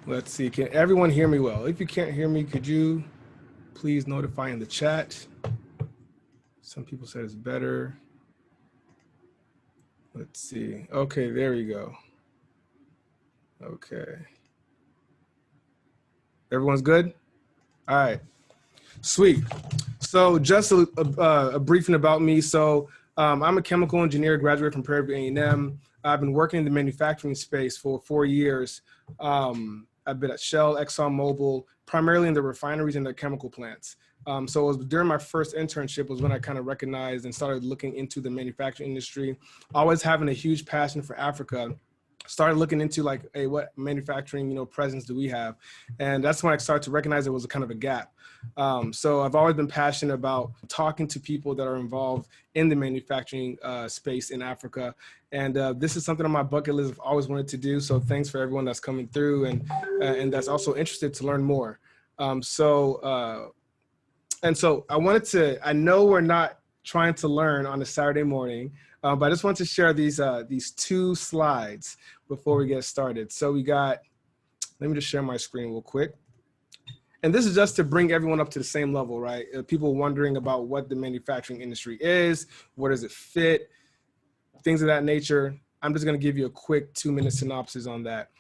Let's see, can everyone hear me well? If you can't hear me, could you please notify in the chat? Some people said it's better. Let's see. Okay, there we go. Okay. Everyone's good? All right, sweet. So just a briefing about me. So I'm a chemical engineer, graduated from Prairie View A&M. I've been working in the manufacturing space for 4 years. I've been at Shell, ExxonMobil, primarily in the refineries and the chemical plants. So it was during my first internship was when I kind of recognized and started looking into the manufacturing industry. Always having a huge passion for Africa. Started looking into like, hey, what manufacturing, presence do we have? And that's when I started to recognize there was a kind of a gap. So I've always been passionate about talking to people that are involved in the manufacturing space in Africa. And this is something on my bucket list I've always wanted to do. So thanks for everyone that's coming through and that's also interested to learn more. So I know we're not trying to learn on a Saturday morning, but I just want to share these 2 slides before we get started. So let me just share my screen real quick. And this is just to bring everyone up to the same level, right? People wondering about what the manufacturing industry is, where does it fit, things of that nature. I'm just gonna give you a quick 2-minute synopsis on that.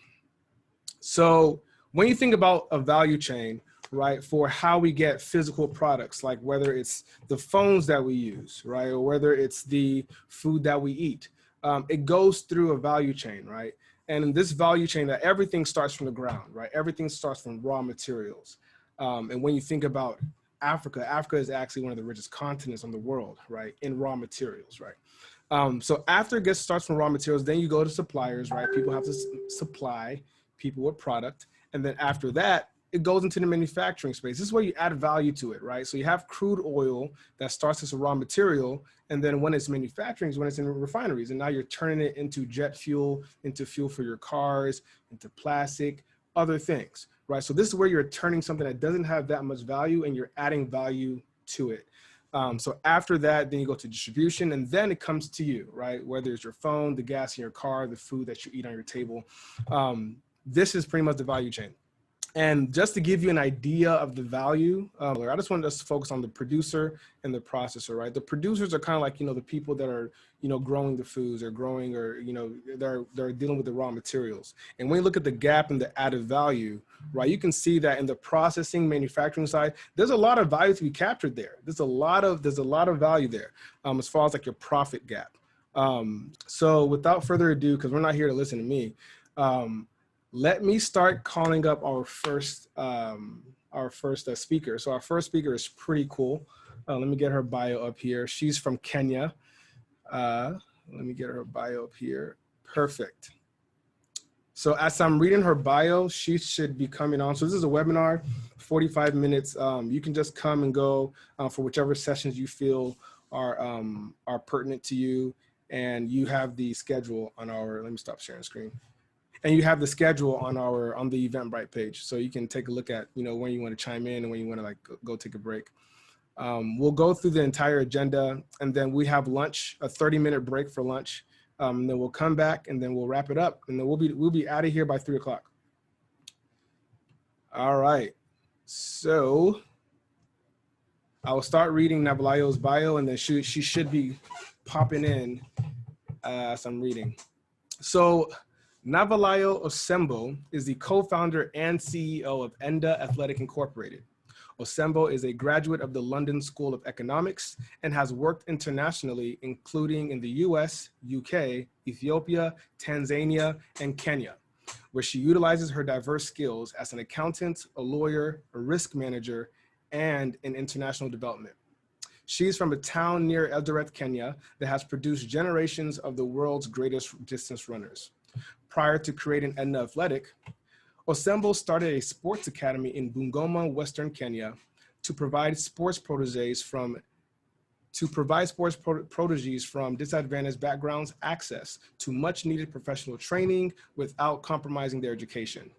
So when you think about a value chain, right, for how we get physical products, like whether it's the phones that we use, right, or whether it's the food that we eat, it goes through a value chain, right? And in this value chain, that everything starts from the ground, right? Everything starts from raw materials. And when you think about Africa, Africa is actually one of the richest continents on the world, right, in raw materials, right? So after it starts from raw materials, then you go to suppliers, right? People have to supply people with product. And then after that, it goes into the manufacturing space. This is where you add value to it, right? So you have crude oil that starts as a raw material, and then when it's manufacturing is when it's in refineries, and now you're turning it into jet fuel, into fuel for your cars, into plastic, other things, right? So this is where you're turning something that doesn't have that much value and you're adding value to it. So after that, then you go to distribution, and then it comes to you, right? Whether it's your phone, the gas in your car, the food that you eat on your table. This is pretty much the value chain. And just to give you an idea of the value, I just wanted us to focus on the producer and the processor, right? The producers are kind of like, the people that are, growing the foods or growing or, they're dealing with the raw materials. And when you look at the gap in the added value, right, you can see that in the processing, manufacturing side, there's a lot of value to be captured there. There's a lot of value there as far as like your profit gap. So without further ado, because we're not here to listen to me, let me start calling up our first speaker. So our first speaker is pretty cool. Let me get her bio up here. She's from Kenya. Let me get her bio up here. Perfect. So as I'm reading her bio, she should be coming on. So this is a webinar, 45 minutes. You can just come and go for whichever sessions you feel are pertinent to you. And you have the schedule on our, let me stop sharing screen. And you have the schedule on the Eventbrite page. So you can take a look at, when you want to chime in and when you want to go take a break. We'll go through the entire agenda, and then we have lunch, a 30-minute break for lunch. And then we'll come back and then we'll wrap it up, and then we'll be out of here by 3 o'clock. All right. So I'll start reading Navalayo's bio, and then she should be popping in as I'm reading. So Navalayo Osembo is the co-founder and CEO of Enda Athletic Incorporated. Osembo is a graduate of the London School of Economics and has worked internationally, including in the US, UK, Ethiopia, Tanzania, and Kenya, where she utilizes her diverse skills as an accountant, a lawyer, a risk manager, and in international development. She's from a town near Eldoret, Kenya, that has produced generations of the world's greatest distance runners. Prior to creating Enda Athletic, Osembo started a sports academy in Bungoma, Western Kenya, to provide sports proteges from disadvantaged backgrounds access to much needed professional training without compromising their education.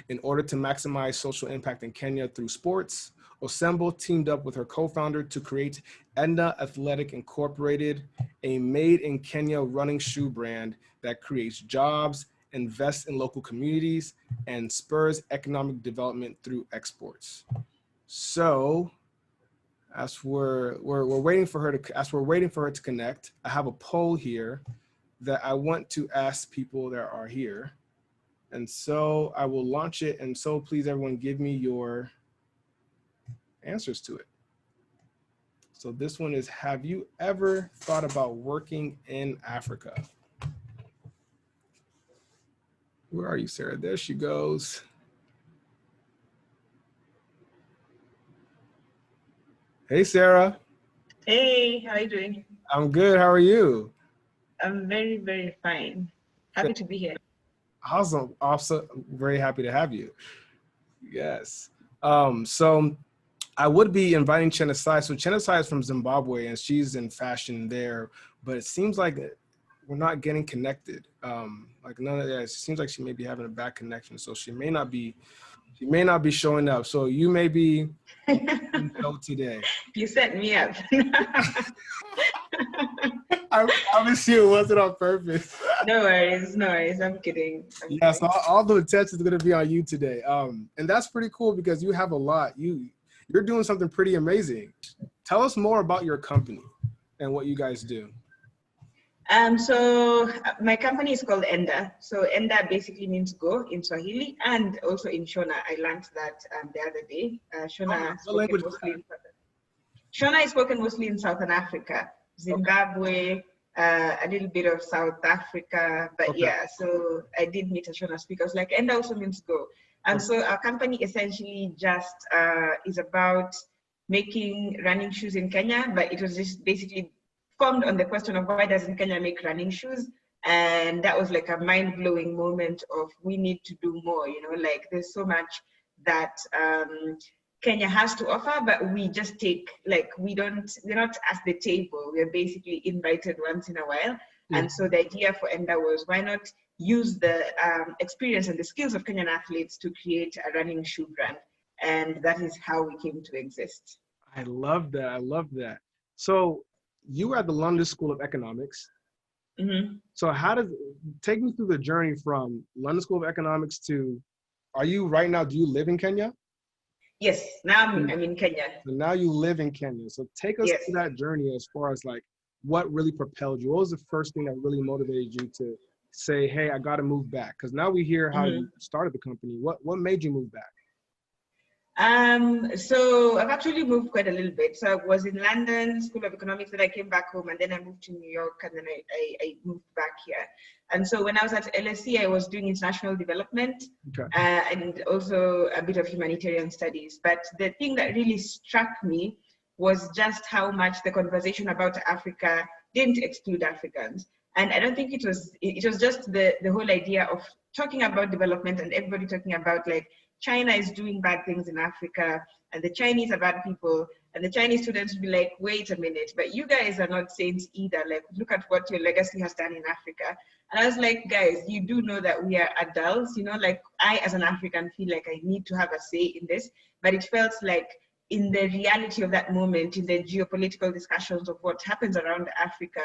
In order to maximize social impact in Kenya through sports, Osembo teamed up with her co-founder to create Enda Athletic Incorporated, a made-in-Kenya running shoe brand that creates jobs, invests in local communities, and spurs economic development through exports. So, as we're waiting for her to connect, I have a poll here that I want to ask people that are here. And so I will launch it. And so please, everyone, give me your answers to it. So this one is, have you ever thought about working in Africa? Where are you, Sarah? There she goes. Hey, Sarah. Hey, how are you doing? I'm good. How are you? I'm very, very fine. Happy to be here. Awesome. Also, very happy to have you. Yes. So I would be inviting Chenasai. So Chenasai is from Zimbabwe and she's in fashion there, but it seems like we're not getting connected. Like none of that. It seems like she may be having a bad connection. So she may not be showing up. So you may be today. You set me up. I promise you it wasn't on purpose. No worries, no worries. I'm kidding. Yes, all the attention is going to be on you today. And that's pretty cool because you have a lot. You're doing something pretty amazing. Tell us more about your company and what you guys do. So my company is called Enda. So Enda basically means go in Swahili and also in Shona. I learned that the other day. Shona is spoken mostly in Southern Africa, Zimbabwe, a little bit of South Africa, but okay. Yeah, so I did meet a Shona speaker. I was like, Enda also means go. And so our company essentially just is about making running shoes in Kenya, but it was just basically formed on the question of why doesn't Kenya make running shoes? And that was like a mind-blowing moment of we need to do more, you know, like there's so much that Kenya has to offer, but we just take, like, we're not at the table. We're basically invited once in a while. Mm-hmm. And so the idea for Enda was, why not use the experience and the skills of Kenyan athletes to create a running shoe brand? And that is how we came to exist. I love that. I love that. So you were at the London School of Economics. Mm-hmm. So take me through the journey from London School of Economics to, do you live in Kenya? Yes, now I'm in Kenya. So now you live in Kenya. So take us through that journey as far as like, what really propelled you? What was the first thing that really motivated you to say, hey, I got to move back? Because now we hear how you started the company. What made you move back? So I've actually moved quite a little bit. So I was in London School of Economics, then I came back home, and then I moved to New York, and then I moved back here. And so when I was at LSE, I was doing international development, and also a bit of humanitarian studies. But the thing that really struck me was just how much the conversation about Africa didn't exclude Africans. And I don't think it was just the whole idea of talking about development and everybody talking about like, China is doing bad things in Africa and the Chinese are bad people, and the Chinese students would be like, wait a minute, but you guys are not saints either. Like, look at what your legacy has done in Africa. And I was like, guys, you do know that we are adults, you know, like I as an African feel like I need to have a say in this, but it felt like in the reality of that moment, in the geopolitical discussions of what happens around Africa,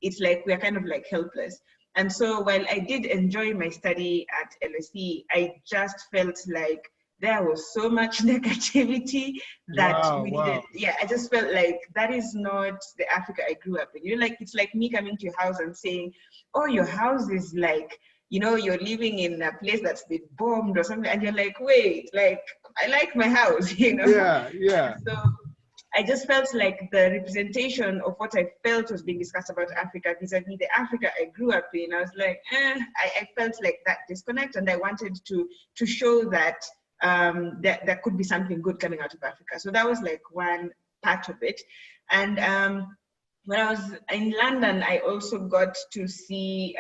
it's like we're kind of like helpless. And so while I did enjoy my study at LSE, I just felt like there was so much negativity that we needed. Yeah, I just felt like that is not the Africa I grew up in. You know, like it's like me coming to your house and saying, oh, your house is like, you know, you're living in a place that's been bombed or something. And you're like, wait, like, I like my house, you know? Yeah, yeah. So I just felt like the representation of what I felt was being discussed about Africa vis-a-vis the Africa I grew up in. I was like, I felt like that disconnect, and I wanted to show that there could be something good coming out of Africa. So that was like one part of it. And when I was in London, I also got to see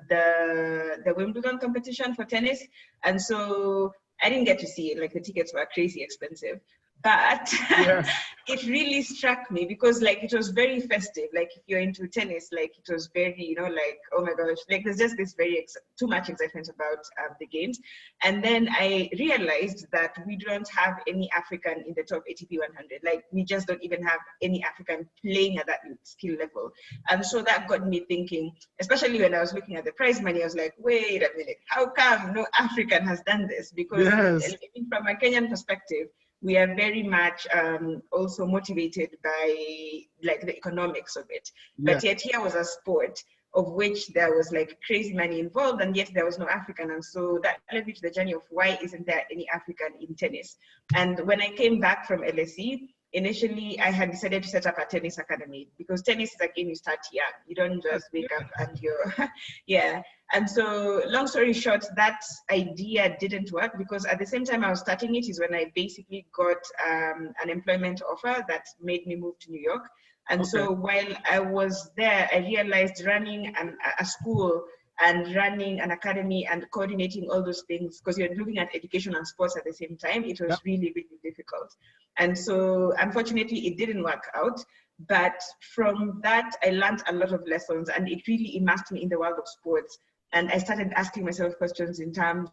the Wimbledon competition for tennis. And so I didn't get to see it, like the tickets were crazy expensive. But Yes. it really struck me because like it was very festive. Like if you're into tennis, like it was very, you know, like, oh my gosh, like there's just this very too much excitement about the games. And then I realized that we don't have any African in the top ATP 100. Like we just don't even have any African playing at that skill level. And so that got me thinking, especially when I was looking at the prize money, I was like, wait a minute, how come no African has done this? Because Yes. from a Kenyan perspective, we are very much also motivated by like the economics of it. Yeah. But yet here was a sport of which there was like crazy money involved, and yet there was no African. And so that led me to the journey of why isn't there any African in tennis? And when I came back from LSE, initially I had decided to set up a tennis academy because tennis is a game you start young. You don't just wake up and you're, yeah. And so long story short, that idea didn't work because at the same time I was starting it is when I basically got an employment offer that made me move to New York. And so while I was there, I realized running a school and running an academy and coordinating all those things, because you're looking at education and sports at the same time, it was really, really difficult. And so unfortunately, it didn't work out. But from that, I learned a lot of lessons and it really immersed me in the world of sports. And I started asking myself questions in terms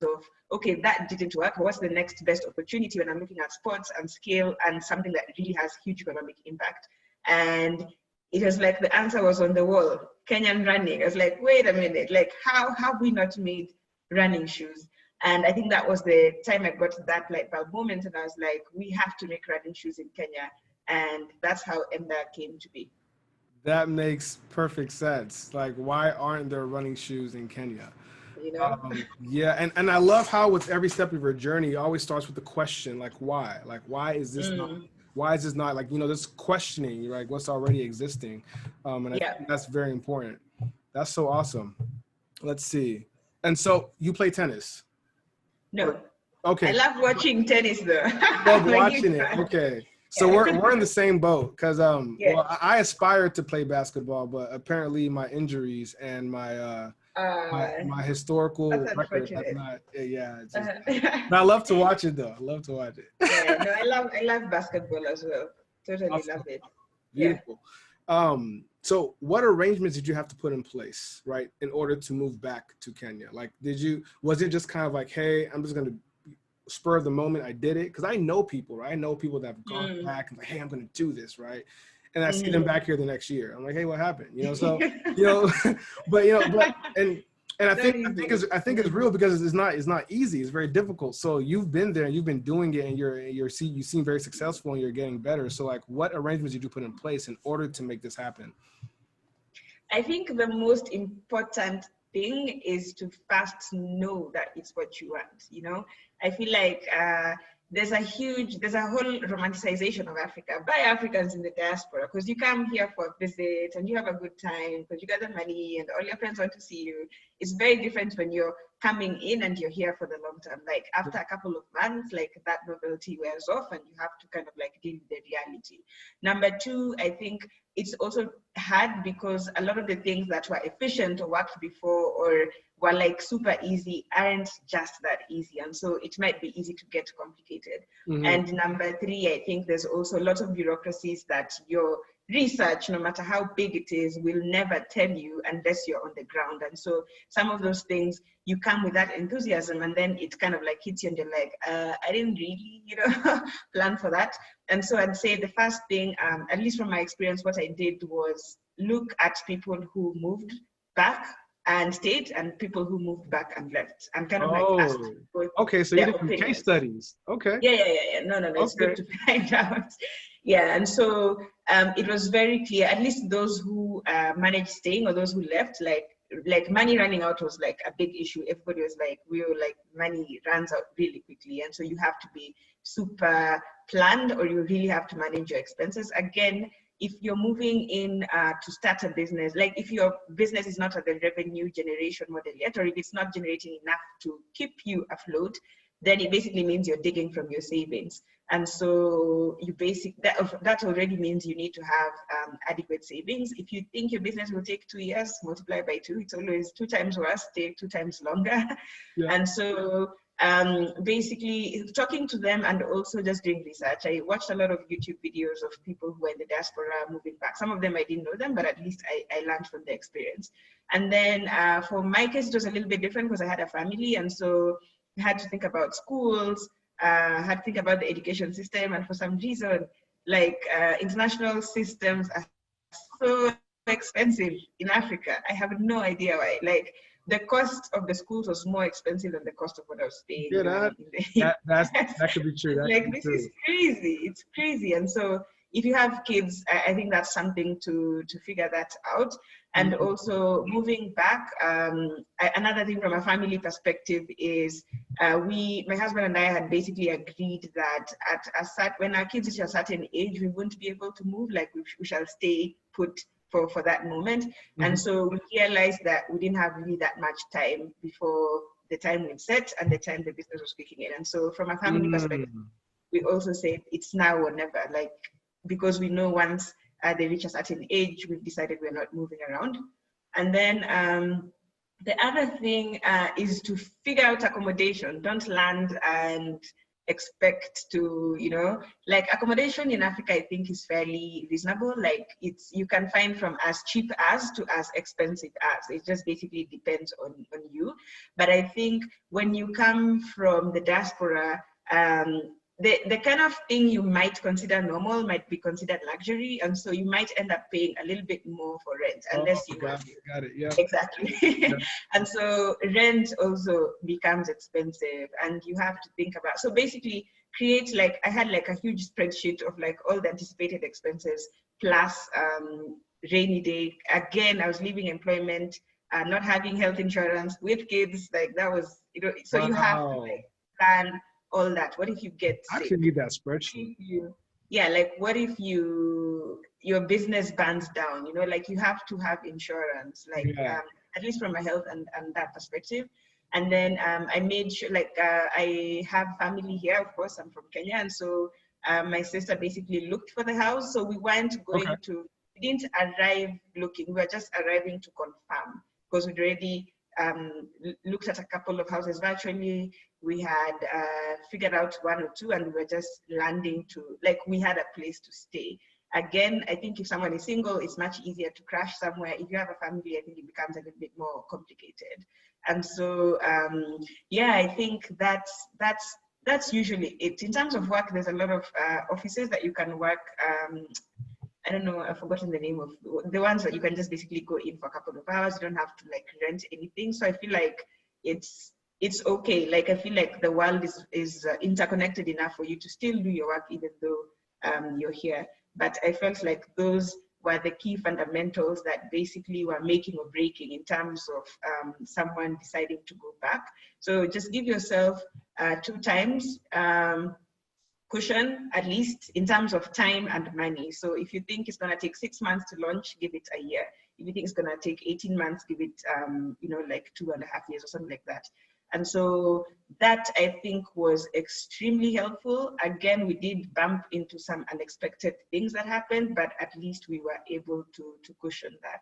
of, okay, that didn't work. What's the next best opportunity when I'm looking at sports and scale and something that really has huge economic impact? And it was like the answer was on the wall, Kenyan running. I was like, wait a minute, like how have we not made running shoes? And I think that was the time I got that light bulb moment and I was like, we have to make running shoes in Kenya. And that's how Enda came to be. That makes perfect sense. Like, why aren't there running shoes in Kenya? You know? Yeah, and I love how with every step of your journey, it always starts with the question, like why? Like, why is this not like, you know, this questioning, like what's already existing. And I think that's very important. That's so awesome. Let's see. And so you play tennis? No. Okay. I love watching tennis though. Love watching it. Okay. So we're in the same boat because well, I aspired to play basketball, but apparently my injuries and my historical record has not. Yeah, it's just, but I love to watch it though. I love to watch it. Yeah, no, I love basketball as well. Totally Awesome. love it. Beautiful. Yeah. So what arrangements did you have to put in place, right, in order to move back to Kenya? Like, was it just kind of like, hey, I'm just gonna spur of the moment, I did it? Because I know people, right? I know people that have gone back and like, hey, I'm gonna do this, right? And I see them back here the next year. I'm like, hey, what happened? You know, so you know, and I think it's real because it's not easy. It's very difficult. So you've been there and you've been doing it, and you seem very successful and you're getting better. So like, what arrangements did you put in place in order to make this happen? I think the most important thing is to first know that it's what you want. You know, I feel like there's a whole romanticization of Africa by Africans in the diaspora, because you come here for a visit and you have a good time because you got the money and all your friends want to see you. It's very different when you're coming in and you're here for the long term. Like after a couple of months, like that novelty wears off and you have to kind of like deal with the reality. Number two, I think it's also hard because a lot of the things that were efficient or worked before or were like super easy aren't just that easy. And so it might be easy to get complicated. And number three, I think there's also lots of bureaucracies that your research, no matter how big it is, will never tell you unless you're on the ground. And so some of those things, you come with that enthusiasm and then it kind of like hits you and you're like, I didn't really, you know, plan for that. And so I'd say the first thing, at least from my experience, what I did was look at people who moved back and stayed and people who moved back and left. And kind of like asked people. Okay, so you did some case studies. Okay. Yeah. No, it's good to find out. Yeah, and so it was very clear, at least those who managed staying or those who left, like money running out was like a big issue. Everybody was like, money runs out really quickly. And so you have to be super planned or you really have to manage your expenses. Again, if you're moving in to start a business, like if your business is not at the revenue generation model yet, or if it's not generating enough to keep you afloat, then it basically means you're digging from your savings. And so that already means you need to have adequate savings. If you think your business will take 2 years, multiply by 2, it's always 2 times worse, take 2 times longer. Yeah. And so basically talking to them and also just doing research. I watched a lot of YouTube videos of people who are in the diaspora moving back. Some of them I didn't know them, but at least I learned from the experience. And then for my case, it was a little bit different because I had a family, and so I had to think about schools, had to think about the education system, and for some reason, like international systems are so expensive in Africa. I have no idea why. Like the cost of the schools was more expensive than the cost of what I was paying. Yeah, that could be true. That like this is crazy. It's crazy. And so if you have kids, I think that's something to figure that out. And also moving back, another thing from a family perspective is my husband and I had basically agreed that when our kids reach a certain age, we won't be able to move, like we shall stay put for that moment. And so we realized that we didn't have really that much time before the time we'd set and the time the business was kicking in. And so from a family perspective, we also said it's now or never, like, because we know once they reach a certain age, we've decided we're not moving around. And then the other thing is to figure out accommodation. Don't land and expect to, like accommodation in Africa, I think is fairly reasonable. Like you can find from as cheap as to as expensive as. It just basically depends on you. But I think when you come from the diaspora, the kind of thing you might consider normal might be considered luxury, and so you might end up paying a little bit more for rent unless you got it. Yeah, exactly. Yeah. And so rent also becomes expensive, and you have to think about. So basically, I had like a huge spreadsheet of like all the anticipated expenses plus rainy day. Again, I was leaving employment, not having health insurance with kids. Like that was, so you have to like plan all that. What if you get sick? I actually need that spreadsheet. Like what if your business burns down? Like you have to have insurance, like at least from a health and that perspective. And then I made sure, like I have family here, of course, I'm from Kenya, and so my sister basically looked for the house. So we weren't going we didn't arrive looking, we were just arriving to confirm, because we'd already looked at a couple of houses virtually. We had figured out one or two, and we were just landing to, like, we had a place to stay. Again, I think if someone is single, it's much easier to crash somewhere. If you have a family, I think it becomes a little bit more complicated. And so, I think that's usually it. In terms of work, there's a lot of offices that you can work. I don't know, I've forgotten the name of the ones that you can just basically go in for a couple of hours. You don't have to like rent anything. So I feel like it's okay. Like I feel like the world is interconnected enough for you to still do your work even though you're here. But I felt like those were the key fundamentals that basically were making or breaking in terms of someone deciding to go back. So just give yourself 2 times cushion, at least in terms of time and money. So if you think it's going to take 6 months to launch, give it a year. If you think it's going to take 18 months, give it, like 2.5 years or something like that. And so that I think was extremely helpful. Again, we did bump into some unexpected things that happened, but at least we were able to cushion that.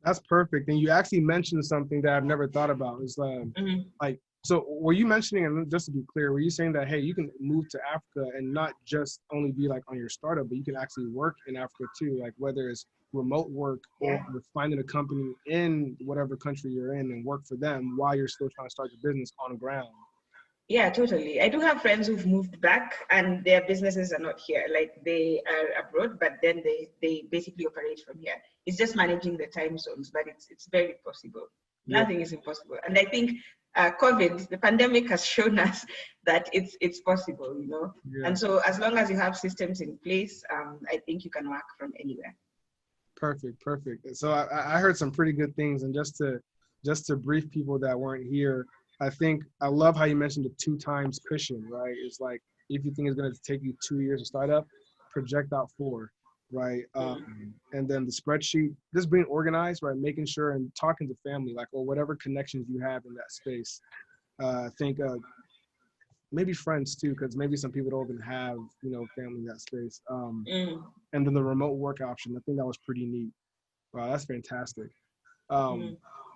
That's perfect. And you actually mentioned something that I've never thought about. Is like, so were you mentioning, and just to be clear, were you saying that, hey, you can move to Africa and not just only be like on your startup, but you can actually work in Africa too, like whether it's remote work or finding a company in whatever country you're in and work for them while you're still trying to start your business on the ground? Yeah, totally. I do have friends who've moved back and their businesses are not here. Like they are abroad, but then they basically operate from here. It's just managing the time zones, but it's very possible. Yeah. Nothing is impossible. And I think COVID, the pandemic, has shown us that it's possible, Yeah. And so as long as you have systems in place, I think you can work from anywhere. Perfect. So I heard some pretty good things, and just to brief people that weren't here, I love how you mentioned the 2 times cushion, right? It's like, if you think it's going to take you 2 years to start up, project out 4, right? And then the spreadsheet, just being organized, right? Making sure and talking to family, like, or whatever connections you have in that space. I think maybe friends too, because maybe some people don't even have, family in that space. And then the remote work option, I think that was pretty neat. Wow, that's fantastic.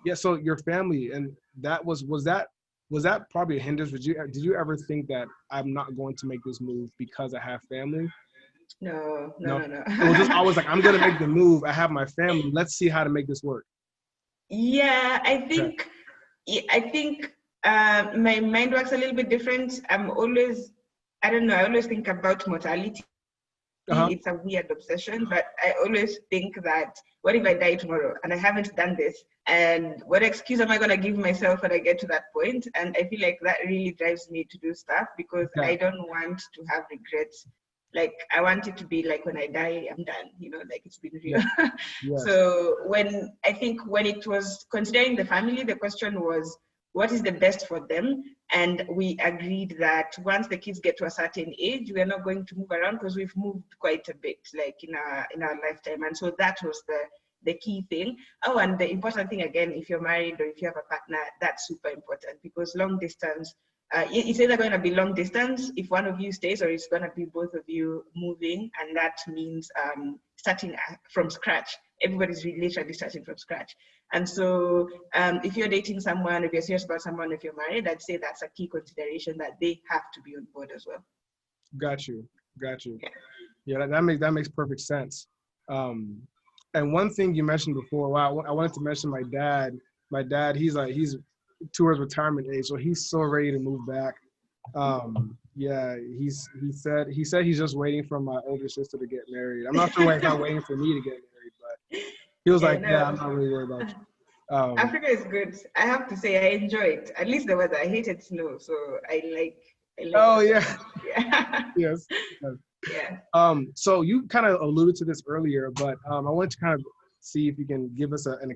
Yeah, so your family, and that was that was that probably a hindrance? Did you ever think that I'm not going to make this move because I have family? No. It was just always like, I'm going to make the move. I have my family. Let's see how to make this work. Yeah, I Okay. think my mind works a little bit different. I don't know, I always think about mortality. It's a weird obsession, but I always think that, what if I die tomorrow and I haven't done this? And what excuse am I going to give myself when I get to that point? And I feel like that really drives me to do stuff, because Okay. I don't want to have regrets. Like, I want it to be like, when I die, I'm done, like, it's been real. Yeah. Yes. So when it was considering the family, the question was, what is the best for them? And we agreed that once the kids get to a certain age, we are not going to move around, because we've moved quite a bit, like in our lifetime. And so that was the key thing. Oh, and the important thing, again, if you're married or if you have a partner, that's super important, because long distance, it's either going to be long distance if one of you stays, or it's going to be both of you moving. And that means starting from scratch. Everybody's literally starting from scratch. And so if you're dating someone, if you're serious about someone, if you're married, I'd say that's a key consideration, that they have to be on board as well. Got you. Yeah, that makes perfect sense. And one thing you mentioned before, wow, I wanted to mention my dad. My dad, he's towards retirement age, so he's so ready to move back. Yeah, he said he's just waiting for my older sister to get married. I'm not sure why he's not waiting for me to get married, but he was like, yeah, I'm not really worried about you. Africa is good. I have to say, I enjoy it. At least the weather. I hated snow, so I like oh yeah. Yes. Yeah. So you kind of alluded to this earlier, but I wanted to kind of see if you can give us an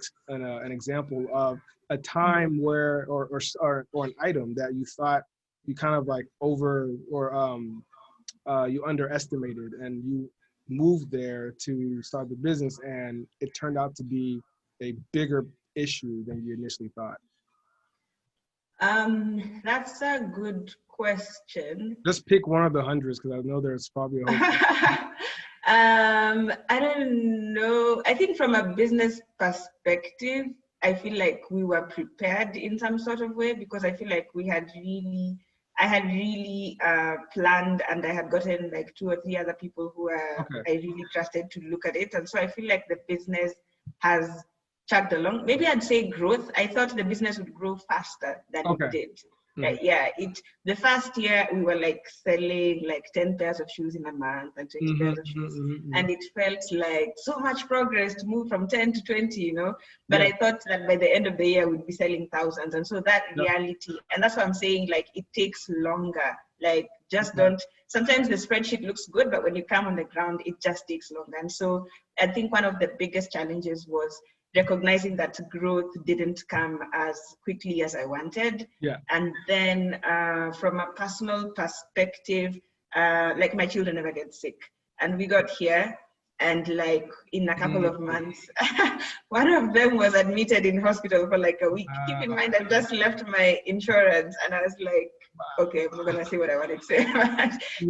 example of a time where, or an item that you thought you kind of like you underestimated, and you moved there to start the business, and it turned out to be a bigger issue than you initially thought. That's a good question. Just pick one of the hundreds, because I know there's probably a whole I don't know. I think from a business perspective, I feel like we were prepared in some sort of way, because I feel like I had really planned, and I had gotten like 2 or 3 other people who I really trusted to look at it. And so I feel like the business has chugged along. Maybe I'd say growth. I thought the business would grow faster than it did. Mm-hmm. The first year we were like selling like 10 pairs of shoes in a month and 20 pairs of shoes. And it felt like so much progress to move from 10 to 20, But I thought that by the end of the year we'd be selling thousands. And so that reality, and that's what I'm saying, like, it takes longer. Like, just don't, sometimes the spreadsheet looks good, but when you come on the ground, it just takes longer. And so I think one of the biggest challenges was recognizing that growth didn't come as quickly as I wanted. Yeah. And then from a personal perspective, like, my children never get sick. And we got here, and like in a couple of months, one of them was admitted in hospital for like a week. Keep in mind, I just left my insurance, and I was like, okay, I'm not gonna say what I wanted to say.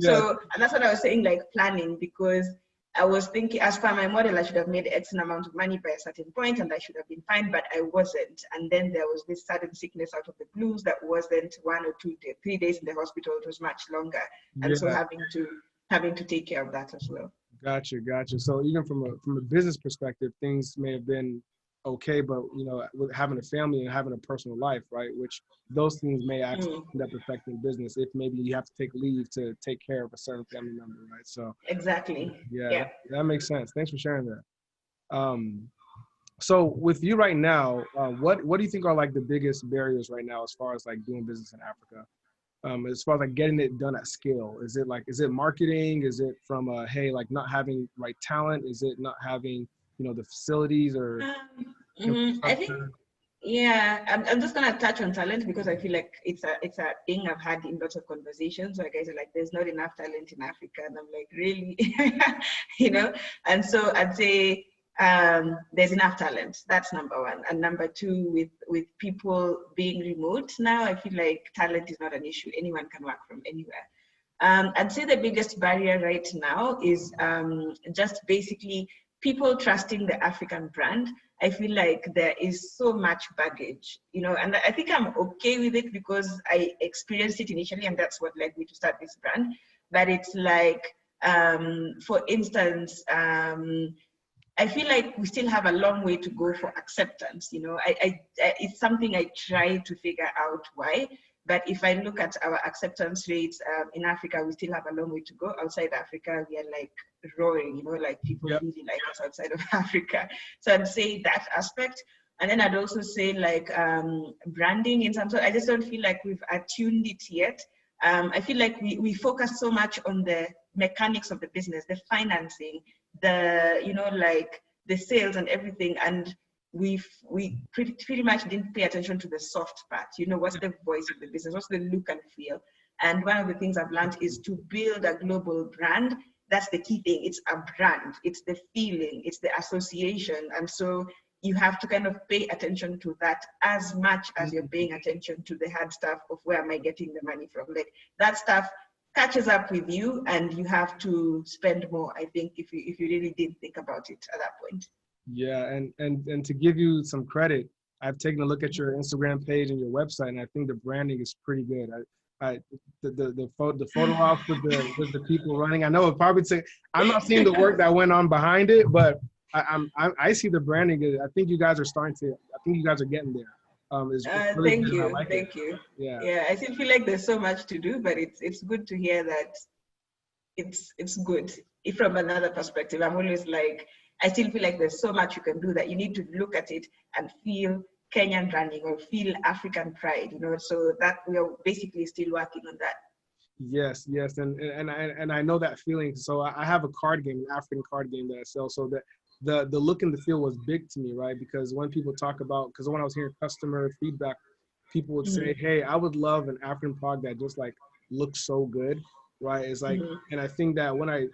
So, and that's what I was saying, like, planning, because I was thinking, as per my model, I should have made X amount of money by a certain point, and I should have been fine, but I wasn't. And then there was this sudden sickness out of the blues that wasn't 1 or 2 days, 3 days in the hospital. It was much longer. And so having to take care of that as well. Gotcha. So even from a business perspective, things may have been okay, but with having a family and having a personal life, right? Which those things may actually end up affecting business if maybe you have to take leave to take care of a certain family member, right? So exactly. Yeah, that makes sense. Thanks for sharing that. So with you right now, what do you think are like the biggest barriers right now as far as like doing business in Africa? As far as like getting it done at scale, is it marketing? Is it from like not having right talent? Is it not having the facilities or? I think, I'm just gonna touch on talent, because I feel like it's a thing I've had in lots of conversations where guys are like, there's not enough talent in Africa, and I'm like, really? And so I'd say there's enough talent. That's number one. And number two, with people being remote now, I feel like talent is not an issue. Anyone can work from anywhere. I'd say the biggest barrier right now is just basically people trusting the African brand. I feel like there is so much baggage, you know, and I think I'm okay with it because I experienced it initially, and that's what led me to start this brand. But it's like, for instance, I feel like we still have a long way to go for acceptance. You know, it's something I try to figure out why. But if I look at our acceptance rates in Africa, we still have a long way to go. Outside Africa, we are like roaring, you know, like people really like us outside of Africa. So I'd say that aspect. And then I'd also say like branding in some sort. I just don't feel like we've attuned it yet. I feel like we focus so much on the mechanics of the business, the financing, the, you know, like the sales and everything. And we pretty much didn't pay attention to the soft part. You know, what's the voice of the business? What's the look and feel? And one of the things I've learned is to build a global brand. That's the key thing. It's a brand. It's the feeling. It's the association. And so you have to kind of pay attention to that as much as you're paying attention to the hard stuff of where am I getting the money from. Like that stuff catches up with you, and you have to spend more, I think, if you really did think about it at that point. Yeah, and to give you some credit, I've taken a look at your Instagram page and your website, and I think the branding is pretty good. The photo off with the people running. I know it probably take. I'm not seeing the work that went on behind it, but I see the branding. I think you guys are starting to. I think you guys are getting there. It's really thank good, you, like thank you. Yeah, I still feel like there's so much to do, but it's good to hear that it's good. If from another perspective, I'm always like, I still feel like there's so much you can do that you need to look at it and feel Kenyan branding or feel African pride, you know, so that we are basically still working on that. Yes, and I know that feeling. So I have a card game, an African card game that I sell. So that the look and the feel was big to me, right? Because when people talk about, because when I was hearing customer feedback, people would say, hey, I would love an African product that just like looks so good, right? It's like, and I think that when I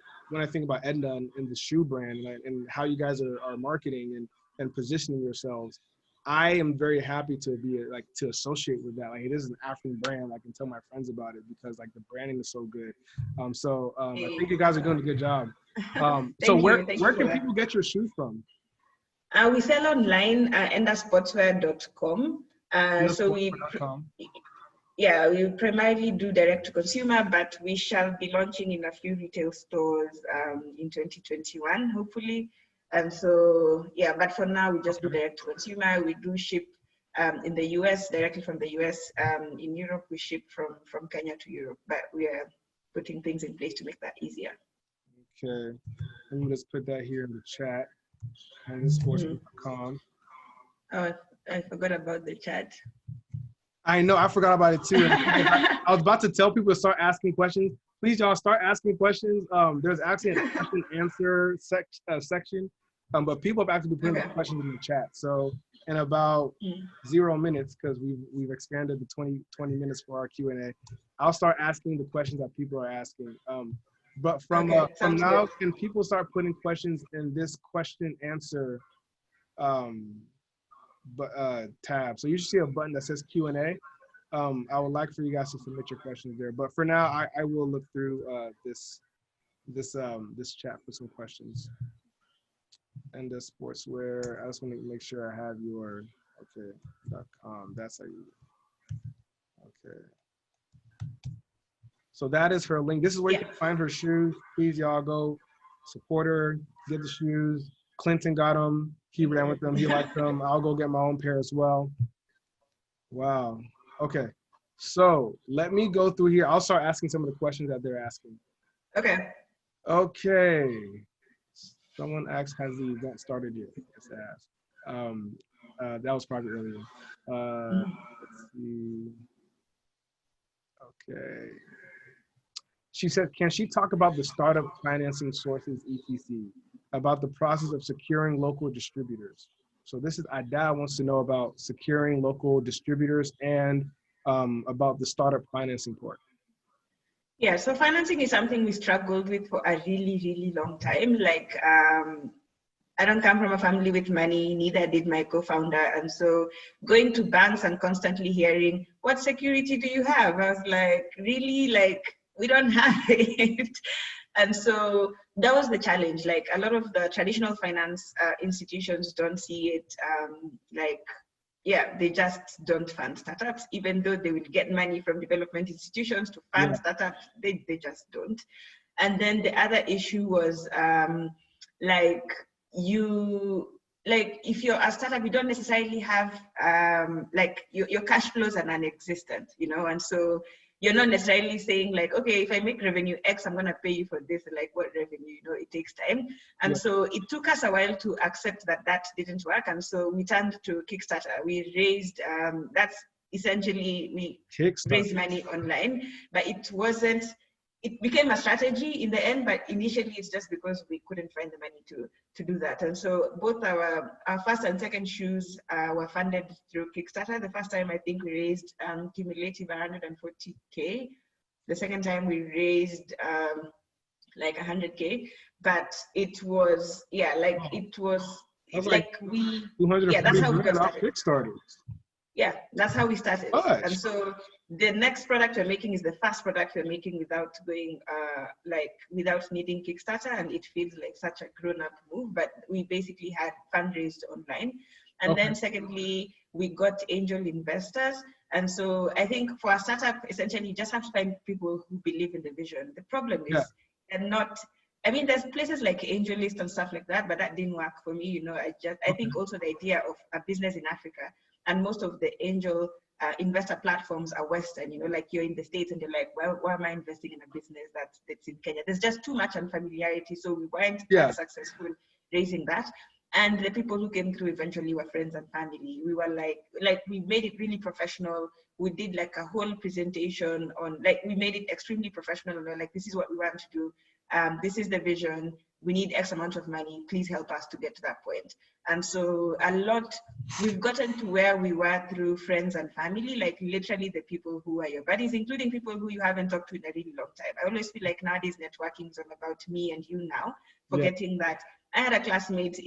think about Enda and the shoe brand and how you guys are marketing and positioning yourselves, I am very happy to be like to associate with that. Like it is an African brand. I can tell my friends about it because like the branding is so good. I think you guys are doing a good job. So where can people get your shoes from? We sell online at endasportswear.com. So we primarily do direct to consumer, but we shall be launching in a few retail stores in 2021, hopefully. And so, yeah, but for now, we just do direct to consumer. We do ship in the US, directly from the US. In Europe, we ship from Kenya to Europe, but we are putting things in place to make that easier. Okay, let me just put that here in the chat. NaSportswear.com. Oh, I forgot about the chat. I know, I forgot about it too. I was about to tell people to start asking questions. Please, y'all, start asking questions. There's actually a question answer section, but people have actually been putting questions in the chat. So in about 0 minutes, because we've expanded the 20 minutes for our Q&A, I'll start asking the questions that people are asking. But from now, good. Can people start putting questions in this question answer tab? So you should see a button that says Q&A. I would like for you guys to submit your questions there. But for now, I will look through this chat for some questions. Enda Sportswear. I just want to make sure I have your .com. That's how you. Okay. So that is her link. This is where you can find her shoes. Please, y'all, go support her, get the shoes. Clinton got them. He ran with them. He liked them. I'll go get my own pair as well. Wow. Okay. So let me go through here. I'll start asking some of the questions that they're asking. Okay. Okay. Someone asked, has the event started yet? Yes, it has. That was probably earlier. Let's see. Okay. She said, can she talk about the startup financing sources, etc., about the process of securing local distributors? So this is Ada wants to know about securing local distributors and about the startup financing part. Yeah, so financing is something we struggled with for a really, really long time. Like, I don't come from a family with money, neither did my co-founder. And so going to banks and constantly hearing, what security do you have? I was like, really? Like, we don't have it. And so that was the challenge. Like a lot of the traditional finance institutions don't see it they just don't fund startups, even though they will get money from development institutions to fund startups, they just don't. And then the other issue was if you're a startup, you don't necessarily have your cash flows are non-existent, and so you're not necessarily saying like, okay, if I make revenue X, I'm gonna pay you for this, like what revenue, it takes time. And so it took us a while to accept that that didn't work. And so we turned to Kickstarter. We raised, that's essentially, we raised money online, but it became a strategy in the end, but initially it's just because we couldn't find the money to do that. And so both our first and second shoes were funded through Kickstarter. The first time I think we raised cumulative 140K. The second time we raised like 100K, but it was, it was like we, that's how we got started. Kickstarter. Yeah, that's how we started. Gosh. And so the next product we're making is the first product we're making without going, without needing Kickstarter, and it feels like such a grown-up move, but we basically had fundraised online. And then secondly, we got angel investors. And so I think for a startup, essentially, you just have to find people who believe in the vision. The problem is they're not, I mean, there's places like AngelList and stuff like that, but that didn't work for me. I think also the idea of a business in Africa, and most of the angel investor platforms are Western, like you're in the States and you're like, well, why am I investing in a business that's in Kenya? There's just too much unfamiliarity. So we weren't successful raising that. And the people who came through eventually were friends and family. We were like we made it really professional. We did like a whole presentation on, we made it extremely professional. And we're like, this is what we want to do. This is the vision. We need X amount of money. Please help us to get to that point. And so we've gotten to where we were through friends and family, like literally the people who are your buddies, including people who you haven't talked to in a really long time. I always feel like nowadays networking is all about me and you now, forgetting that I had a classmate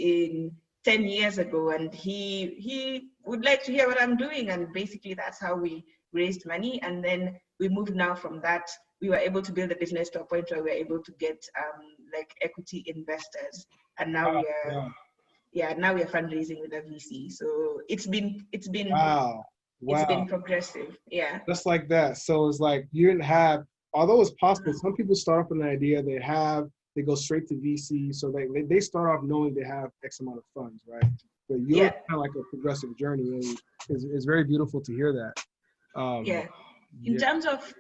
10 years ago, and he would like to hear what I'm doing. And basically that's how we raised money. And then we moved now from that. We were able to build the business to a point where we were able to get equity investors. And now now we are fundraising with a VC. So it's been it's been progressive. Yeah. Just like that. So it's like you didn't have, although it's possible, some people start off with an idea, they go straight to VC. So they start off knowing they have X amount of funds, right? But you're kind of like a progressive journey, and it's very beautiful to hear that. In terms of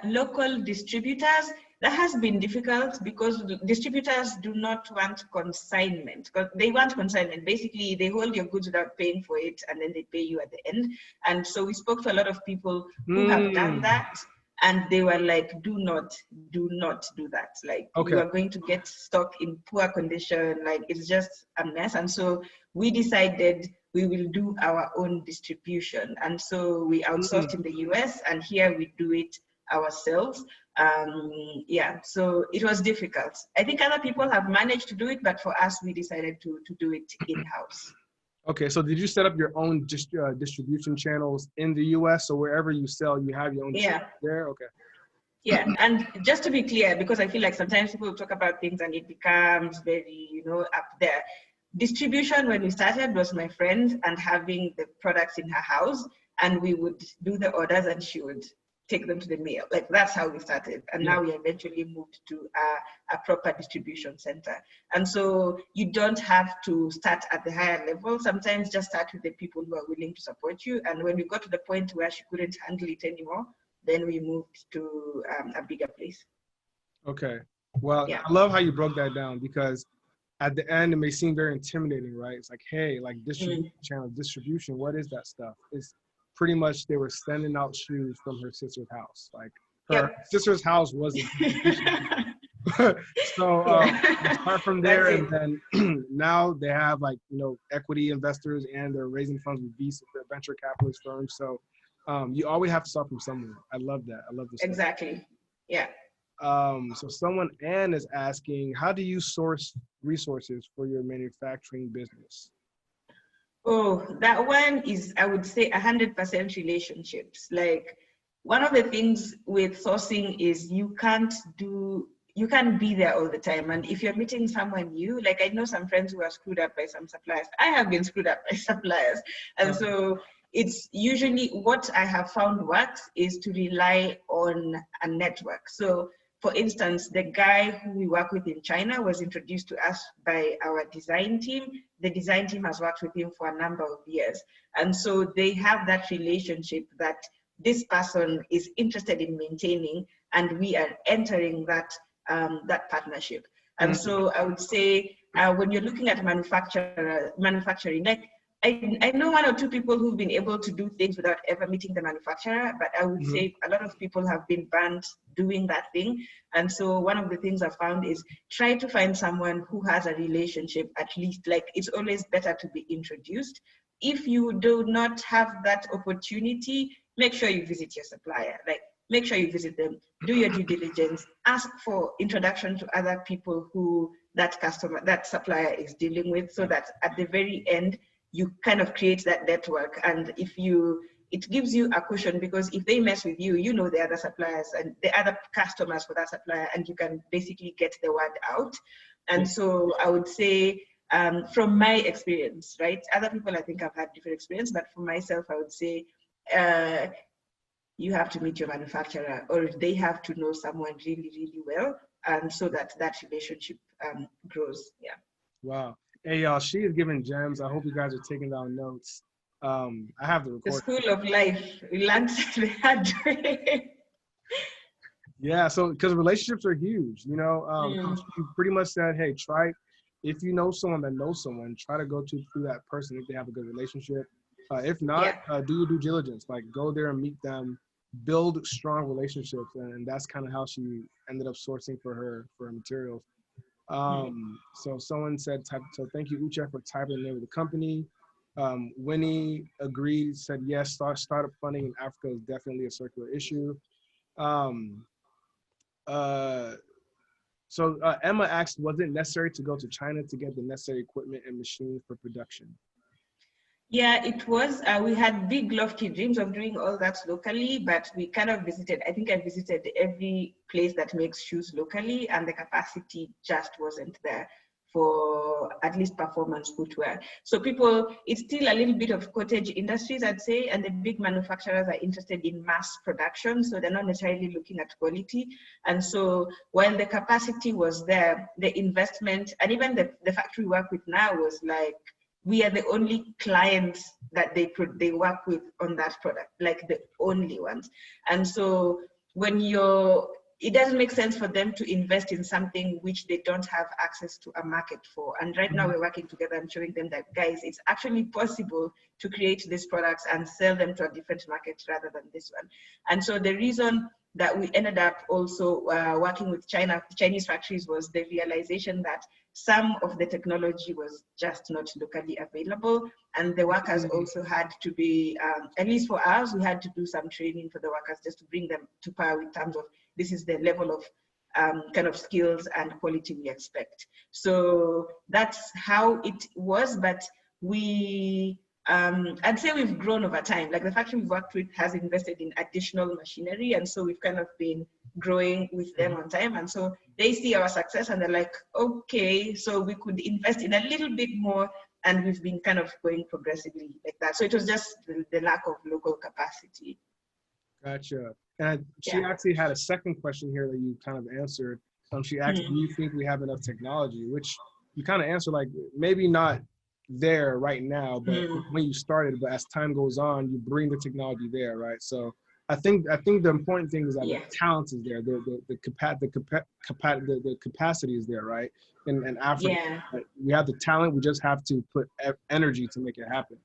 local distributors, that has been difficult because distributors do not want consignment. Because they want consignment. Basically, they hold your goods without paying for it, and then they pay you at the end. And so we spoke to a lot of people who have done that, and they were like, do not do that. Like, you are going to get stock in poor condition. Like, it's just a mess. And so we decided we will do our own distribution. And so we outsourced in the US, and here we do it ourselves. So it was difficult. I think other people have managed to do it, but for us, we decided to do it in-house. Okay, so did you set up your own distribution channels in the US? So wherever you sell, you have your own there? Okay. Yeah, and just to be clear, because I feel like sometimes people talk about things and it becomes very, up there. Distribution, when we started, was my friend and having the products in her house, and we would do the orders and she would take them to the mail. Like, that's how we started. And now we eventually moved to a proper distribution center. And so you don't have to start at the higher level. Sometimes just start with the people who are willing to support you. And when we got to the point where she couldn't handle it anymore, then we moved to a bigger place. Okay. Well, I love how you broke that down, because at the end, it may seem very intimidating, right? It's like, hey, like distribution channel, distribution, what is that stuff? It's pretty much they were sending out shoes from her sister's house. Like, her sister's house wasn't. So apart from there, and then now they have equity investors, and they're raising funds with VC, venture capitalist firms. So you always have to start from somewhere. I love that. I love this. Exactly. Yeah. So someone, Anne, is asking, how do you source resources for your manufacturing business? Oh, that one is, I would say, 100% relationships. Like, one of the things with sourcing is you you can't be there all the time. And if you're meeting someone new, like I know some friends who are screwed up by some suppliers. I have been screwed up by suppliers. And so it's usually what I have found works is to rely on a network. So for instance, the guy who we work with in China was introduced to us by our design team. The design team has worked with him for a number of years. And so they have that relationship that this person is interested in maintaining, and we are entering that partnership. And so I would say when you're looking at manufacturing, like I know one or two people who've been able to do things without ever meeting the manufacturer, but I would say a lot of people have been banned doing that thing. And so one of the things I found is try to find someone who has a relationship, at least. Like, it's always better to be introduced. If you do not have that opportunity, make sure you visit your supplier. Like, make sure you visit them, do your due diligence, ask for introduction to other people who that supplier is dealing with, so that at the very end, you kind of create that network. And it gives you a cushion, because if they mess with you, you know the other suppliers and the other customers for that supplier, and you can basically get the word out. And so I would say, from my experience, right? Other people, I think, have had different experience, but for myself, I would say, you have to meet your manufacturer, or they have to know someone really, really well, and so that relationship grows. Yeah. Wow. Hey, y'all, she is giving gems. I hope you guys are taking down notes. I have the recording. The school of life. We learned the hard way. Yeah, so because relationships are huge, you know. You pretty much said, hey, if you know someone that knows someone, try to go through that person if they have a good relationship. If not, do your due diligence. Like, go there and meet them, build strong relationships, and that's kind of how she ended up sourcing for her materials. So someone said, so thank you, Uche, for typing the name of the company. Winnie agreed, said yes, startup funding in Africa is definitely a circular issue. So Emma asked, was it necessary to go to China to get the necessary equipment and machines for production? Yeah, it was. We had big lofty dreams of doing all that locally, but we kind of visited, I think I visited every place that makes shoes locally, and the capacity just wasn't there for at least performance footwear. So it's still a little bit of cottage industries, I'd say, and the big manufacturers are interested in mass production, so they're not necessarily looking at quality. And so while the capacity was there, the investment, and even the factory we work with now was like, we are the only clients that they work with on that product, like the only ones. And so it doesn't make sense for them to invest in something which they don't have access to a market for. And right now we're working together and showing them that, guys, it's actually possible to create these products and sell them to a different market rather than this one. And so the reason that we ended up also working with Chinese factories was the realization that some of the technology was just not locally available, and the workers also had to be, at least for us, we had to do some training for the workers just to bring them to par in terms of this is the level of kind of skills and quality we expect. So that's how it was, but I'd say we've grown over time. Like, the factory we've worked with has invested in additional machinery, and so we've kind of been growing with them on time. And so they see our success and they're like, okay, so we could invest in a little bit more, and we've been kind of going progressively like that. So it was just the lack of local capacity. Gotcha. And she actually had a second question here that you kind of answered. She asked, do you think we have enough technology? Which you kind of answered, like, maybe not there right now, but when you started, but as time goes on, you bring the technology there, right? So I think the important thing is that the talent is there, the capacity is there, right? In Africa, we have the talent, we just have to put energy to make it happen.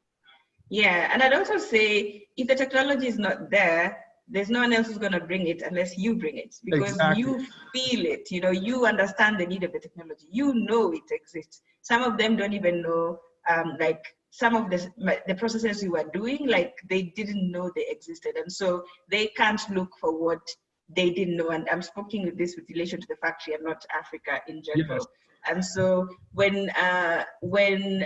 Yeah, and I'd also say, if the technology is not there, there's no one else who's going to bring it unless you bring it, because you feel it, you know, you understand the need of the technology, you know it exists. Some of them don't even know, like, some of the processes we were doing, like, they didn't know they existed, and so they can't look for what they didn't know. And I'm speaking with this with relation to the factory and not Africa in general. Yes. And so when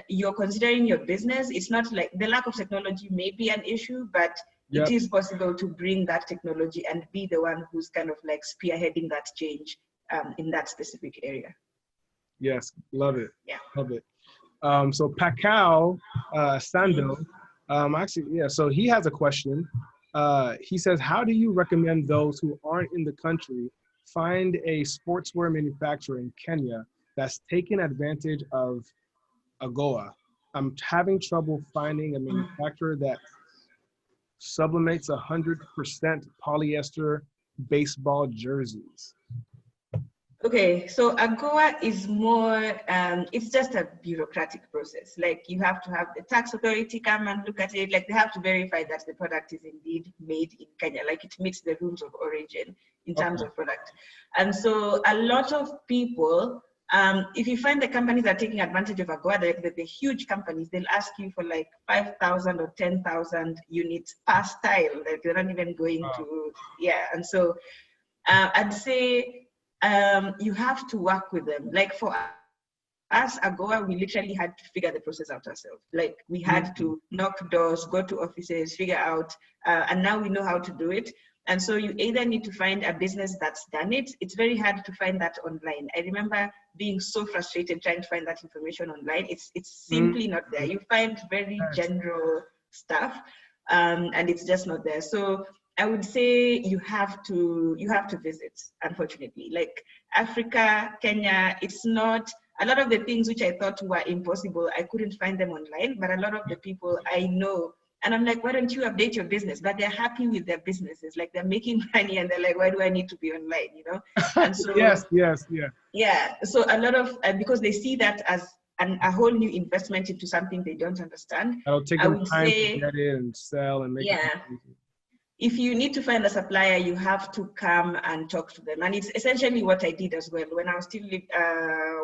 you're considering your business, it's not like the lack of technology may be an issue, but it is possible to bring that technology and be the one who's kind of like spearheading that change in that specific area. Yes, love it. Yeah. Love it. So Pacao Sando, so he has a question. He says, how do you recommend those who aren't in the country find a sportswear manufacturer in Kenya that's taking advantage of AGOA? I'm having trouble finding a manufacturer that sublimates 100% polyester baseball jerseys. Okay, so AGOA is more, it's just a bureaucratic process. Like you have to have the tax authority come and look at it. Like they have to verify that the product is indeed made in Kenya, like it meets the rules of origin in terms of product. And so a lot of people, if you find the companies that are taking advantage of AGOA, the huge companies, they'll ask you for like 5,000 or 10,000 units per style. Like they're not even going to, and so I'd say, you have to work with them. Like for us, AGOA, we literally had to figure the process out ourselves. Like we had to knock doors, go to offices, figure out, and now we know how to do it. And so you either need to find a business that's done it. It's very hard to find that online. I remember being so frustrated trying to find that information online. It's simply not there. You find very general stuff, and it's just not there. So I would say you have to visit, unfortunately. Like Africa, Kenya, it's not, a lot of the things which I thought were impossible, I couldn't find them online, but a lot of the people I know, and I'm like, why don't you update your business? But they're happy with their businesses, like they're making money and they're like, why do I need to be online, you know? And so, yes. Yeah, so a lot of, because they see that as a whole new investment into something they don't understand. That'll take them time to get in and sell and make it. If you need to find a supplier, you have to come and talk to them. And it's essentially what I did as well. When I was still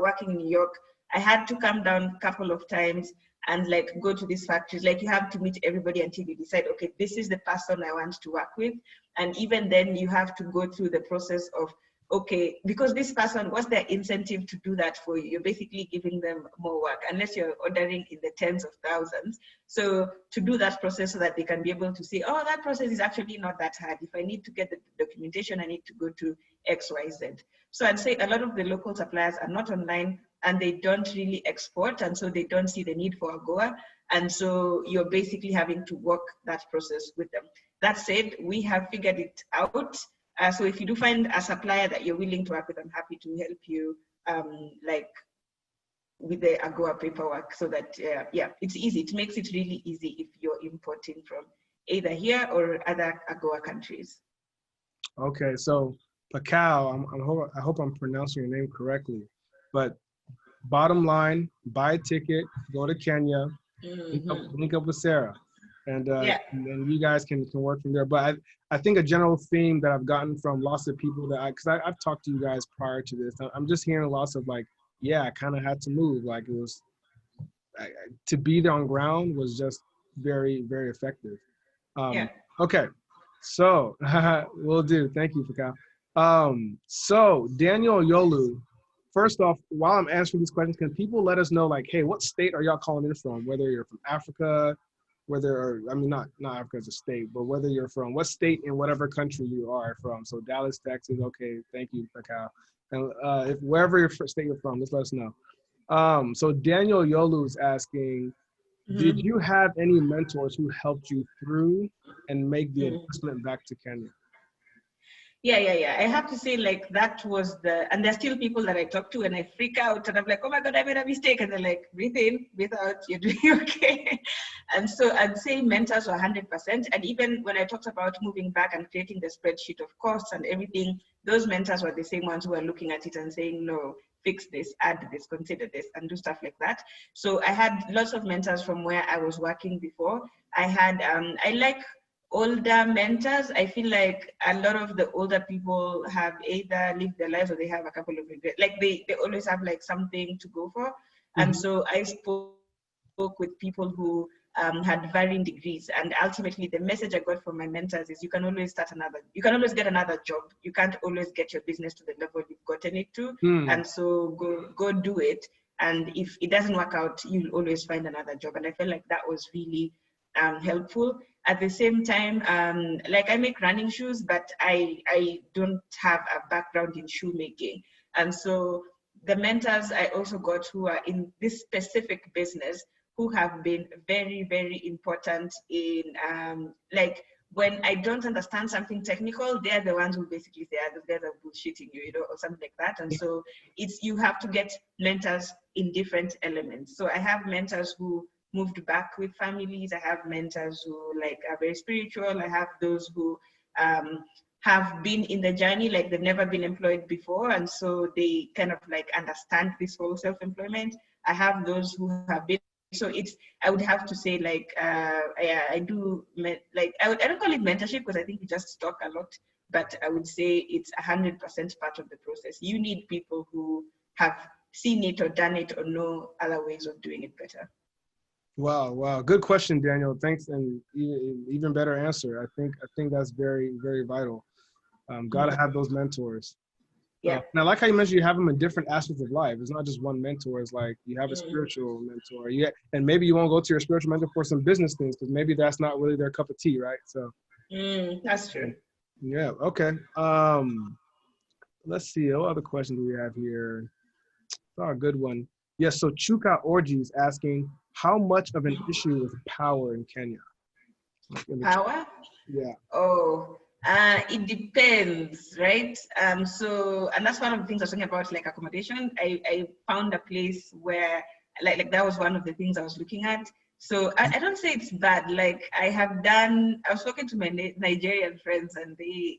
working in New York, I had to come down a couple of times and like go to these factories. Like you have to meet everybody until you decide, okay, this is the person I want to work with. And even then you have to go through the process of, okay, because this person, what's their incentive to do that for you? You're basically giving them more work, unless you're ordering in the tens of thousands. So to do that process so that they can be able to say, oh, that process is actually not that hard. If I need to get the documentation, I need to go to X, Y, Z. So I'd say a lot of the local suppliers are not online and they don't really export. And so they don't see the need for AGOA. And so you're basically having to work that process with them. That said, we have figured it out. So if you do find a supplier that you're willing to work with, I'm happy to help you like with the AGOA paperwork so that, it's easy. It makes it really easy if you're importing from either here or other AGOA countries. Okay, so Pacao, I hope I'm pronouncing your name correctly, but bottom line, buy a ticket, go to Kenya, link up with Sarah. And then you guys can work from there. But I think a general theme that I've gotten from lots of people because I've talked to you guys prior to this, I'm just hearing lots of like, I kind of had to move. Like it was, to be there on ground was just very, very effective. Okay, so will do. Thank you, Pacao. So Daniel Yolu, first off, while I'm answering these questions, can people let us know like, hey, what state are y'all calling in from? Whether you're from Africa, not Africa as a state, but whether you're from what state in whatever country you are from. So Dallas, Texas, okay, thank you, Pacao. And if wherever your state you're from, just let us know. So Daniel Yolu is asking, did you have any mentors who helped you through and make the investment back to Kenya? Yeah. I have to say, like, that was and there's still people that I talk to and I freak out and I'm like, oh my God, I made a mistake. And they're like, breathe in, breathe out, you're doing okay. And so I'd say mentors were 100%. And even when I talked about moving back and creating the spreadsheet of costs and everything, those mentors were the same ones who were looking at it and saying, no, fix this, add this, consider this, and do stuff like that. So I had lots of mentors from where I was working before. I had, I like older mentors. I feel like a lot of the older people have either lived their lives or they have a couple of regrets. Like they always have like something to go for. And so I spoke with people who had varying degrees. And ultimately the message I got from my mentors is you can always get another job. You can't always get your business to the level you've gotten it to. And so go do it. And if it doesn't work out, you'll always find another job. And I felt like that was really helpful. At the same time, like I make running shoes, but I don't have a background in shoemaking. And so the mentors I also got who are in this specific business, who have been very, very important in like when I don't understand something technical, they're the ones who basically say, those guys are bullshitting you, or something like that. And so you have to get mentors in different elements. So I have mentors who moved back with families. I have mentors who like are very spiritual. I have those who have been in the journey, like they've never been employed before. And so they kind of like understand this whole self-employment. I have those who have been, so I would have to say like, I don't call it mentorship because I think we just talk a lot, but I would say it's 100% part of the process. You need people who have seen it or done it or know other ways of doing it better. Wow. Good question, Daniel. Thanks. And even better answer. I think that's very, very vital. Gotta have those mentors. Yeah. And I like how you mentioned you have them in different aspects of life. It's not just one mentor. It's like you have a spiritual mentor. And maybe you won't go to your spiritual mentor for some business things because maybe that's not really their cup of tea, right? So. That's true. Yeah. Okay. Let's see. What other questions do we have here? Oh, a good one. Yes. So Chuka Orji is asking, how much of an issue is power in Kenya? Power? Yeah. Oh. It depends, right? So, and that's one of the things I was talking about, like accommodation. I found a place where, like that was one of the things I was looking at. So I don't say it's bad. Like I was talking to my Nigerian friends, and they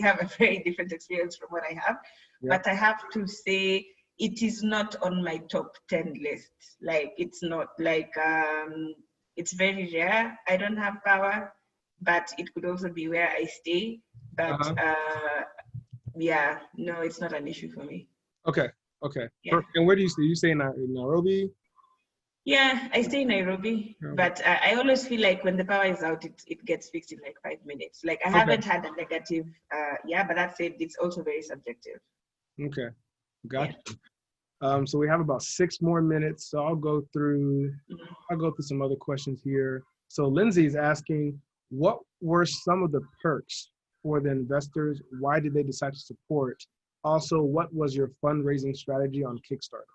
have a very different experience from what I have. Yeah. But I have to say, it is not on my top 10 list. Like it's not like it's very rare. I don't have power. But it could also be where I stay. But yeah, no, it's not an issue for me. Okay. Yeah. And where do you stay? You stay in Nairobi? Yeah, I stay in Nairobi. Okay. But I always feel like when the power is out, it gets fixed in like 5 minutes. Like I haven't had a negative, but that said, it's also very subjective. Okay, gotcha. Yeah. So we have about 6 more minutes. So I'll go through some other questions here. So Lindsay is asking, what were some of the perks for the investors? Why did they decide to support? Also, what was your fundraising strategy on Kickstarter?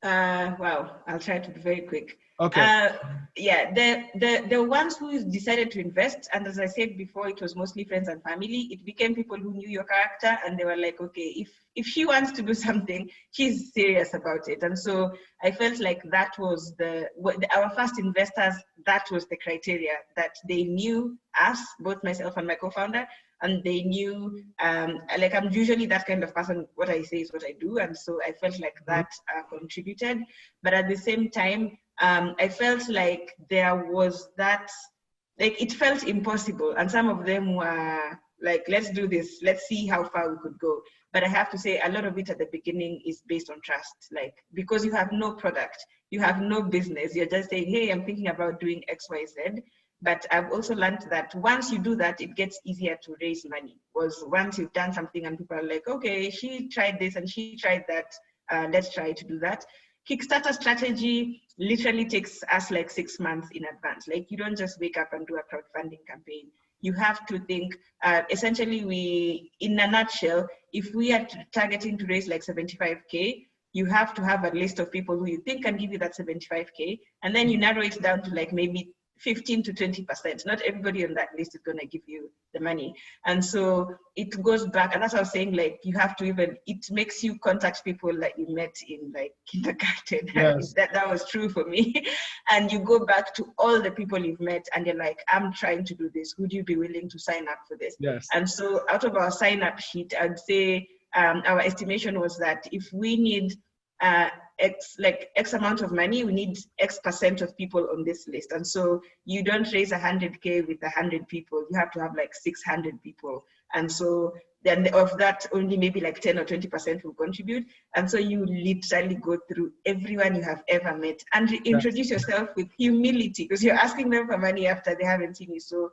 Wow, I'll try to be very quick. Okay. Yeah, the ones who decided to invest, and as I said before, it was mostly friends and family. It became people who knew your character, and they were like, okay, if she wants to do something, she's serious about it. And so I felt like that was our first investors. That was the criteria, that they knew us, both myself and my co-founder, and they knew, like I'm usually that kind of person, what I say is what I do. And so I felt like that contributed. But at the same time, I felt like there was that, like it felt impossible. And some of them were like, let's do this, let's see how far we could go. But I have to say a lot of it at the beginning is based on trust, like because you have no product, you have no business, you're just saying, hey, I'm thinking about doing X, Y, Z. But I've also learned that once you do that, it gets easier to raise money. Was once you've done something and people are like, okay, she tried this and she tried that, let's try to do that. Kickstarter strategy literally takes us like 6 months in advance. Like you don't just wake up and do a crowdfunding campaign. You have to think, essentially in a nutshell, if we are targeting to raise like 75K, you have to have a list of people who you think can give you that 75K. And then you narrow it down to like maybe 15 to 20%. Not everybody on that list is going to give you the money. And so it goes back, and that's what I was saying, like you have to it makes you contact people that you met in like kindergarten. Yes. that was true for me. And you go back to all the people you've met and you're like, I'm trying to do this. Would you be willing to sign up for this? Yes. And so out of our sign up sheet, I'd say our estimation was that if we need X amount of money, we need X% of people on this list. And so you don't raise 100K with 100 people, you have to have like 600 people. And so then of that, only maybe like 10 or 20% will contribute. And so you literally go through everyone you have ever met and introduce yourself with humility, because you're asking them for money after they haven't seen you so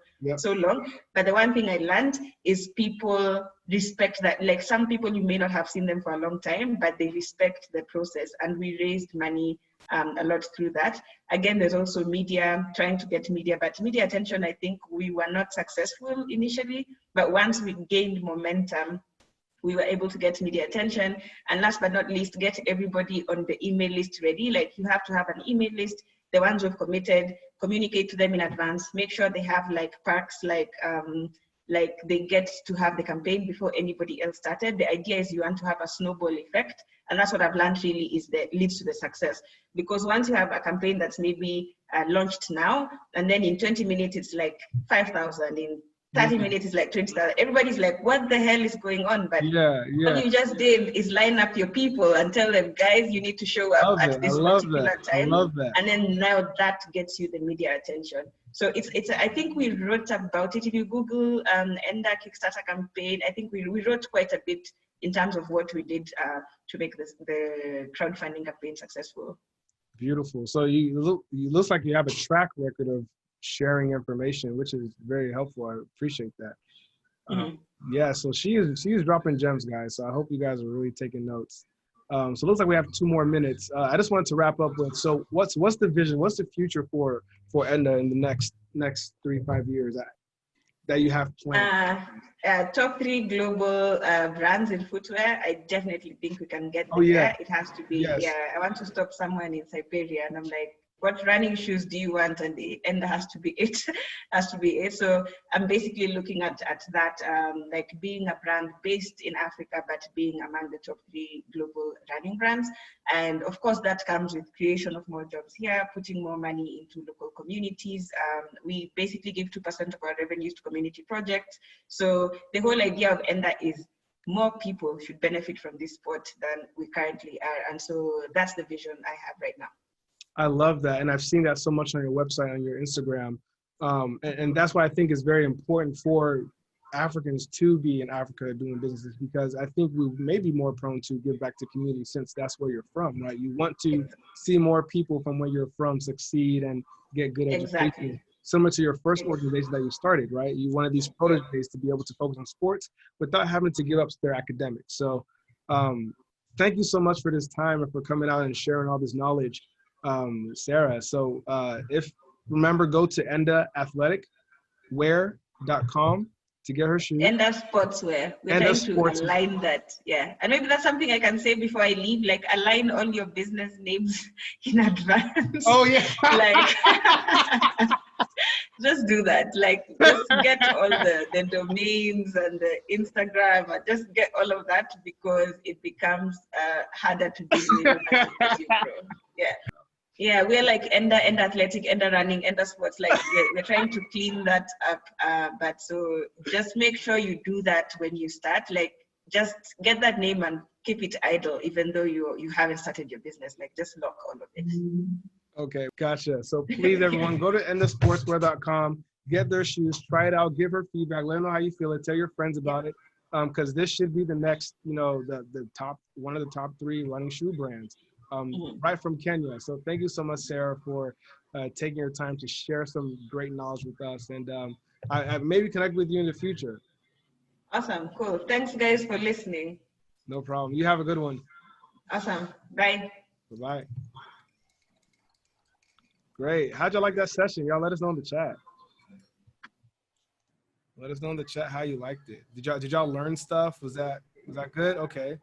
long. But the one thing I learned is people respect that. Like some people, you may not have seen them for a long time, but they respect the process. And we raised money a lot through that. Again, there's also media, trying to get media, but media attention, I think we were not successful initially, but once we gained momentum, we were able to get media attention. And last but not least, get everybody on the email list ready. Like, you have to have an email list, the ones who've committed, communicate to them in advance, make sure they have like perks, like they get to have the campaign before anybody else started. The idea is you want to have a snowball effect. And that's what I've learned really is that leads to the success. Because once you have a campaign that's maybe launched now, and then in 20 minutes, it's like 5,000, in 30 minutes is like 20,000. Everybody's like, what the hell is going on? But what you just did is line up your people and tell them, guys, you need to show up at this particular time. And then now that gets you the media attention. So it's I think we wrote about it. If you Google Enda Kickstarter campaign, I think we wrote quite a bit in terms of what we did to make the crowdfunding campaign successful. Beautiful. So you look like you have a track record of sharing information, which is very helpful. I appreciate that. Yeah, so she is dropping gems, guys. So I hope you guys are really taking notes. So it looks like we have 2 more minutes. I just wanted to wrap up with, so what's the vision? What's the future for Enda in the next 3-5 years that you have planned? Top 3 global brands in footwear. I definitely think we can get there. It has to be. Yes. I want to stop someone in Siberia, and I'm like, what running shoes do you want? And the end has to be it. So I'm basically looking at that, like being a brand based in Africa, but being among the top 3 global running brands. And of course, that comes with creation of more jobs here, putting more money into local communities. We basically give 2% of our revenues to community projects. So the whole idea of Enda is more people should benefit from this sport than we currently are. And so that's the vision I have right now. I love that. And I've seen that so much on your website, on your Instagram. And that's why I think it's very important for Africans to be in Africa doing businesses, because I think we may be more prone to give back to community since that's where you're from, right? You want to see more people from where you're from succeed and get good education. Exactly. Similar to your first organization that you started, right? You wanted these proteges to be able to focus on sports without having to give up their academics. So thank you so much for this time and for coming out and sharing all this knowledge. Sarah. So remember, go to endaathleticwear.com to get her shoes. Enda Sportswear. We're trying to align that. Yeah. And maybe that's something I can say before I leave, like align all your business names in advance. Oh yeah. Like just do that. Like just get all the domains and the Instagram, and just get all of that, because it becomes harder to deal with as you grow. Yeah. Yeah, we're like Enda Athletic, Enda Running, Enda Sports. Like we're trying to clean that up. But so just make sure you do that when you start. Like just get that name and keep it idle, even though you haven't started your business. Like just lock all of it. Okay, gotcha. So please, everyone, go to endasportswear.com, get their shoes, try it out, give her feedback, let them know how you feel it, tell your friends about it, because this should be the next, the top, one of the top 3 running shoe brands. Right from Kenya. So thank you so much, Sarah, for taking your time to share some great knowledge with us. And I maybe connect with you in the future. Awesome. Cool. Thanks, guys, for listening. No problem. You have a good one. Awesome. Bye. Bye-bye. Great. How'd y'all like that session? Y'all let us know in the chat. Let us know in the chat how you liked it. Did y'all learn stuff? Was that good? Okay.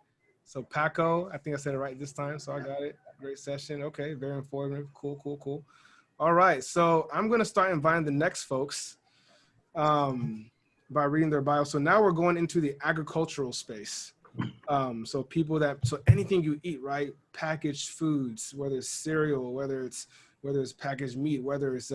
So Paco, I think I said it right this time, so I got it. Great session. Okay, very informative. Cool. All right, so I'm gonna start inviting the next folks by reading their bio. So now we're going into the agricultural space. So anything you eat, right? Packaged foods, whether it's cereal, whether it's packaged meat, whether it's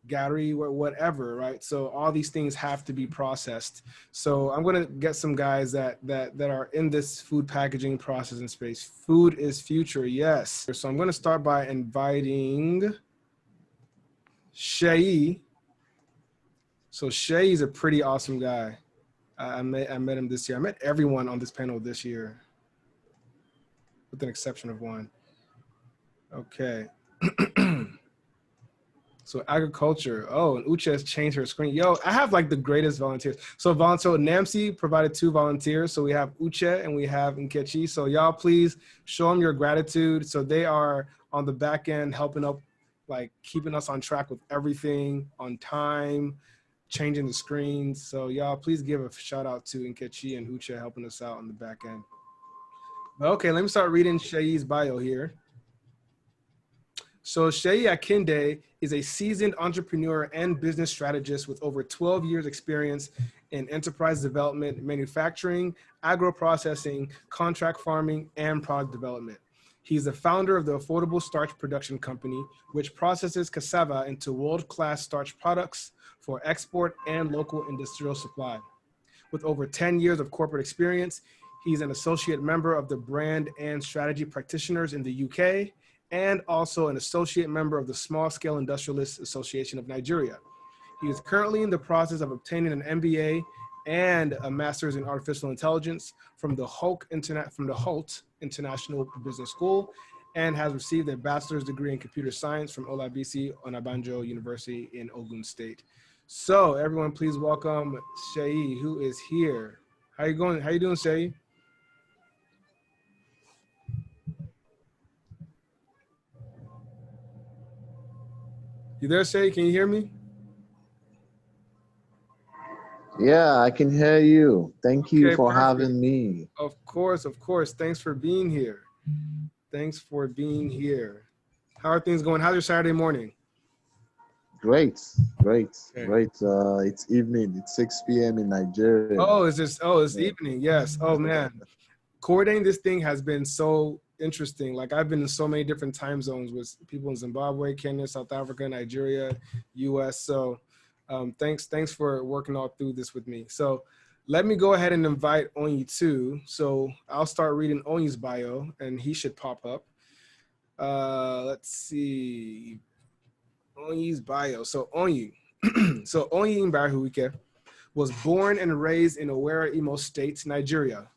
gari, whatever, right? So all these things have to be processed. So I'm gonna get some guys that are in this food packaging processing space. Food is future, yes. So I'm gonna start by inviting Seyi. So Seyi is a pretty awesome guy. I met him this year. I met everyone on this panel this year, with an exception of one. Okay. So agriculture. Oh, and Uche has changed her screen. Yo, I have like the greatest volunteers. So NAMC provided 2 volunteers. So we have Uche and we have Nkechi. So y'all please show them your gratitude. So they are on the back end, helping up, like keeping us on track with everything on time, changing the screens. So y'all, please give a shout out to Nkechi and Hucha helping us out on the back end. Okay, let me start reading Seyi's bio here. So Seyi Akinde is a seasoned entrepreneur and business strategist with over 12 years experience in enterprise development, manufacturing, agro-processing, contract farming, and product development. He's the founder of the Affordable Starch Production Company, which processes cassava into world-class starch products for export and local industrial supply. With over 10 years of corporate experience, he's an associate member of the Brand and Strategy Practitioners in the UK, and also an associate member of the Small Scale Industrialists Association of Nigeria. He is currently in the process of obtaining an MBA and a Master's in Artificial Intelligence from the Holt International Business School, and has received a bachelor's degree in computer science from Olabisi Onabanjo University in Ogun State. So everyone, please welcome Seyi, who is here. How you going? How you doing, Seyi? You there, Seyi? Can you hear me? Yeah, I can hear you. Thank you for perfect. having me. Of course, of course. Thanks for being here. Thanks for being here. How are things going? How's your Saturday morning? Great, great, Okay. great. It's evening. It's 6 p.m. in Nigeria. Oh, it's evening. Yes. Oh man. Coordinating this thing has been so interesting. Like I've been in so many different time zones with people in Zimbabwe, Kenya, South Africa, Nigeria, US. So thanks for working all through this with me. So let me go ahead and invite Ony too. So I'll start reading Ony's bio and he should pop up. Let's see. Ony's bio. So Ony. So Ony Mgbeahurike was born and raised in Owerri, Imo State, Nigeria.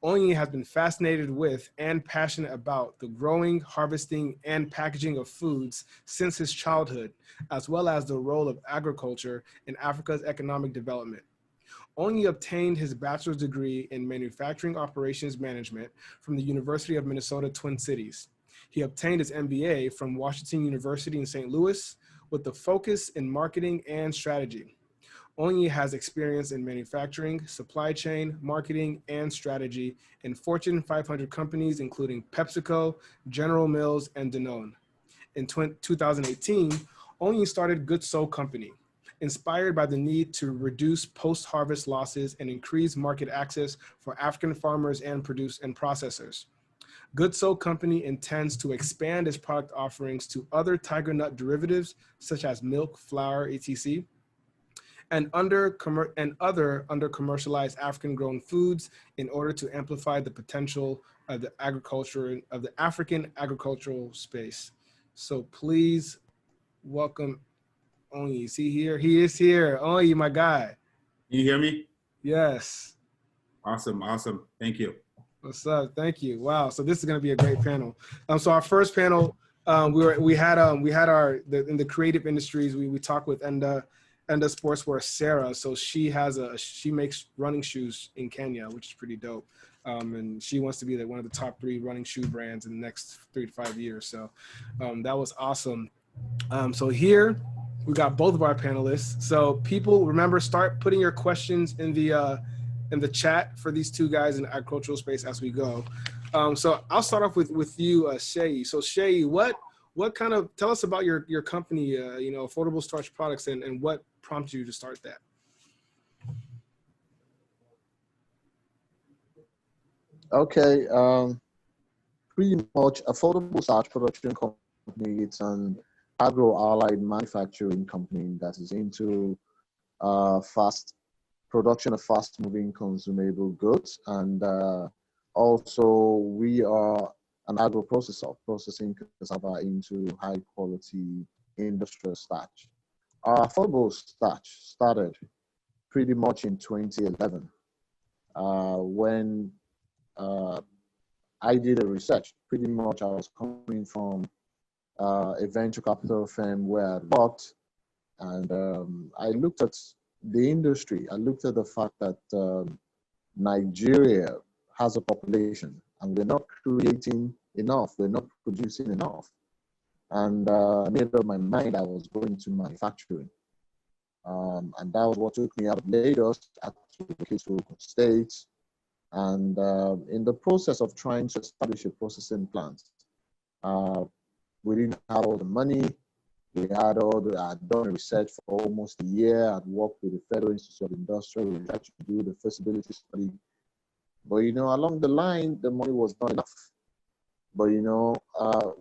Ony has been fascinated with and passionate about the growing, harvesting, and packaging of foods since his childhood, as well as the role of agriculture in Africa's economic development. Ony obtained his bachelor's degree in manufacturing operations management from the University of Minnesota Twin Cities. He obtained his MBA from Washington University in St. Louis with the focus in marketing and strategy. Ony has experience in manufacturing, supply chain, marketing, and strategy in Fortune 500 companies, including PepsiCo, General Mills, and Danone. In 2018, Ony started Good Soul Company, inspired by the need to reduce post-harvest losses and increase market access for African farmers and processors. Good Soul Company intends to expand its product offerings to other tiger nut derivatives, such as milk, flour, etc., and other under-commercialized African-grown foods in order to amplify the potential of the African agricultural space. So please welcome Ony. Is he here? He is here. Ony, my guy. Can you hear me? Yes. Awesome, awesome. Thank you. What's up? Thank you. Wow. So this is going to be a great panel. So our first panel, we had in the creative industries. We talked with Enda Sportswear, Sarah. So she makes running shoes in Kenya, which is pretty dope. And she wants to be one of the top 3 running shoe brands in the next 3 to 5 years. So that was awesome. So here we got both of our panelists. So people, remember, start putting your questions in the chat for these two guys in the agricultural space as we go. So I'll start off with you, Seyi. So Seyi, what kind of, tell us about your company, Affordable Starch Products, and what prompted you to start that? Okay, pretty much Affordable Starch Production Company. It's an agro-allied manufacturing company that is into production of fast-moving consumable goods, and also we are an agro-processor, processing cassava into high-quality industrial starch. Our Affordable Starch started pretty much in 2011 when I did a research. Pretty much I was coming from a venture capital firm where I worked, and I looked at the industry. I looked at the fact that Nigeria has a population and we're not creating enough, we're not producing enough. And I made up my mind I was going to manufacturing. And that was what took me out of Lagos to relocate to Ogun State. And in the process of trying to establish a processing plant, we didn't have all the money. I'd done research for almost a year. I'd worked with the Federal Institute of Industrial Research to do the feasibility study. But, along the line, the money was not enough. But,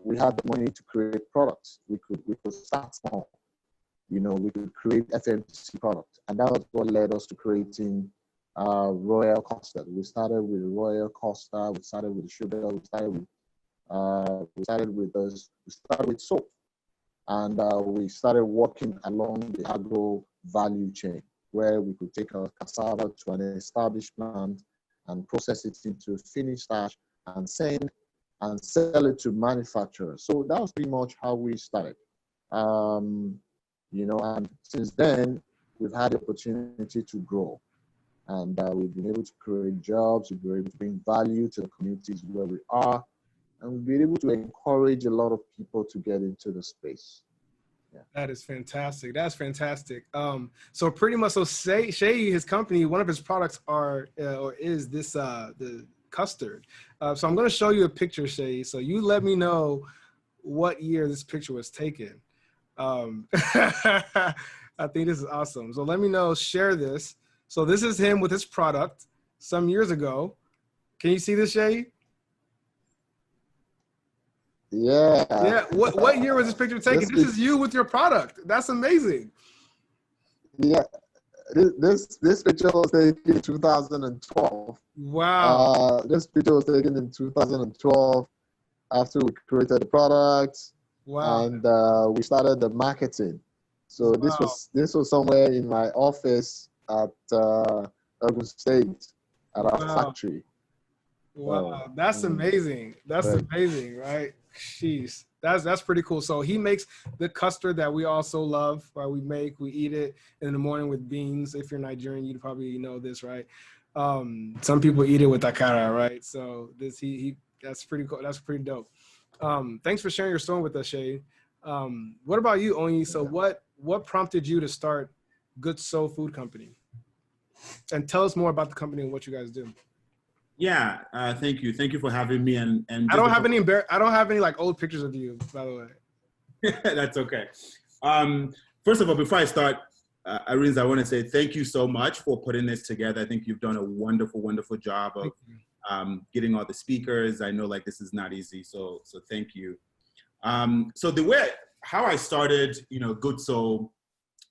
we had the money to create products. We could start small. We could create FMCG product. And that was what led us to creating Royal Custard. We started with Royal Custard. We started with sugar. We started with soap. And we started working along the agro value chain, where we could take our cassava to an established plant and process it into finished starch and sell it to manufacturers. So that was pretty much how we started. And since then, we've had the opportunity to grow. And we've been able to create jobs, we've been able to bring value to the communities where we are, and we've been able to encourage a lot of people to get into the space. Yeah. That is fantastic. That's fantastic. So pretty much, Seyi, his company, one of his products is this the custard. So I'm going to show you a picture, Seyi. So you let me know what year this picture was taken. I think this is awesome. So let me know. Share this. So this is him with his product some years ago. Can you see this, Seyi? Yeah. Yeah. What year was this picture taken? This is you with your product. That's amazing. Yeah. This picture was taken in 2012. Wow. This picture was taken in 2012 after we created the product. Wow. And we started the marketing. So Wow. this was somewhere in my office at Ogun State at our factory. Wow, that's amazing. That's amazing, right? Jeez, that's pretty cool. So he makes the custard that we also love, right? We eat it in the morning with beans. If you're Nigerian, you probably know this, right? Some people eat it with akara, right? So that's pretty cool. That's pretty dope. Thanks for sharing your story with us, Seyi. What about you, Ony? So what prompted you to start Good Soul Food Company? And tell us more about the company and what you guys do. Yeah, thank you. Thank you for having me. And I don't have any like old pictures of you, by the way. That's okay. First of all, before I start, Arins, I want to say thank you so much for putting this together. I think you've done a wonderful, wonderful job of getting all the speakers. I know like this is not easy, so thank you. So how I started, Good Soul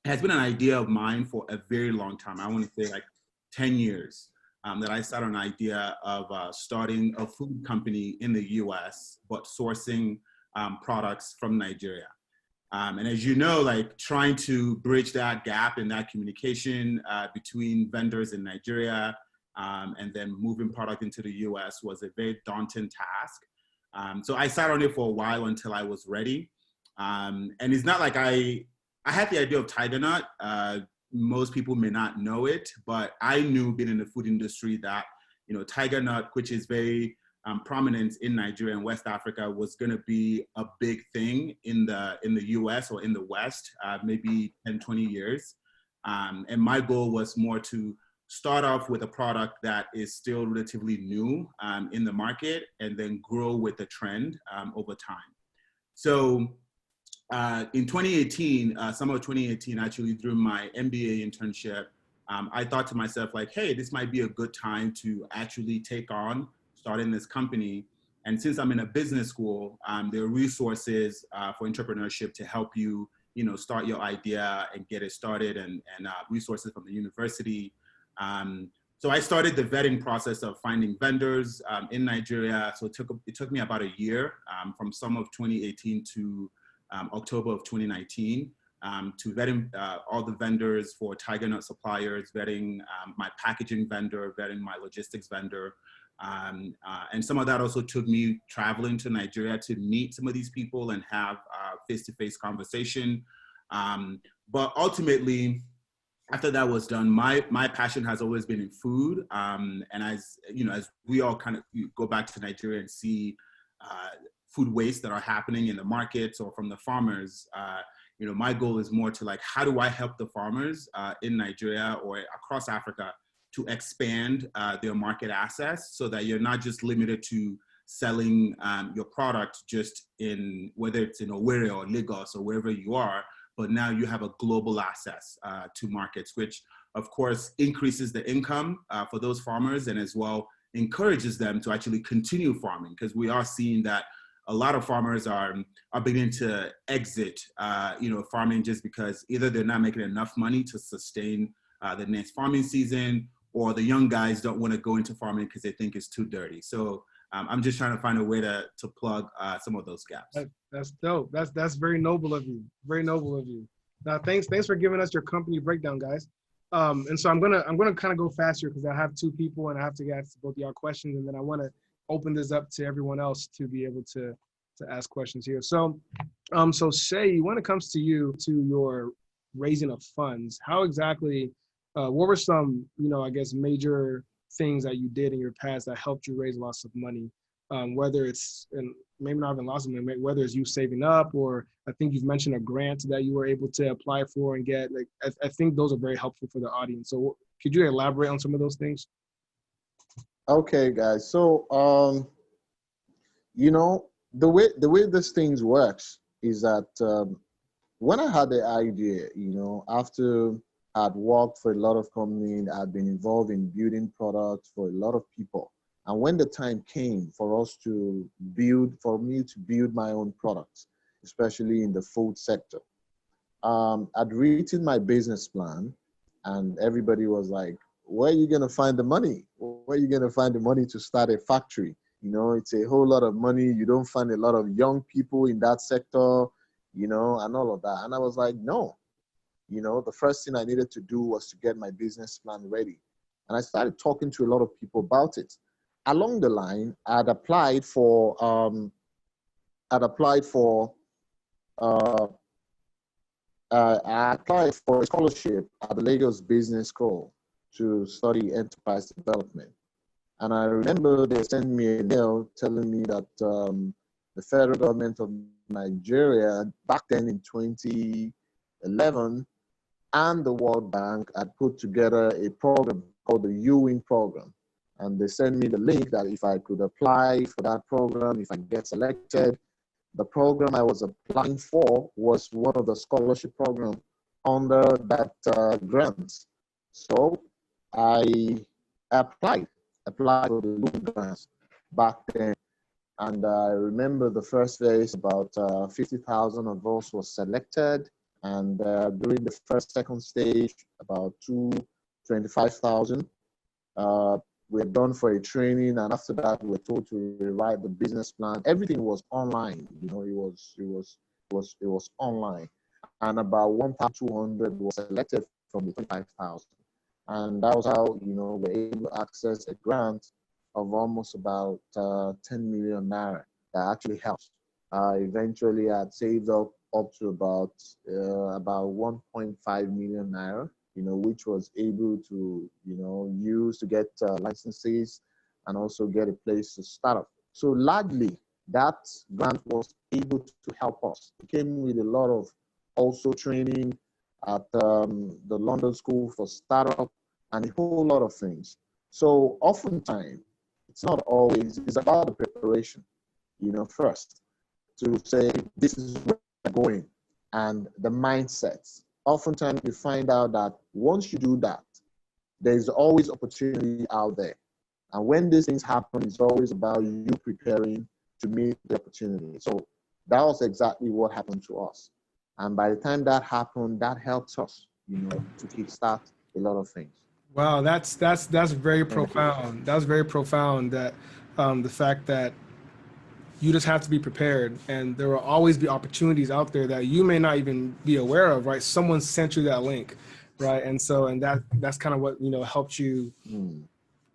has been an idea of mine for a very long time. I want to say like 10 years. That I started an idea of starting a food company in the US, but sourcing products from Nigeria. And as you know, like trying to bridge that gap in that communication between vendors in Nigeria and then moving product into the US was a very daunting task. So I sat on it for a while until I was ready. And it's not like I had the idea of Tiger Nut. Most people may not know it, but I knew being in the food industry that, Tiger Nut, which is very prominent in Nigeria and West Africa, was going to be a big thing in the US or in the West, maybe 10, 20 years. And my goal was more to start off with a product that is still relatively new in the market and then grow with the trend over time. So in 2018, summer of 2018, actually through my MBA internship, I thought to myself like, hey, this might be a good time to actually take on starting this company. And since I'm in a business school, there are resources for entrepreneurship to help you, start your idea and get it started, and resources from the university. So I started the vetting process of finding vendors in Nigeria. So it took me about a year from summer of 2018 to October of 2019 to vetting all the vendors for Tiger Nut suppliers, vetting my packaging vendor, vetting my logistics vendor. And some of that also took me traveling to Nigeria to meet some of these people and have face-to-face conversation. But ultimately, after that was done, my passion has always been in food. And as we all kind of go back to Nigeria and see food waste that are happening in the markets or from the farmers. My goal is more to like, how do I help the farmers in Nigeria or across Africa to expand their market access so that you're not just limited to selling your product just in, whether it's in Owerri or Lagos or wherever you are, but now you have a global access to markets, which of course increases the income for those farmers and as well encourages them to actually continue farming, because we are seeing that a lot of farmers are beginning to exit, farming just because either they're not making enough money to sustain the next farming season, or the young guys don't want to go into farming because they think it's too dirty. So I'm just trying to find a way to plug some of those gaps. That's dope. That's very noble of you. Very noble of you. Now, thanks for giving us your company breakdown, guys. And so I'm gonna kind of go faster because I have two people and I have to ask both of y'all questions, and then I want to open this up to everyone else to be able to ask questions here. So, Seyi, when it comes to your raising of funds, how exactly, what were some, I guess, major things that you did in your past that helped you raise lots of money? Whether it's, and maybe not even lots of money, whether it's you saving up, or I think you've mentioned a grant that you were able to apply for and get. Like, I think those are very helpful for the audience. So could you elaborate on some of those things? Okay, guys. So, the way this things works is that when I had the idea, after I'd worked for a lot of companies, I'd been involved in building products for a lot of people. And when the time came for me to build my own products, especially in the food sector, I'd written my business plan, and everybody was like, where are you going to find the money? Where are you going to find the money to start a factory? It's a whole lot of money. You don't find a lot of young people in that sector, and all of that. And I was like, no, the first thing I needed to do was to get my business plan ready. And I started talking to a lot of people about it. Along the line, I applied for a scholarship at the Lagos Business School to study enterprise development. And I remember they sent me a mail telling me that the federal government of Nigeria, back then in 2011, and the World Bank had put together a program called the UWIN program. And they sent me the link that if I could apply for that program, if I get selected. The program I was applying for was one of the scholarship programs under that grant. So I applied for the UWIN grants back then. And I remember the first phase, about 50,000 of us was selected. And during the second stage, about 25,000. We were done for a training, and after that, we were told to rewrite the business plan. Everything was online. It was online, and about 1,200 was selected from the 25,000, and that was how we were able to access a grant of almost about 10 million naira. That actually helped. Eventually, I had saved up to about 1.5 million naira. Which was able to, use to get licenses and also get a place to start up. So largely, that grant was able to help us. It came with a lot of also training at the London School for Startup and a whole lot of things. So oftentimes, it's not always, it's about the preparation, first to say, this is where we're going, and the mindsets. Oftentimes you find out that once you do that, there's always opportunity out there. And when these things happen, it's always about you preparing to meet the opportunity. So that was exactly what happened to us. And by the time that happened, that helped us, to kickstart a lot of things. Wow, that's very profound. That's very profound, that the fact that you just have to be prepared, and there will always be opportunities out there that you may not even be aware of, right? Someone sent you that link, right? And that's kind of what, helped you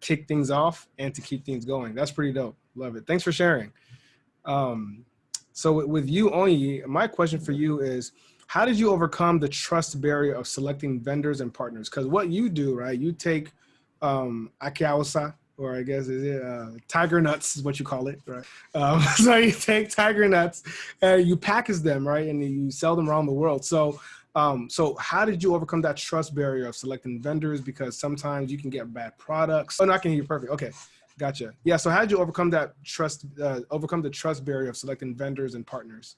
kick things off and to keep things going. That's pretty dope. Love it. Thanks for sharing. So with you, Ony, my question for you is, how did you overcome the trust barrier of selecting vendors and partners? Because what you do, right, you take Akiawasa, or I guess is it tiger nuts is what you call it, right? So you take tiger nuts and you package them, right, and you sell them around the world. So, so how did you overcome that trust barrier of selecting vendors? Because sometimes you can get bad products. Oh, no, I can hear you perfect. Okay, gotcha. Yeah. So how did you overcome that trust, overcome the trust barrier of selecting vendors and partners?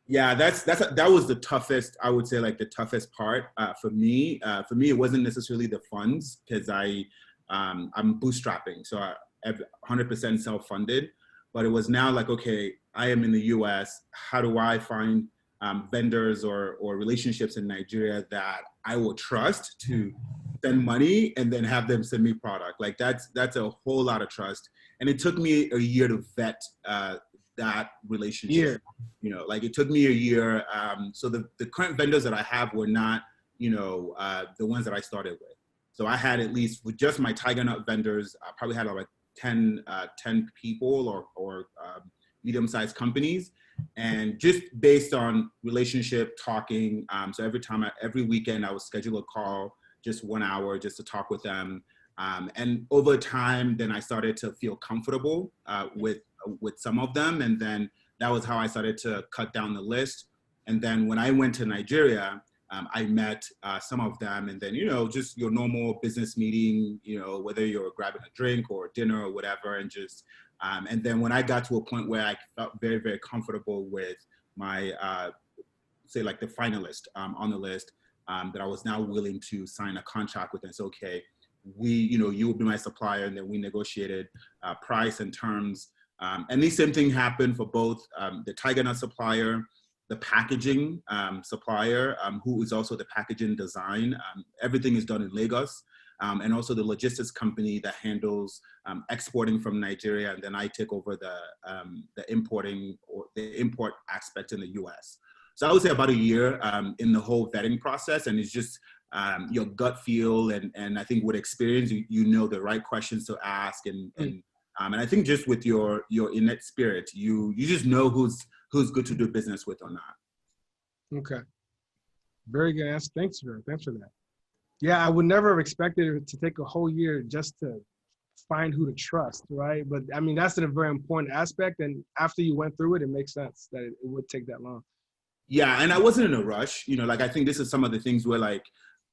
Yeah, that was the toughest, I would say, like the toughest part for me. For me, it wasn't necessarily the funds because I'm bootstrapping, so I'm 100% self-funded. But it was now like, okay, I am in the U.S. How do I find vendors or relationships in Nigeria that I will trust to send money and then have them send me product? Like that's a whole lot of trust, and it took me a year to vet that relationship. You know, like it took me a year. So the current vendors that I have were not, you know, the ones that I started with. So I had, at least with just my tiger nut vendors, I probably had like 10 people or medium-sized companies. And just based on relationship talking, so every weekend I would schedule a call, just 1 hour, just to talk with them. And over time, then I started to feel comfortable with some of them. And then that was how I started to cut down the list. And then when I went to Nigeria, I met some of them, and then, you know, just your normal business meeting, you know, whether you're grabbing a drink or dinner or whatever, and just, and then when I got to a point where I felt very, very comfortable with my, say like the finalist on the list, that I was now willing to sign a contract with them. So, okay, you know, you will be my supplier, and then we negotiated price and terms. And the same thing happened for both the tiger nut supplier, the packaging supplier, who is also the packaging design. Everything is done in Lagos, and also the logistics company that handles exporting from Nigeria, and then I take over the importing or the import aspect in the US. So I would say about a year in the whole vetting process, and it's just your gut feel, and I think with experience, you know the right questions to ask, and I think just with your innate spirit, you just know who's good to do business with or not. Okay. Very good answer. Thanks for that. Yeah, I would never have expected it to take a whole year just to find who to trust, right? But I mean, that's a very important aspect. And after you went through it, it makes sense that it would take that long. Yeah, and I wasn't in a rush. You know, like I think this is some of the things where like,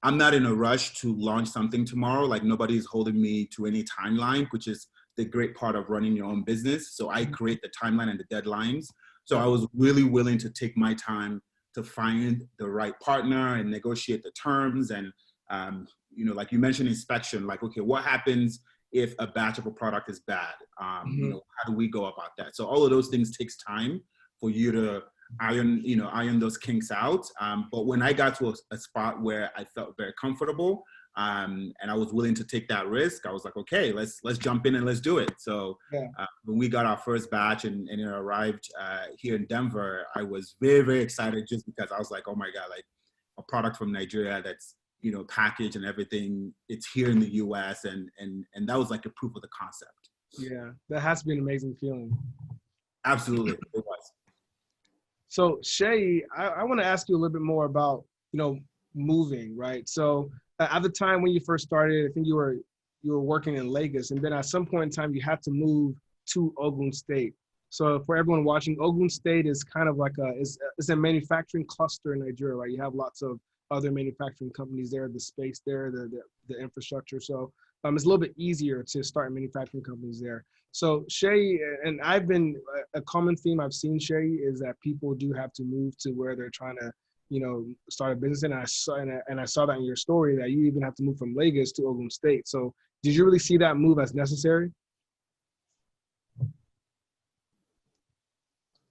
I'm not in a rush to launch something tomorrow. Like nobody's holding me to any timeline, which is the great part of running your own business. So I create the timeline and the deadlines. So I was really willing to take my time to find the right partner and negotiate the terms. And, you know, like you mentioned inspection, like, okay, what happens if a batch of a product is bad? You know, how do we go about that? So all of those things takes time for you to iron those kinks out. But when I got to a spot where I felt very comfortable, and I was willing to take that risk, I was like, okay, let's jump in and let's do it. So when we got our first batch and it arrived here in Denver, I was very, very excited, just because I was like, oh my God, like a product from Nigeria that's, you know, packaged and everything, it's here in the US, and that was like a proof of the concept. Yeah, that has to be an amazing feeling. Absolutely, it was. So Seyi, I want to ask you a little bit more about, you know, moving, right? So at the time when you first started, I think you were working in Lagos, and then at some point in time you had to move to Ogun State. So for everyone watching, Ogun State is kind of like it's a manufacturing cluster in Nigeria, right? You have lots of other manufacturing companies there, the space there, the infrastructure. So it's a little bit easier to start manufacturing companies there. So Seyi, and I've been, a common theme I've seen, Seyi, is that people do have to move to where they're trying to, you know, start a business. And I saw that in your story, that you even have to move from Lagos to Ogun State. So did you really see that move as necessary?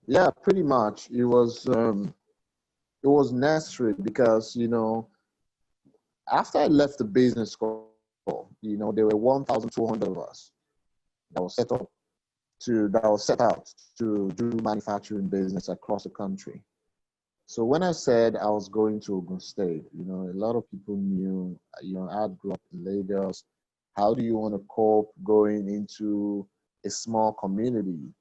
Yeah, pretty much. It was necessary because, you know, after I left the business school, you know, there were 1,200 of us that was set out to do manufacturing business across the country. So when I said I was going to Ogun State, you know, a lot of people knew, you know, I grew up in Lagos. How do you want to cope going into a small community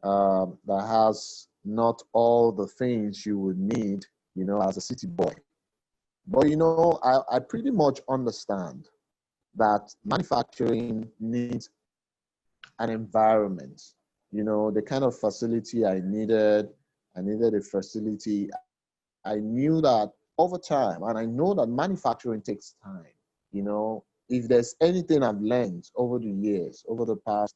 that has not all the things you would need, you know, as a city boy? But, you know, I pretty much understand that manufacturing needs an environment, you know, the kind of facility I needed a facility. I knew that over time, and I know that manufacturing takes time. You know, if there's anything I've learned over the years, over the past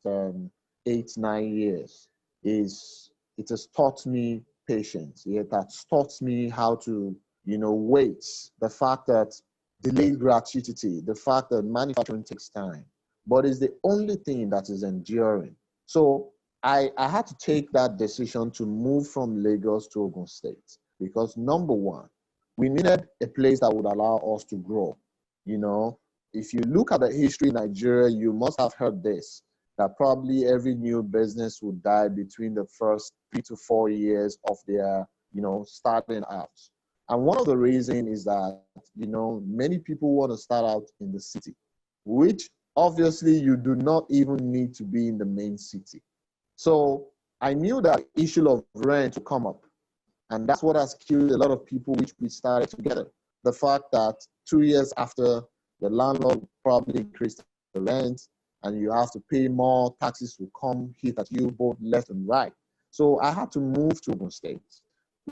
8, 9 years, is it has taught me patience. It has taught me how to, you know, wait. The fact that delayed gratuity, the fact that manufacturing takes time, but it's the only thing that is enduring. So I had to take that decision to move from Lagos to Ogun State because number one, we needed a place that would allow us to grow. You know, if you look at the history in Nigeria, you must have heard this, that probably every new business would die between the first 3 to 4 years of their, you know, starting out. And one of the reasons is that, you know, many people want to start out in the city, which obviously you do not even need to be in the main city. So I knew that issue of rent to come up. And that's what has killed a lot of people, which we started together. The fact that 2 years after, the landlord probably increased the rent and you have to pay more, taxes will come hit at you both left and right. So I had to move to Ogun State.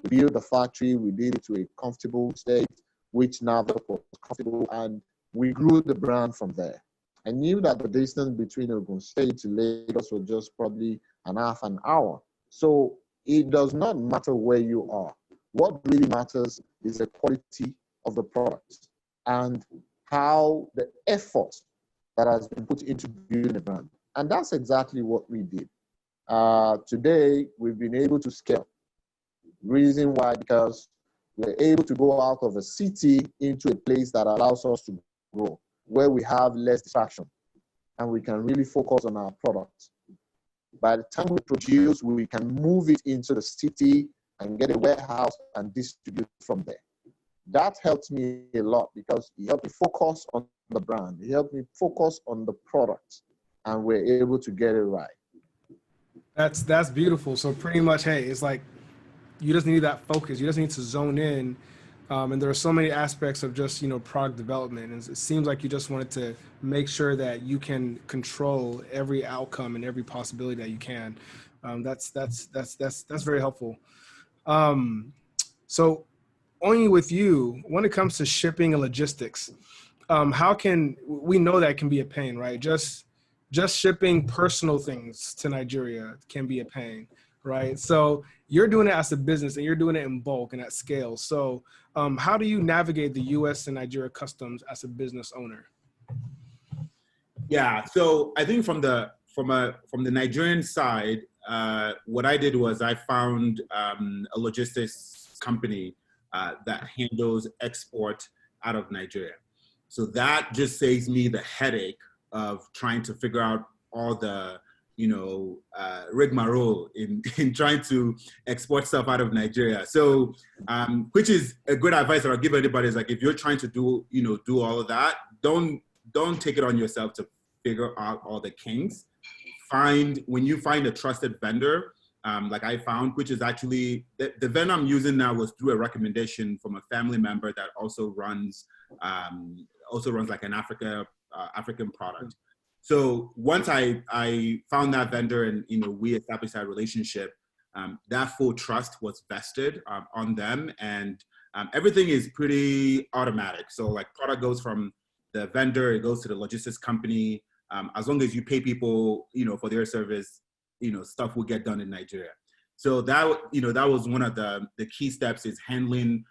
We built the factory, we did it to a comfortable state, which now was comfortable, and we grew the brand from there. I knew that the distance between Ogun State to Lagos was just probably an half an hour. So it does not matter where you are. What really matters is the quality of the product and how the effort that has been put into building a brand. And that's exactly what we did. Today, we've been able to scale. Reason why? Because we're able to go out of a city into a place that allows us to grow, where we have less distraction and we can really focus on our product. By the time we produce, we can move it into the city and get a warehouse and distribute from there. That helped me a lot because it helped me focus on the brand. It helped me focus on the product, and we're able to get it right. That's beautiful. So pretty much, hey, it's like you just need that focus. You just need to zone in. And there are so many aspects of just, you know, product development. And it seems like you just wanted to make sure that you can control every outcome and every possibility that you can. That's very helpful. So only with you, when it comes to shipping and logistics, how can we know that can be a pain, right? Just shipping personal things to Nigeria can be a pain, right? So you're doing it as a business and you're doing it in bulk and at scale. So how do you navigate the US and Nigeria customs as a business owner? Yeah, so I think from the Nigerian side, what I did was I found a logistics company that handles export out of Nigeria. So that just saves me the headache of trying to figure out all the, you know, rigmarole in trying to export stuff out of Nigeria. So, which is a good advice that I'll give anybody is like, if you're trying to do, you know, do all of that, don't take it on yourself to figure out all the kinks. When you find a trusted vendor, like I found, which is actually, the vendor I'm using now was through a recommendation from a family member that also runs like an African product. So once I found that vendor and, you know, we established that relationship, that full trust was vested on them, and everything is pretty automatic. So like product goes from the vendor, it goes to the logistics company. As long as you pay people, you know, for their service, you know, stuff will get done in Nigeria. So that, you know, that was one of the key steps, is handling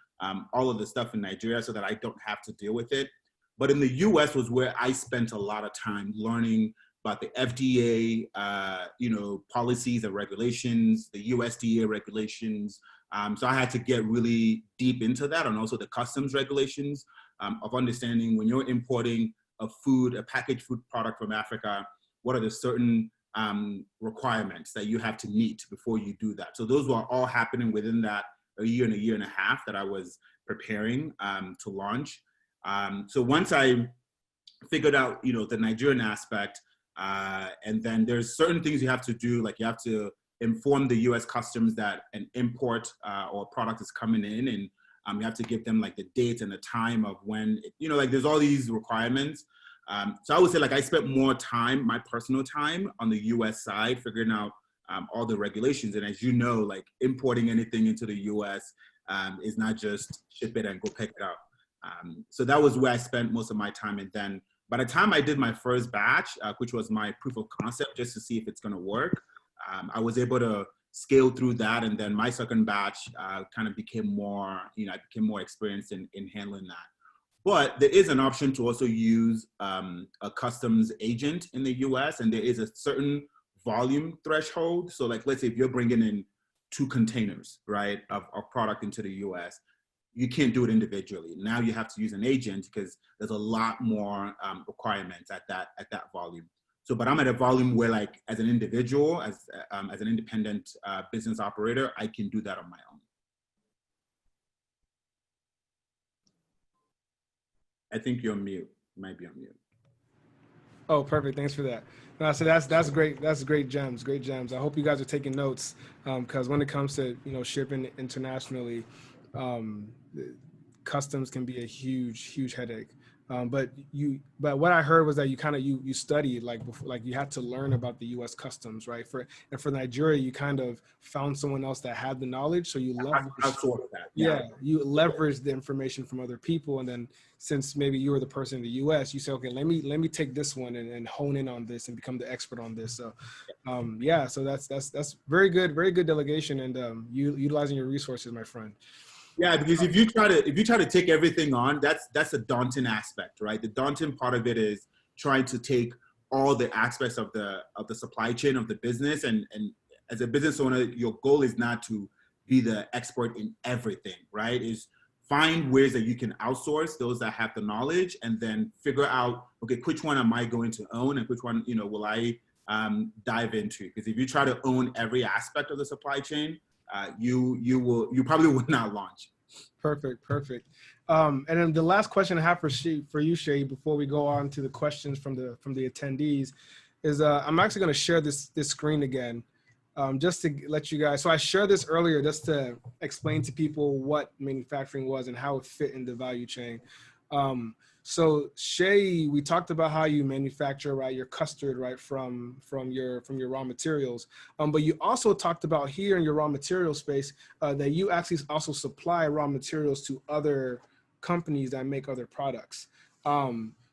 all of the stuff in Nigeria so that I don't have to deal with it. But in the US was where I spent a lot of time learning about the FDA, you know, policies and regulations, the USDA regulations. So I had to get really deep into that, and also the customs regulations of understanding when you're importing a packaged food product from Africa, what are the certain requirements that you have to meet before you do that. So those were all happening within that a year and a half that I was preparing to launch. So once I figured out, you know, the Nigerian aspect, and then there's certain things you have to do, like you have to inform the US customs that an import or a product is coming in, and you have to give them like the date and the time of when, you know, like there's all these requirements. So I would say like I spent more time, my personal time on the US side, figuring out all the regulations. And as you know, like importing anything into the US is not just ship it and go pick it up. So that was where I spent most of my time. And then by the time I did my first batch, which was my proof of concept, just to see if it's gonna work, I was able to scale through that. And then my second batch kind of became more, I became more experienced in handling that. But there is an option to also use a customs agent in the US, and there is a certain volume threshold. So like, let's say if you're bringing in 2 containers, right, of product into the US, you can't do it individually. Now you have to use an agent because there's a lot more requirements at that volume. So, but I'm at a volume where like as an individual, as an independent business operator, I can do that on my own. I think you're on mute. You might be on mute. Oh, perfect. Thanks for that. No, so that's great. That's great gems. Great gems. I hope you guys are taking notes because when it comes to shipping internationally, customs can be a huge headache. But what I heard was that you studied like you had to learn about the U.S. customs, right? For Nigeria, you kind of found someone else that had the knowledge, so you leveraged you leveraged the information from other people, and then since maybe you were the person in the U.S., you say, okay, let me take this one and hone in on this and become the expert on this. So, so that's very good delegation and you utilizing your resources, my friend. Yeah, because if you try to take everything on, that's a daunting aspect, right? The daunting part of it is trying to take all the aspects of the supply chain of the business, and as a business owner, your goal is not to be the expert in everything, right? Is find ways that you can outsource those that have the knowledge, and then figure out, okay, which one am I going to own, and which one will I dive into? Because if you try to own every aspect of the supply chain, you probably would not launch. Perfect. And then the last question I have for you, Seyi, before we go on to the questions from the attendees, is I'm actually going to share this screen again, just to let you guys. So I shared this earlier just to explain to people what manufacturing was and how it fit in the value chain. So Seyi, we talked about how you manufacture, right, your custard, right, from your raw materials. But you also talked about here in your raw material space that you actually also supply raw materials to other companies that make other products.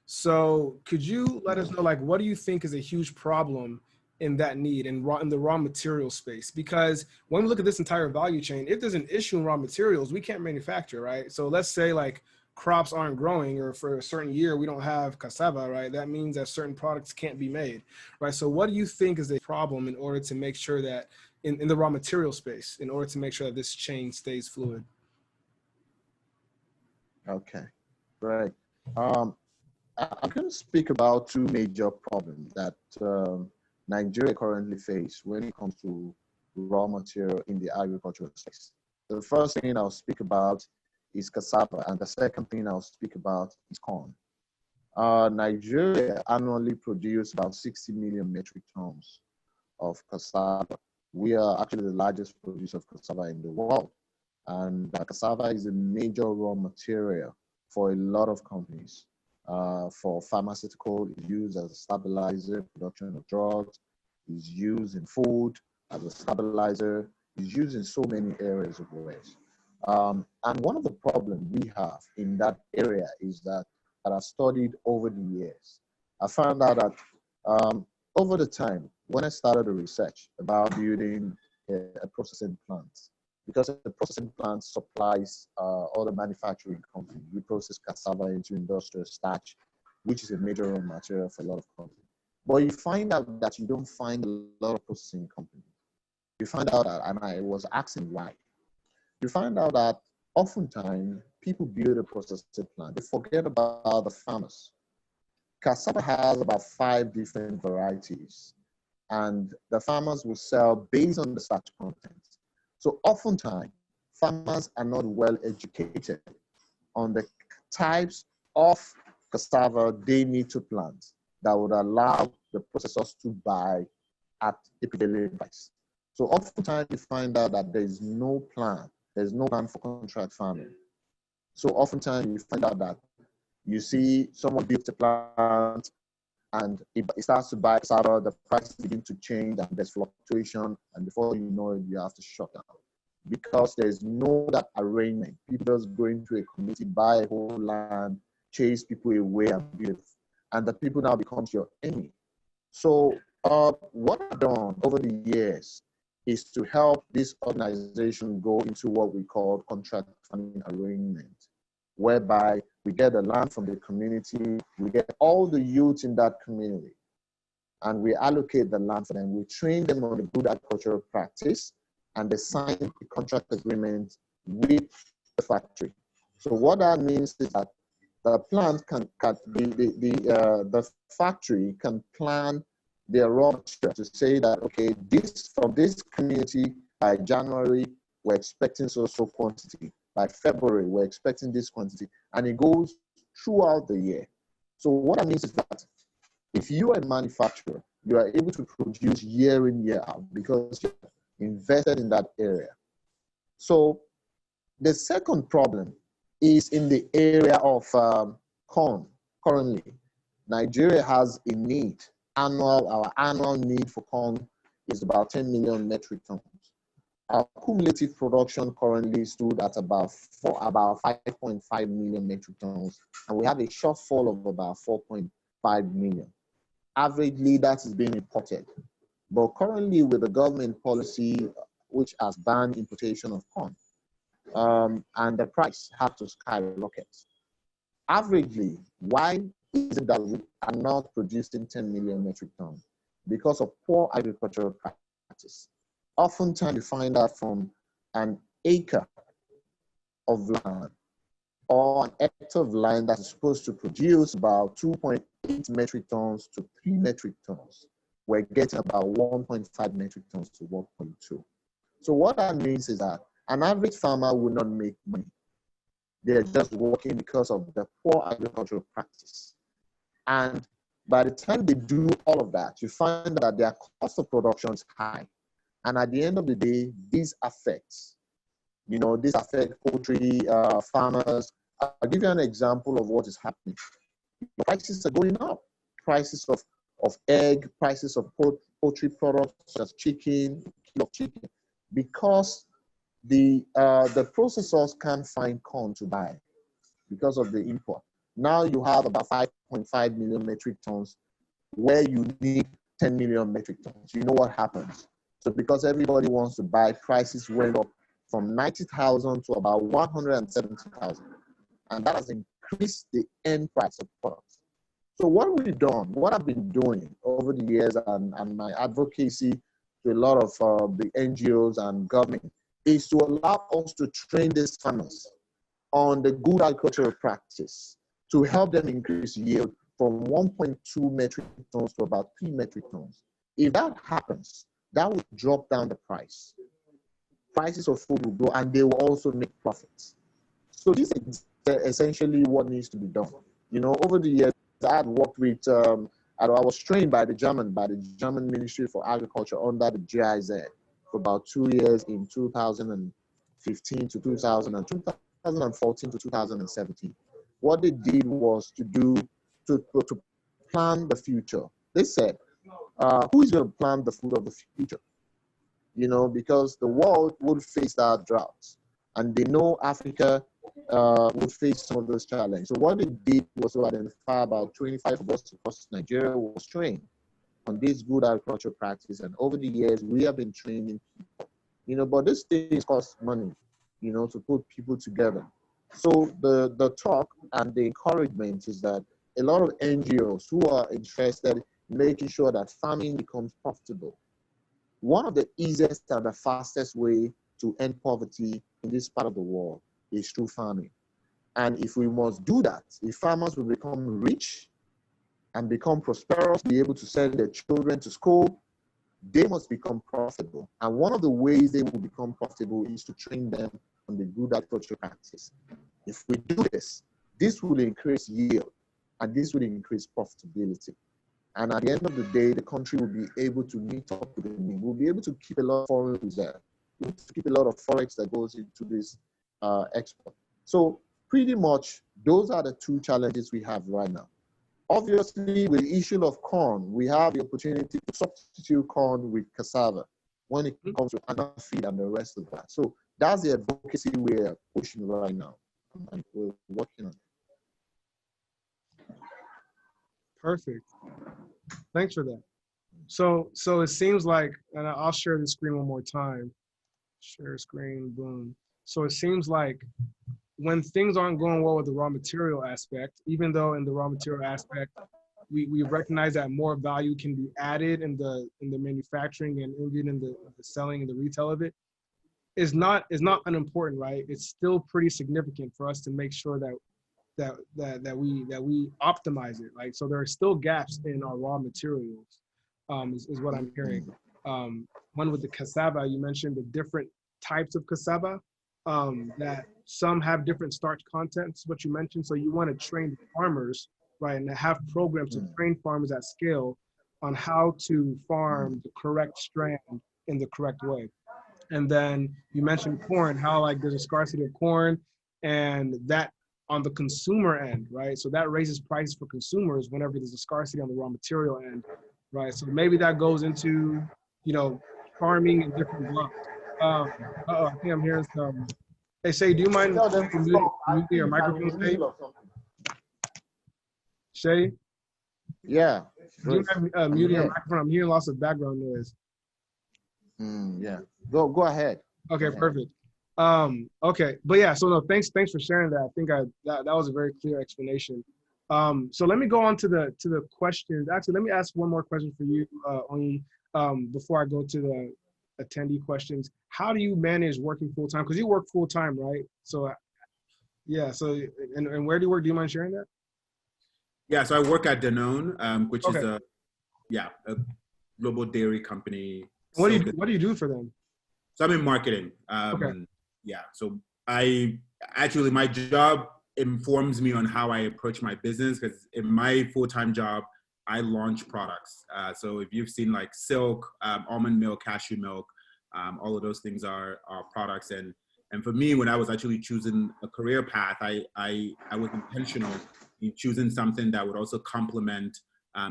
So could you let us know, like, what do you think is a huge problem in that need in the raw material space? Because when we look at this entire value chain, if there's an issue in raw materials, we can't manufacture, right? So let's say like crops aren't growing, or for a certain year we don't have cassava, right? That means that certain products can't be made, right? So what do you think is a problem in order to make sure that in the raw material space, in order to make sure that this chain stays fluid? Okay, right. I'm going to speak about 2 major problems that Nigeria currently face when it comes to raw material in the agricultural space. The first thing I'll speak about is cassava, and the second thing I'll speak about is corn. Nigeria annually produces about 60 million metric tons of cassava. We are actually the largest producer of cassava in the world, and cassava is a major raw material for a lot of companies. For pharmaceutical, it's used as a stabilizer, production of drugs, is used in food as a stabilizer, is used in so many areas of ways. And one of the problems we have in that area is that I've studied over the years. I found out that over the time, when I started the research about building a processing plant, because the processing plant supplies other manufacturing companies. We process cassava into industrial starch, which is a major raw material for a lot of companies. But you find out that you don't find a lot of processing companies. You find out that, and I was asking why. You find out that oftentimes people build a processing plant. They forget about the farmers. Cassava has about 5 different varieties, and the farmers will sell based on the starch content. So oftentimes, farmers are not well educated on the types of cassava they need to plant that would allow the processors to buy at a prevailing price. So oftentimes you find out that there's no plan for contract farming. So oftentimes you find out that You see someone builds a plant and it starts to buy cassava, the prices begin to change and there's fluctuation, and before you know it, you have to shut down. Because there's no that arrangement. People just go into a community, buy a whole land, chase people away and build, and the people now becomes your enemy. So what I've done over the years is to help this organization go into what we call contract farming arrangement, whereby we get the land from the community, we get all the youth in that community, and we allocate the land for them. We train them on the good agricultural practice, and they sign a contract agreement with the factory. So what that means is that the plant the factory can plan their raw material to say that, okay, from this community by January, we're expecting so quantity. By February, we're expecting this quantity. And it goes throughout the year. So what that means is that if you are a manufacturer, you are able to produce year in, year out because you're invested in that area. So the second problem is in the area of corn. Currently, Nigeria has a need. Our annual need for corn is about 10 million metric tons. Our cumulative production currently stood at about 5.5 million metric tons, and we have a shortfall of about 4.5 million. Averagely, that is being imported. But currently, with the government policy, which has banned importation of corn, and the price had to skyrocket. Averagely, why is it that we are not producing 10 million metric tons? Because of poor agricultural practice. Oftentimes, you find that from an acre of land or an hectare of land that is supposed to produce about 2.8 metric tons to 3 metric tons, we're getting about 1.5 metric tons to 1.2. So what that means is that an average farmer will not make money. They're just working because of the poor agricultural practice. And by the time they do all of that, you find that their cost of production is high. And at the end of the day, this affects poultry farmers. I'll give you an example of what is happening. Prices are going up. Prices of egg, prices of poultry products such as chicken, kilo of chicken, because the processors can't find corn to buy because of the import. Now you have about 5.5 million metric tons where you need 10 million metric tons. You know what happens? So because everybody wants to buy, prices went up from 90,000 to about 170,000. And that has increased the end price of products. So what I've been doing over the years and my advocacy to a lot of the NGOs and government is to allow us to train these farmers on the good agricultural practice to help them increase yield from 1.2 metric tons to about 3 metric tons. If that happens, that will drop down the price. Prices of food will grow and they will also make profits. So this is essentially what needs to be done. Over the years, I had worked with, I was trained by the German Ministry for Agriculture under the GIZ for about 2 years in 2015 to 2014 to 2017. What they did was to plan the future. They said, who is going to plan the food of the future? Because the world would face that drought, and they know Africa would face some of those challenges. So what they did was to identify about 25 of us across Nigeria was trained on this good agricultural practice, and over the years we have been training people. But this thing costs money, to put people together. So the talk and the encouragement is that a lot of NGOs who are interested in making sure that farming becomes profitable. One of the easiest and the fastest way to end poverty in this part of the world is through farming. And if we must do that, if farmers will become rich and become prosperous, be able to send their children to school, they must become profitable. And one of the ways they will become profitable is to train them on the good agricultural practice. If we do this, this will increase yield and this will increase profitability. And at the end of the day, the country will be able to meet up with the need. We'll be able to keep a lot of foreign reserve. We'll keep a lot of forex that goes into this export. So pretty much those are the two challenges we have right now. Obviously, with the issue of corn, we have the opportunity to substitute corn with cassava when it comes to animal feed and the rest of that. So that's the advocacy we're pushing right now, and we're working on it. Perfect. Thanks for that. So it seems like, and I'll share the screen one more time. Share screen, boom. So it seems like when things aren't going well with the raw material aspect, even though in the raw material aspect, we recognize that more value can be added in the manufacturing and even in the selling and the retail of it, is not unimportant, right? It's still pretty significant for us to make sure that we optimize it. Like, so there are still gaps in our raw materials, is what I'm hearing. One with the cassava, you mentioned the different types of cassava, that some have different starch contents, what you mentioned. So you want to train farmers, right, and have programs to train farmers at scale on how to farm the correct strand in the correct way. And then you mentioned corn, how like there's a scarcity of corn, and that on the consumer end, right? So that raises prices for consumers whenever there's a scarcity on the raw material end, right? So maybe that goes into, you know, farming in different blocks. I think I'm hearing some. Hey, Seyi, do you mind muting your microphone, Seyi? Seyi? Yeah. Do you mind muting your microphone? I'm hearing lots of background noise. Yeah. Go ahead. Okay, perfect. Okay, but yeah, so no, thanks for sharing that. I think that was a very clear explanation. So let me go on to the questions. Actually, let me ask one more question for you, Ony, before I go to the attendee questions. How do you manage working full time? Because you work full time, right? So yeah, so and where do you work? Do you mind sharing that? Yeah, so I work at Danone, which is a global dairy company. What do you do for them? So I'm in marketing. Yeah, so my job informs me on how I approach my business, because in my full-time job, I launch products. So if you've seen like Silk, almond milk, cashew milk, all of those things are products. And for me, when I was actually choosing a career path, I was intentional in choosing something that would also complement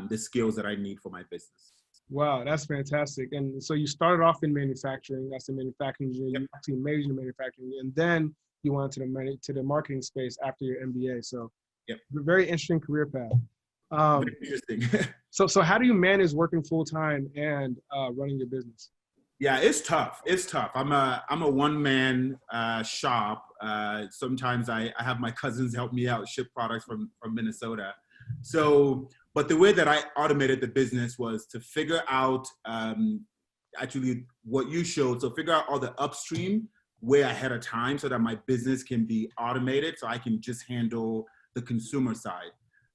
the skills that I need for my business. Wow, that's fantastic. And so you started off in manufacturing. That's the manufacturing engineering. Yep. You actually majored in manufacturing, and then you went to the marketing space after your MBA. So, yep, very interesting career path. Very interesting. So how do you manage working full time and running your business? Yeah, it's tough. It's tough. I'm a one-man shop. Sometimes I have my cousins help me out, ship products from Minnesota. So, but the way that I automated the business was to figure out actually what you showed. So figure out all the upstream way ahead of time so that my business can be automated, so I can just handle the consumer side.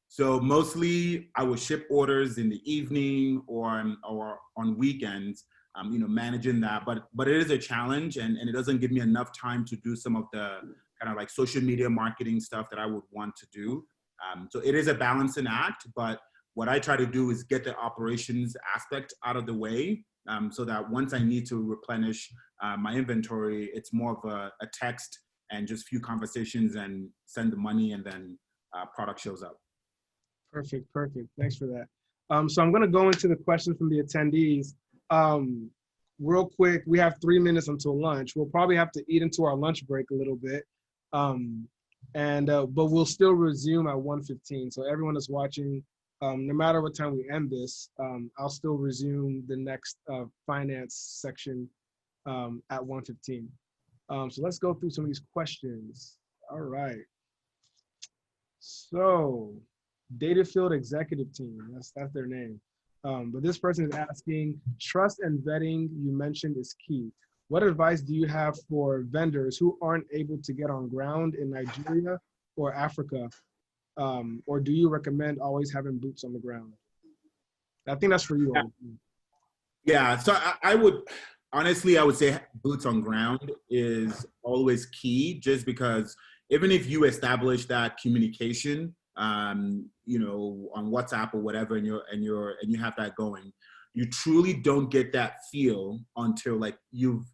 So mostly I would ship orders in the evening or on weekends, managing that. But it is a challenge, and it doesn't give me enough time to do some of the kind of like social media marketing stuff that I would want to do. So it is a balancing act, but what I try to do is get the operations aspect out of the way, so that once I need to replenish my inventory, it's more of a text and just few conversations and send the money, and then product shows up. Perfect. Thanks for that. So I'm going to go into the questions from the attendees. Real quick, we have 3 minutes until lunch. We'll probably have to eat into our lunch break a little bit. But we'll still resume at 1:15. So everyone that's watching, no matter what time we end this, I'll still resume the next finance section at 1:15. So let's go through some of these questions. All right. So Data Field Executive Team, that's their name. But this person is asking, trust and vetting you mentioned is key. What advice do you have for vendors who aren't able to get on ground in Nigeria or Africa? Or do you recommend always having boots on the ground? I think that's for you. Yeah, so I would say boots on ground is always key, just because even if you establish that communication, on WhatsApp or whatever, and you have that going, you truly don't get that feel until like you've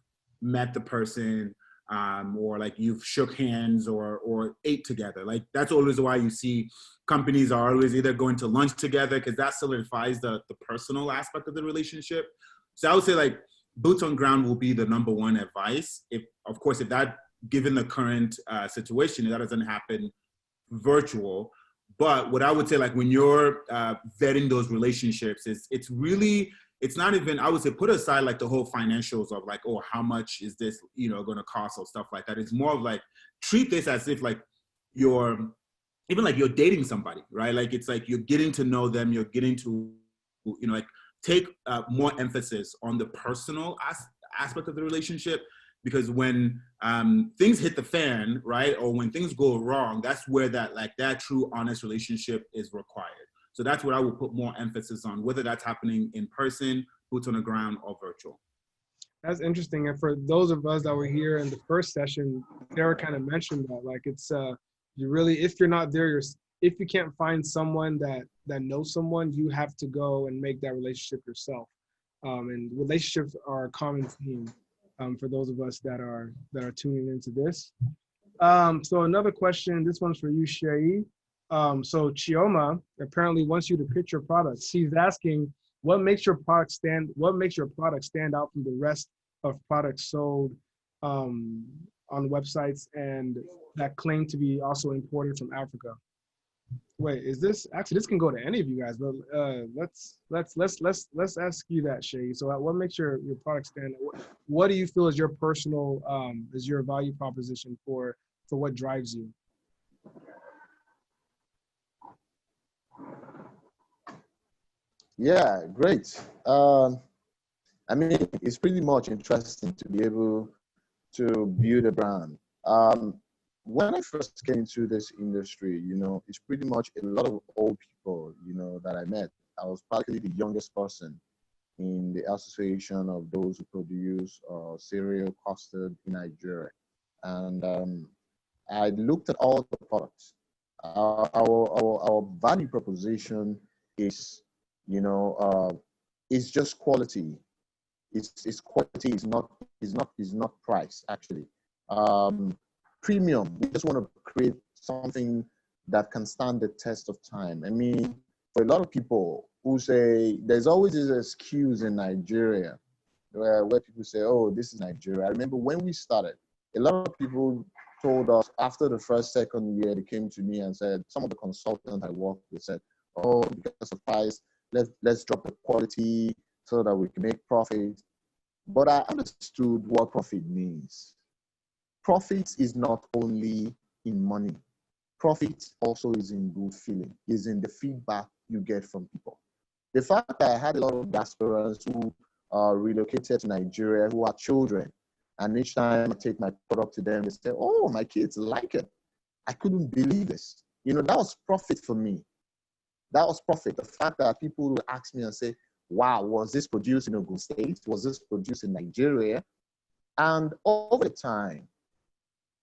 met the person, or like you've shook hands or ate together. Like that's always why you see companies are always either going to lunch together, because that solidifies the personal aspect of the relationship. So I would say like boots on ground will be the number one advice. If, of course, if that, given the current situation, that doesn't happen virtual. But what I would say, like when you're vetting those relationships, it's really, it's not even, I would say, put aside like the whole financials of like, oh, how much is this, going to cost or stuff like that. It's more of like, treat this as if like you're, even like you're dating somebody, right? Like it's like you're getting to know them, you're getting to, like take more emphasis on the personal aspect of the relationship. Because when things hit the fan, right, or when things go wrong, that's where that true, honest relationship is required. So that's what I would put more emphasis on, whether that's happening in person, boots on the ground, or virtual. That's interesting. And for those of us that were here in the first session, Sarah kind of mentioned that, like it's you really, if you're not there, if you can't find someone that knows someone, you have to go and make that relationship yourself. And relationships are a common theme. For those of us that are tuning into this. So another question, this one's for you, Seyi. So Chioma apparently wants you to pitch your products. She's asking, what makes your product stand out from the rest of products sold on websites and that claim to be also imported from Africa? Wait, is this actually, this can go to any of you guys, but let's ask you that, Seyi. So what makes your product stand out? What do you feel is your personal is your value proposition for what drives you? Yeah, great. I mean, it's pretty much interesting to be able to build a brand. When I first came into this industry, it's pretty much a lot of old people, that I met. I was practically the youngest person in the association of those who produce cereal custard in Nigeria. And I looked at all the products. Our value proposition is, it's just quality. It's quality. Is not price, actually. Premium. We just want to create something that can stand the test of time. I mean, for a lot of people who say, there's always this excuse in Nigeria where people say, oh, this is Nigeria. I remember when we started, a lot of people told us after the first, second year, they came to me and said, some of the consultants I worked with said, oh, because of price, let's drop the quality so that we can make profit. But I understood what profit means. Profit is not only in money. Profit also is in good feeling, is in the feedback you get from people. The fact that I had a lot of diasporans who relocated to Nigeria who are children, and each time I take my product to them, they say, oh, my kids like it. I couldn't believe this. That was profit for me. That was profit. The fact that people will ask me and say, wow, was this produced in Ogun State? Was this produced in Nigeria? And over time,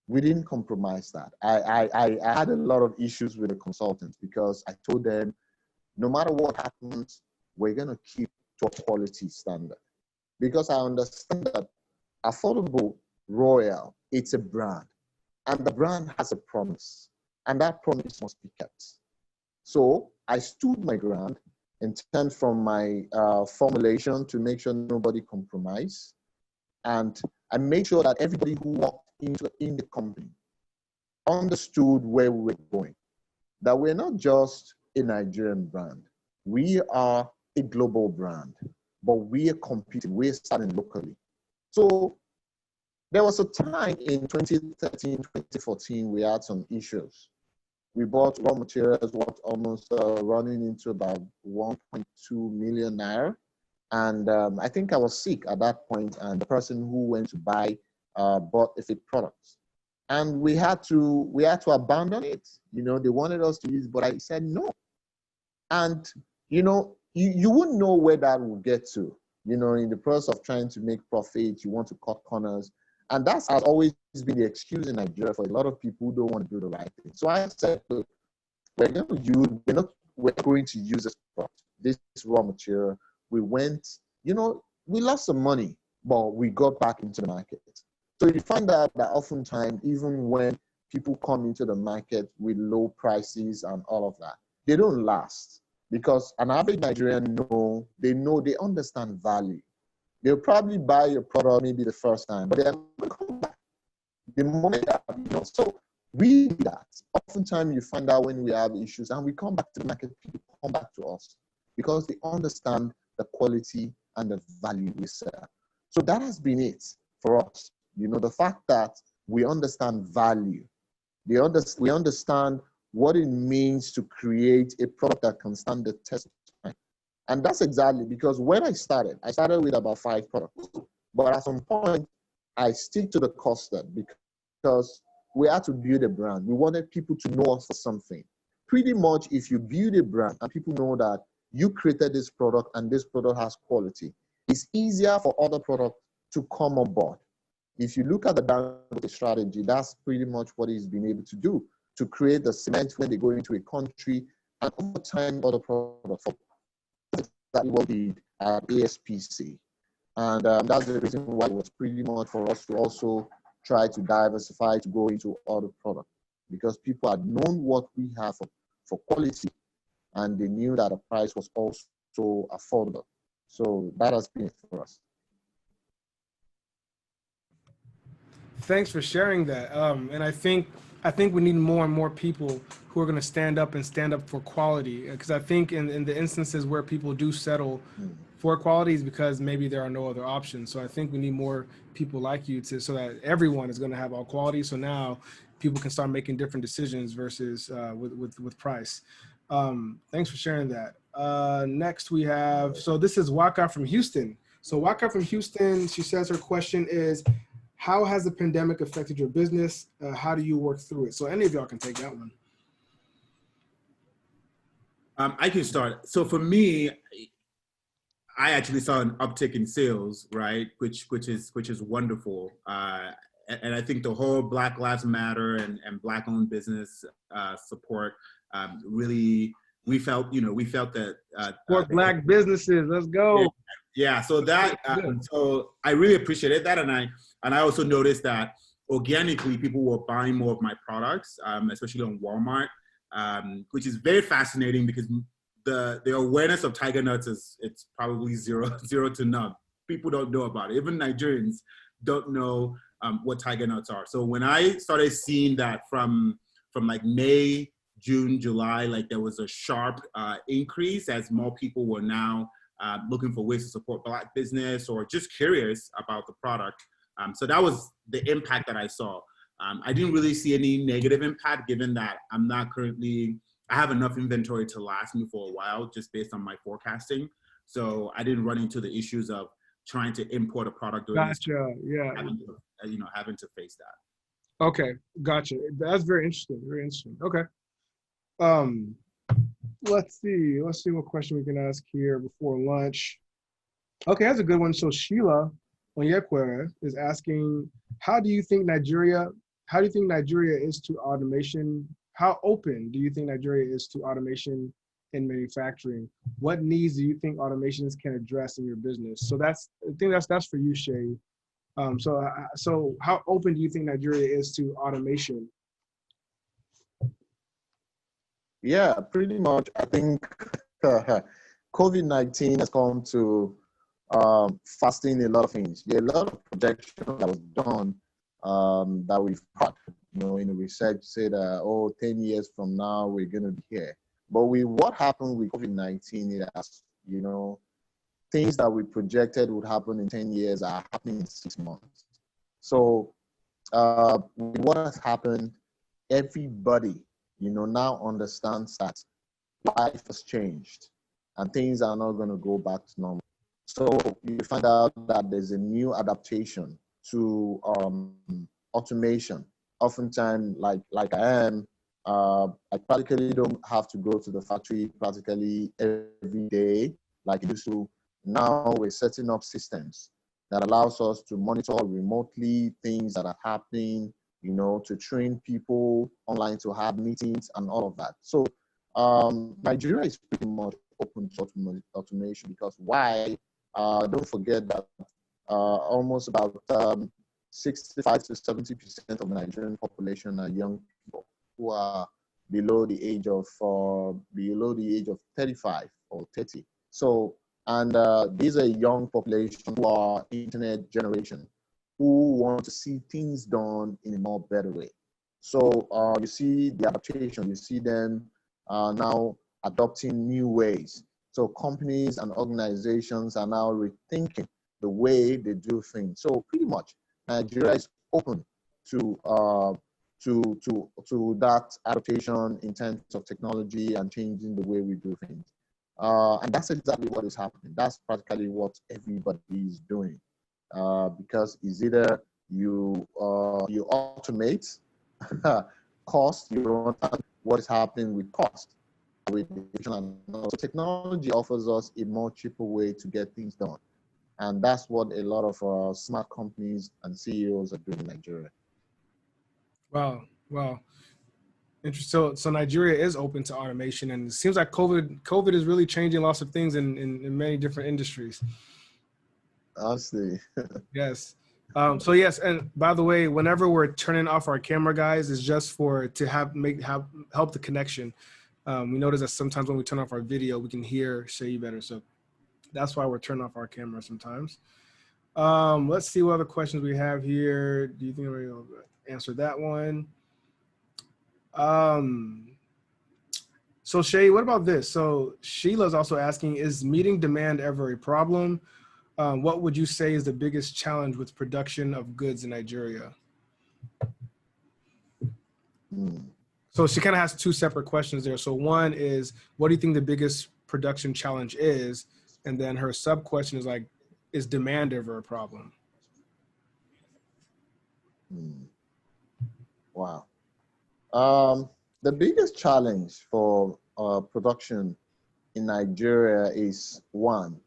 we didn't compromise that. I had a lot of issues with the consultants because I told them, no matter what happens, we're going to keep to a quality standard. Because I understand that Affordable Royal, it's a brand. And the brand has a promise. And that promise must be kept. So I stood my ground in terms from my formulation to make sure nobody compromised. And I made sure that everybody who walked in the company understood where we were going. That we're not just a Nigerian brand. We are a global brand, but we are competing. We're starting locally. So there was a time in 2013, 2014, we had some issues. We bought raw materials worth almost running into about 1.2 million naira. And I think I was sick at that point, and the person who went to buy bought a fake product. And we had to abandon it. They wanted us to use it, but I said no. And, you wouldn't know where that would get to. In the process of trying to make profit, you want to cut corners. And that has always been the excuse in Nigeria for a lot of people who don't want to do the right thing. So I said, look, we're going to use this product, this raw material. We went, we lost some money, but we got back into the market. So you find out that oftentimes, even when people come into the market with low prices and all of that, they don't last, because an average Nigerian they understand value. They'll probably buy your product maybe the first time, but they're going to come back the moment that, so we do that. Oftentimes you find out when we have issues and we come back to the market, people come back to us because they understand the quality and the value we sell. So that has been it for us. The fact that we understand value. We understand what it means to create a product that can stand the test of time. And that's exactly because when I started with about 5 products. But at some point, I stick to the custard because we had to build a brand. We wanted people to know us for something. Pretty much, if you build a brand and people know that you created this product and this product has quality, it's easier for other products to come on board. If you look at the strategy, that's pretty much what he's been able to do, to create the cement when they go into a country, and over time, other products. That's what we did at ASPC. And that's the reason why it was pretty much for us to also try to diversify to go into other products, because people had known what we have for quality, and they knew that the price was also affordable. So that has been it for us. Thanks for sharing that. And I think we need more and more people who are going to stand up for quality, because I think in the instances where people do settle for quality is because maybe there are no other options. So I think we need more people like you so that everyone is going to have all quality. So now people can start making different decisions versus with price. Thanks for sharing that. Next we have, so this is Waka from Houston. So Waka from Houston, she says her question is, how has the pandemic affected your business? How do you work through it? So any of y'all can take that one. I can start. So for me, I actually saw an uptick in sales, right? Which is wonderful. And I think the whole Black Lives Matter and Black-owned business support really, we felt that for Black businesses, let's go. Yeah. So that so I really appreciated that, and I also noticed that organically people were buying more of my products, especially on Walmart, which is very fascinating because the awareness of tiger nuts it's probably zero to none. People don't know about it. Even Nigerians don't know what tiger nuts are. So when I started seeing that from like May, June, July, like there was a sharp increase as more people were now looking for ways to support Black business or just curious about the product. So that was the impact that I saw. I didn't really see any negative impact given that I have enough inventory to last me for a while just based on my forecasting. So I didn't run into the issues of trying to import a product during Gotcha. Yeah. Having to face that. Okay, gotcha. That's very interesting. Very interesting. Okay. Let's see what question we can ask here before lunch. Okay, that's a good one. So Sheila Onyekwe is asking, how do you think Nigeria is to automation? How open do you think Nigeria is to automation in manufacturing? What needs do you think automations can address in your business? So I think that's for you, Seyi. So how open do you think Nigeria is to automation? Yeah, pretty much. I think COVID-19 has come to fasten a lot of things. There are a lot of projections that was done that we've had, in the research said, 10 years from now, we're going to be here. But what happened with COVID-19 is, things that we projected would happen in 10 years are happening in 6 months. So what has happened, everybody, now understands that life has changed and things are not going to go back to normal. So you find out that there's a new adaptation to automation. Oftentimes, like I am, I practically don't have to go to the factory practically every day like I used to. Now we're setting up systems that allows us to monitor remotely things that are happening, to train people online to have meetings and all of that. So Nigeria is pretty much open to automation because why? Don't forget that almost about 65 to 70% of the Nigerian population are young people who are below the age of 35 or 30. So, and these are young population who are internet generation, who want to see things done in a more better way. So you see the adaptation, you see them now adopting new ways. So companies and organizations are now rethinking the way they do things. So pretty much Nigeria is open to that adaptation in terms of technology and changing the way we do things. And that's exactly what is happening. That's practically what everybody is doing. Because it's either you automate cost, you don't understand what is happening with cost. So technology offers us a more cheaper way to get things done. And that's what a lot of smart companies and CEOs are doing in Nigeria. Wow, wow. Interesting. So Nigeria is open to automation, and it seems like COVID is really changing lots of things in many different industries. Honestly. Yes. So yes, and by the way, whenever we're turning off our camera, guys, it's just to help the connection. We notice that sometimes when we turn off our video, we can hear Seyi better. So that's why we're turning off our camera sometimes. Let's see what other questions we have here. Do you think I'm going to answer that one? So Seyi, what about this? So Sheila's also asking, is meeting demand ever a problem? What would you say is the biggest challenge with production of goods in Nigeria? So she kind of has two separate questions there. So one is, what do you think the biggest production challenge is? And then her sub question is like, is demand ever a problem? Wow. The biggest challenge for production in Nigeria is one.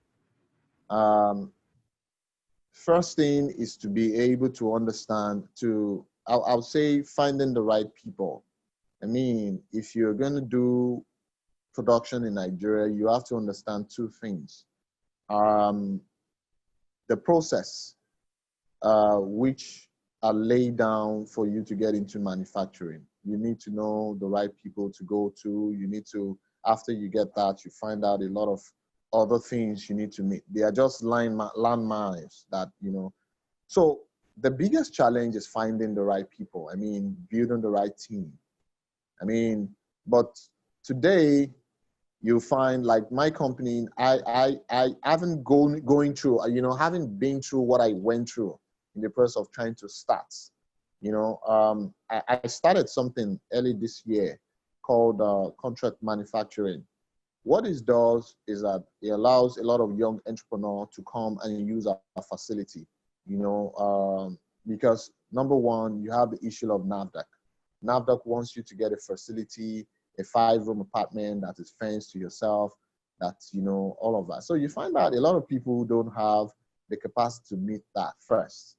First thing is to be able to understand, I'll say finding the right people. I mean, if you're going to do production in Nigeria, you have to understand two things. The process, which are laid down for you to get into manufacturing. You need to know the right people to go to. You need to, after you get that, you find out a lot of other things you need to meet. They are just landmines that, So the biggest challenge is finding the right people. I mean, building the right team. I mean, but today you find like my company, I haven't going through, haven't been through what I went through in the process of trying to start. I started something early this year called contract manufacturing. What it does is that it allows a lot of young entrepreneurs to come and use our facility, because number one, you have the issue of NAFDAC. NAFDAC wants you to get a facility, a 5-room apartment that is fenced to yourself, all of that. So you find out a lot of people don't have the capacity to meet that first.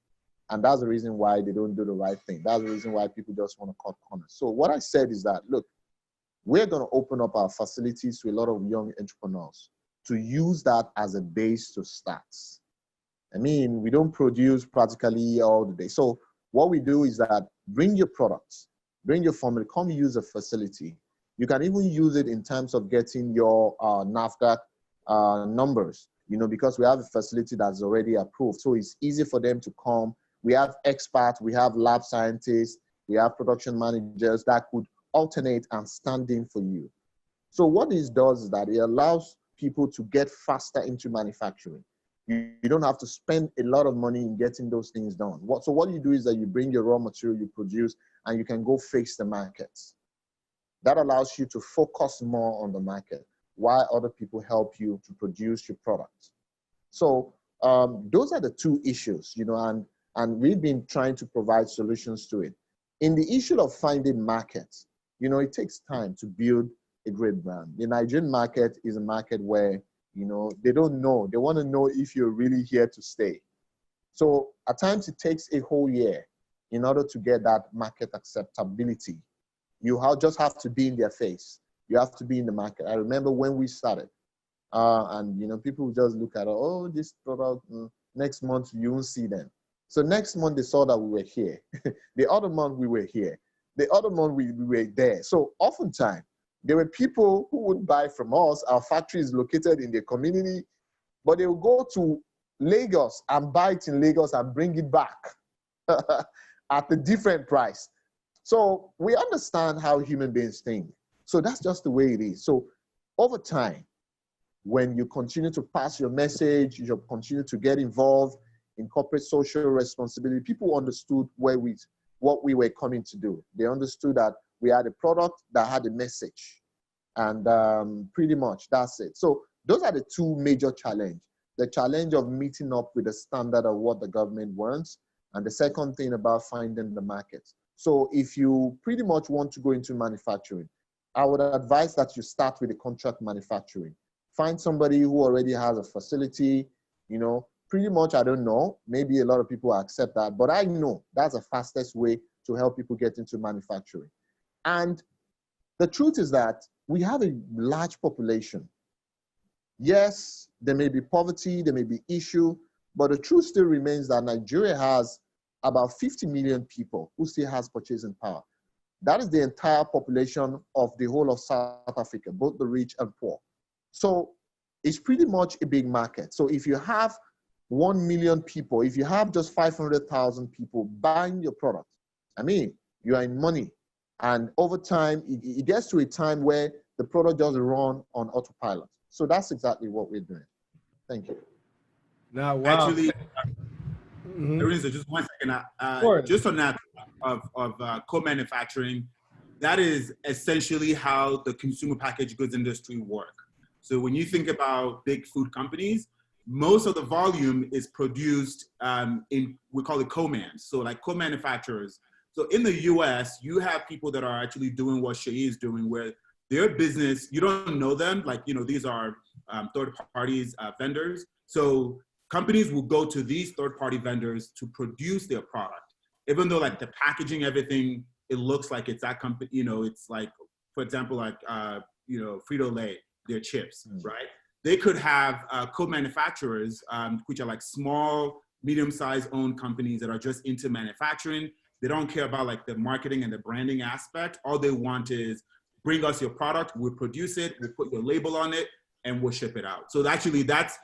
And that's the reason why they don't do the right thing. That's the reason why people just want to cut corners. So what I said is that, look, we're going to open up our facilities to a lot of young entrepreneurs to use that as a base to start. I mean, we don't produce practically all the day. So what we do is that bring your products, bring your formula, come use a facility. You can even use it in terms of getting your NAFDAC numbers, because we have a facility that's already approved. So it's easy for them to come. We have experts, we have lab scientists, we have production managers that could alternate and stand in for you. So what this does is that it allows people to get faster into manufacturing. You don't have to spend a lot of money in getting those things done. So what you do is that you bring your raw material you produce and you can go face the markets. That allows you to focus more on the market while other people help you to produce your product. So those are the two issues, and we've been trying to provide solutions to it. In the issue of finding markets, it takes time to build a great brand. The Nigerian market is a market where, they don't know. They want to know if you're really here to stay. So at times it takes a whole year in order to get that market acceptability. You just have to be in their face. You have to be in the market. I remember when we started, and people just look at, oh, this product, next month you won't see them. So next month they saw that we were here. The other month we were here. The other month we were there. So oftentimes there were people who would buy from us. Our factory is located in the community, but they will go to Lagos and buy it in Lagos and bring it back at a different price. So we understand how human beings think. So that's just the way it is. So over time, when you continue to pass your message, you continue to get involved in corporate social responsibility, people understood what we were coming to do. They understood that we had a product that had a message. And pretty much that's it. So those are the two major challenges. The challenge of meeting up with the standard of what the government wants, and the second thing about finding the market. So if you pretty much want to go into manufacturing, I would advise that you start with the contract manufacturing. Find somebody who already has a facility, you know, pretty much, I don't know, maybe a lot of people accept that, but I know that's the fastest way to help people get into manufacturing. And the truth is that we have a large population. Yes, there may be poverty, there may be issue, but the truth still remains that Nigeria has about 50 million people who still has purchasing power. That is the entire population of the whole of South Africa, both the rich and poor. So it's pretty much a big market. So if you have 1 million people, if you have just 500,000 people buying your product, I mean, you are in money. And over time, it gets to a time where the product doesn't run on autopilot. So that's exactly what we're doing. Thank you. Now, wow. Actually, Lorenzo, just 1 second. Just on that of co-manufacturing, that is essentially how the consumer packaged goods industry work. So when you think about big food companies, most of the volume is produced we call it co-mans. So like co-manufacturers. So in the US, you have people that are actually doing what Seyi is doing, where their business, you don't know them, like, you know, these are third parties, vendors. So companies will go to these third-party vendors to produce their product. Even though like the packaging, everything, it looks like it's that company, you know, it's like, for example, like, you know, Frito-Lay, their chips, right? They could have co-manufacturers, which are like small, medium-sized owned companies that are just into manufacturing. They don't care about like the marketing and the branding aspect. All they want is bring us your product, we'll produce it, we'll put your label on it, and we'll ship it out. So actually that's,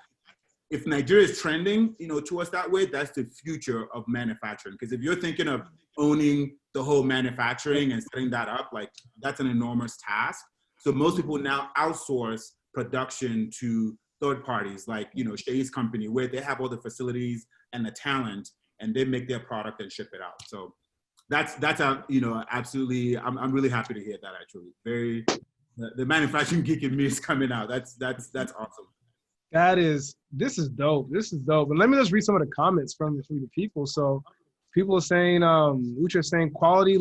if Nigeria is trending, you know, towards that way, that's the future of manufacturing. Because if you're thinking of owning the whole manufacturing and setting that up, like that's an enormous task. So most people now outsource production to third parties, like, you know, Seyi's company, where they have all the facilities and the talent, and they make their product and ship it out. So that's you know, absolutely, I'm really happy to hear that, actually. The manufacturing geek in me is coming out. That's awesome. This is dope. This is dope. And let me just read some of the comments from the people. So people are saying, Ucha is saying quality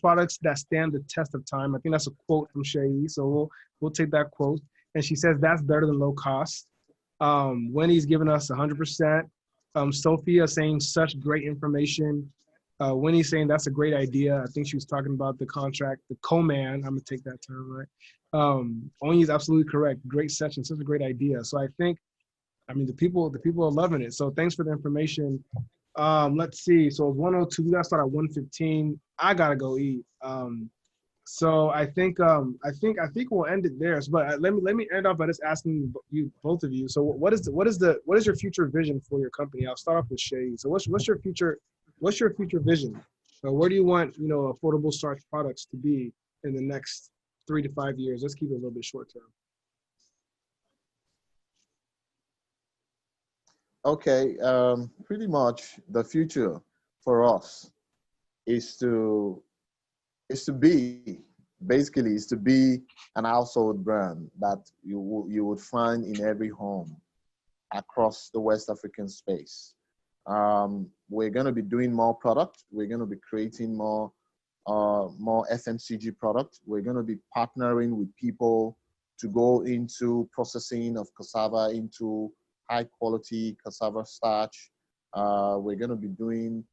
products that stand the test of time. I think that's a quote from Seyi. So we'll take that quote. And she says that's better than low cost. Winnie's giving us 100%. Sophia saying such great information. Winnie's saying that's a great idea. I think she was talking about the contract, the co-man. I'm gonna take that term, right? Ony is absolutely correct. Great session, such a great idea. So I think, I mean, the people are loving it. So thanks for the information. Let's see. So it's 102. We gotta start at 1:15. I gotta go eat. So I think we'll end it there. But let me end off by just asking you, both of you. So what is your future vision for your company? I'll start off with Seyi. So what's your future vision? Where do you want, you know, affordable Starch products to be in the next 3 to 5 years? Let's keep it a little bit short term. Okay, pretty much the future for us is to be an household brand that you would find in every home across the West African space. We're going to be doing more product. We're going to be creating more FMCG product. We're going to be partnering with people to go into processing of cassava into high quality cassava starch. We're going to be doing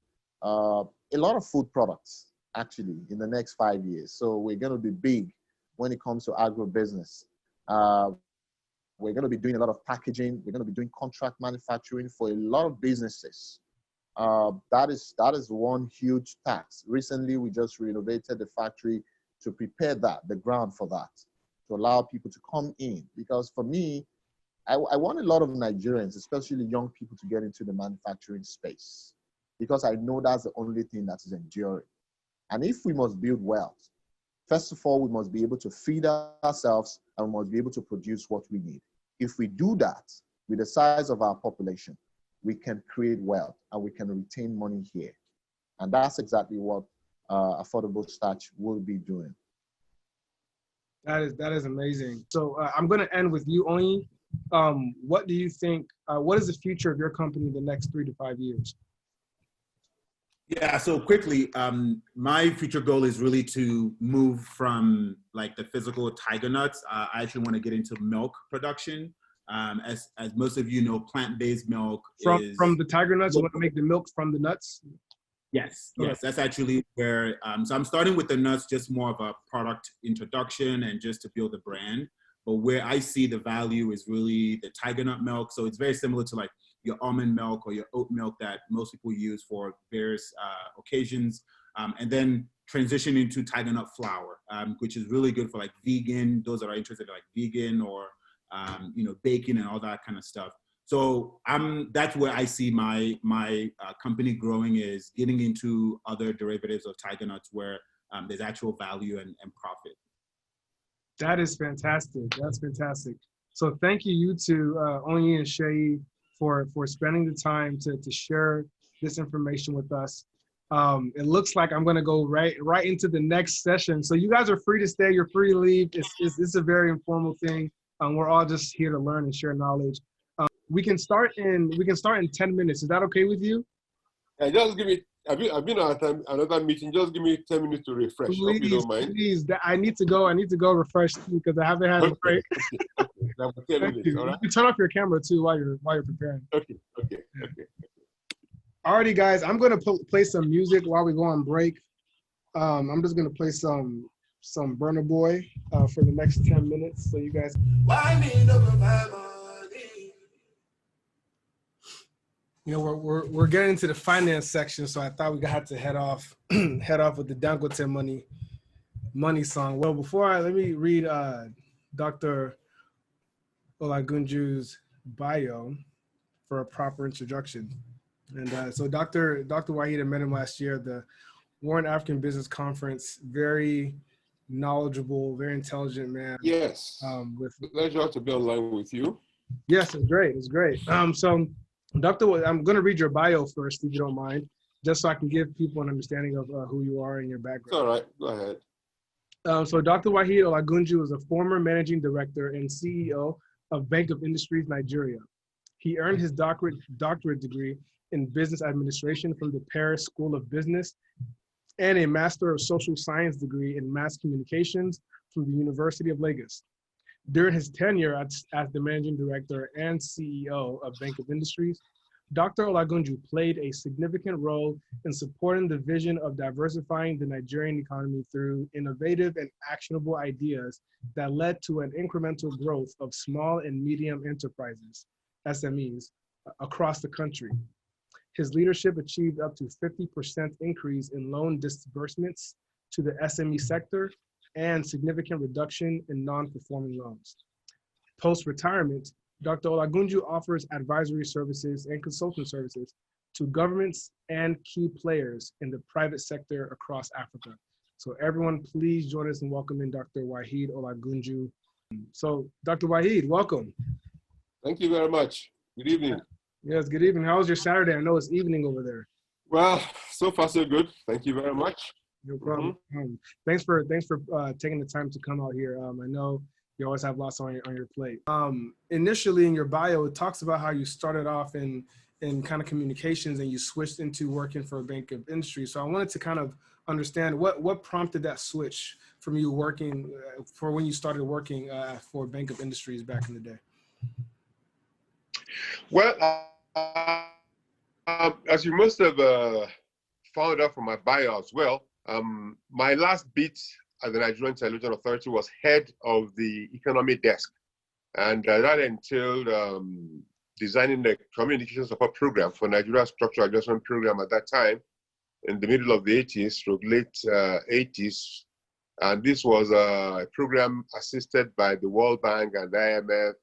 a lot of food products actually in the next 5 years. So we're going to be big when it comes to agribusiness. We're going to be doing a lot of packaging. We're going to be doing contract manufacturing for a lot of businesses that is one huge task. Recently, we just renovated the factory to prepare the ground for that, to allow people to come in. Because for me, I want a lot of Nigerians, especially young people, to get into the manufacturing space, because I know that's the only thing that is enduring. And if we must build wealth, first of all, we must be able to feed ourselves, and we must be able to produce what we need. If we do that with the size of our population, we can create wealth and we can retain money here. And that's exactly what Affordable Starch will be doing. That is amazing. So I'm going to end with you, Ony. What do you think, what is the future of your company in the next 3 to 5 years? Yeah, so quickly, my future goal is really to move from like the physical tiger nuts. I actually want to get into milk production. As most of you know, plant-based milk from the tiger nuts. You want to make the milk from the nuts? Yes, yes, that's actually where. So I'm starting with the nuts, just more of a product introduction and just to build a brand. But where I see the value is really the tiger nut milk. So it's very similar to like your almond milk or your oat milk that most people use for various occasions. And then transition into tiger nut flour, which is really good for like vegan, those that are interested in like vegan or bacon and all that kind of stuff. So that's where I see my company growing, is getting into other derivatives of tiger nuts where there's actual value and profit. That is fantastic. That's fantastic. So thank you two, Ony and Seyi, for spending the time to share this information with us. It looks like I'm going to go right into the next session. So you guys are free to stay. You're free to leave. It's a very informal thing. We're all just here to learn and share knowledge. We can start in 10 minutes. Is that okay with you? Just give me. I've been at another meeting. Just give me 10 minutes to refresh. Please, hope you don't mind. Please, I need to go refresh too, because I haven't had a break. Okay. 10 minutes, all right? You can turn off your camera too while you're preparing. Okay. Alrighty, guys. I'm gonna play some music while we go on break. I'm just gonna play some Burna Boy for the next 10 minutes, so you guys. Why me no provide money? You know, we're getting into the finance section, so I thought we had to head off with the Dangote money song. Well, let me read Dr. Olagunju's bio for a proper introduction. And so Dr. Waheed, I met him last year at the Warren African Business Conference. Very knowledgeable, very intelligent man. Yes. With pleasure to be online with you. Yes, it's great. So Doctor, I'm going to read your bio first, if you don't mind, just so I can give people an understanding of who you are and your background. It's all right. Go ahead. So Dr. Waheed Olagunju is a former managing director and CEO of Bank of Industries, Nigeria. He earned his doctorate degree in business administration from the Paris School of Business and a Master of Social Science degree in mass communications from the University of Lagos. During his tenure as the managing director and CEO of Bank of Industries, Dr. Olagunju played a significant role in supporting the vision of diversifying the Nigerian economy through innovative and actionable ideas that led to an incremental growth of small and medium enterprises, SMEs, across the country. His leadership achieved up to 50% increase in loan disbursements to the SME sector and significant reduction in non-performing loans. Post-retirement, Dr. Olagunju offers advisory services and consulting services to governments and key players in the private sector across Africa. So everyone, please join us in welcoming Dr. Waheed Olagunju. So Dr. Waheed, welcome. Thank you very much. Good evening. Yes, good evening. How was your Saturday? I know it's evening over there. Well, so far so good. Thank you very much. No problem. Thanks for taking the time to come out here. I know you always have lots on your plate. Initially in your bio, it talks about how you started off in kind of communications and you switched into working for a Bank of Industry. So I wanted to kind of understand what prompted that switch from you working for when you started working for Bank of Industries back in the day. Well, as you must have found out from my bio as well, my last bit at the Nigerian Television Authority was head of the economy desk. And that entailed designing the communication support program for Nigeria's structural adjustment program at that time, in the middle of the 80s, late 80s. And this was a program assisted by the World Bank and the IMF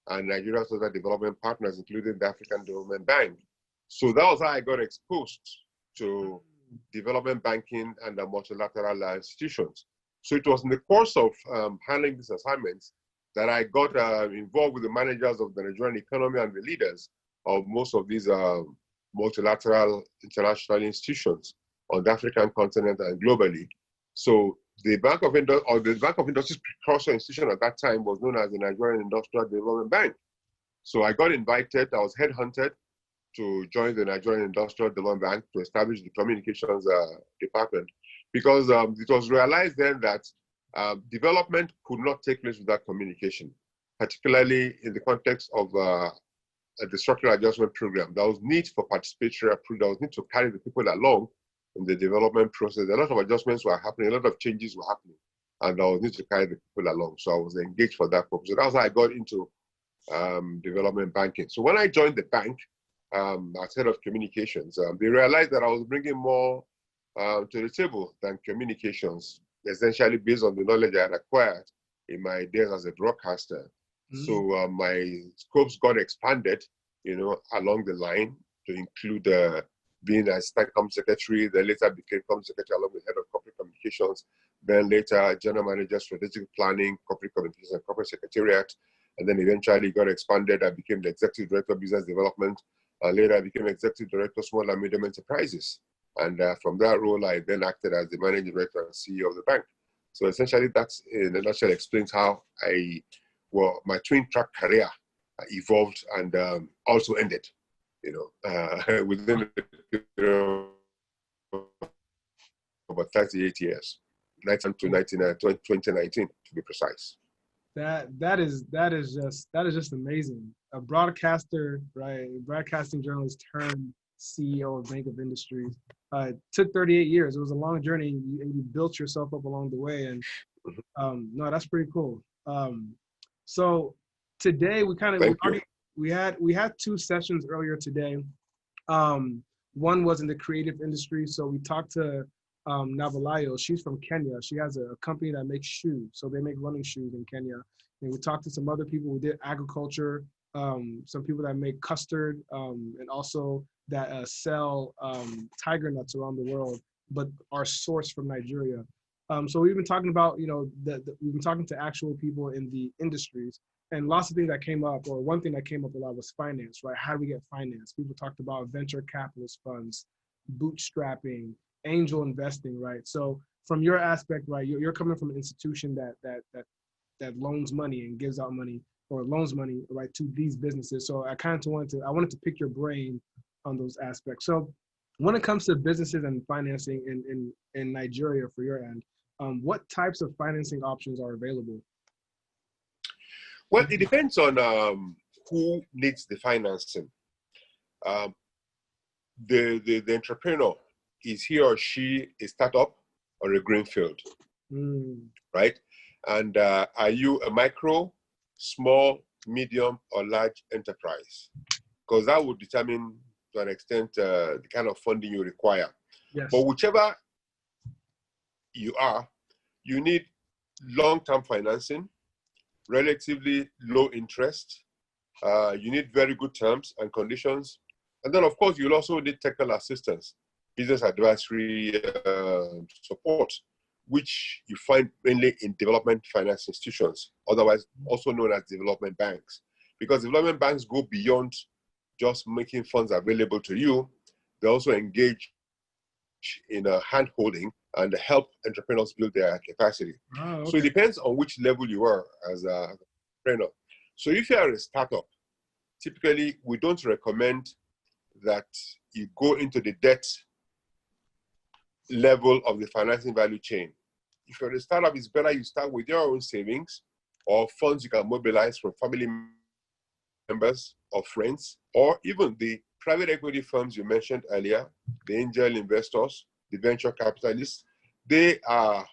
and Nigeria's other development partners, including the African Development Bank. So that was how I got exposed to development banking and the multilateral institutions. So it was in the course of handling these assignments that I got involved with the managers of the Nigerian economy and the leaders of most of these multilateral international institutions on the African continent and globally. So the Bank of Industry's precursor institution at that time was known as the Nigerian Industrial Development Bank. So I got invited, I was headhunted to join the Nigerian Industrial Development Bank to establish the communications department, because it was realized then that development could not take place without communication, particularly in the context of the structural adjustment program. There was need for participatory approval, there was need to carry the people along in the development process. A lot of adjustments were happening, a lot of changes were happening, and there was need to carry the people along. So I was engaged for that purpose. So that's how I got into development banking. So when I joined the bank as head of communications, they realized that I was bringing more to the table than communications, essentially based on the knowledge I had acquired in my days as a broadcaster. So my scopes got expanded, along the line to include being assistant company secretary, then later became company secretary along with head of corporate communications, then later general manager strategic planning, corporate communications and corporate secretariat, and then eventually got expanded. I became the executive director of business development, and later I became executive director of small and medium enterprises. And from that role, I then acted as the managing director and CEO of the bank. So essentially, that's in a nutshell explains how my twin track career evolved and also ended, within about 38 years, 2019 to be precise. That is just amazing. A broadcaster, right? A broadcasting journalist turned CEO of Bank of Industries. It took 38 years. It was a long journey, and you built yourself up along the way. And no, that's pretty cool. So today we had two sessions earlier today. One was in the creative industry. So we talked to Navalayo. She's from Kenya. She has a company that makes shoes. So they make running shoes in Kenya. And we talked to some other people who did agriculture, some people that make custard, and also that sell tiger nuts around the world, but are sourced from Nigeria. So we've been talking about, we've been talking to actual people in the industries, and lots of things that came up, or one thing that came up a lot was finance, right? How do we get finance? People talked about venture capitalist funds, bootstrapping, angel investing, right? So from your aspect, right, you're coming from an institution that loans money and gives out money, or loans money, right, to these businesses. So I wanted to pick your brain on those aspects. So when it comes to businesses and financing in Nigeria for your end, what types of financing options are available? Well, it depends on who needs the financing. The entrepreneur, is he or she a startup or a greenfield, right? And are you a micro, small, medium, or large enterprise? Because that would determine to an extent the kind of funding you require. Yes. But whichever you are, you need long-term financing, relatively low interest. You need very good terms and conditions. And then, of course, you'll also need technical assistance, business advisory support, which you find mainly in development finance institutions, otherwise also known as development banks. Because development banks go beyond just making funds available to you. They also engage in hand-holding and help entrepreneurs build their capacity. Oh, okay. So it depends on which level you are as an entrepreneur. So if you are a startup, typically we don't recommend that you go into the debt level of the financing value chain. If you're a startup, it's better you start with your own savings or funds you can mobilize from family members or friends, or even the private equity firms you mentioned earlier, the angel investors, the venture capitalists. They are,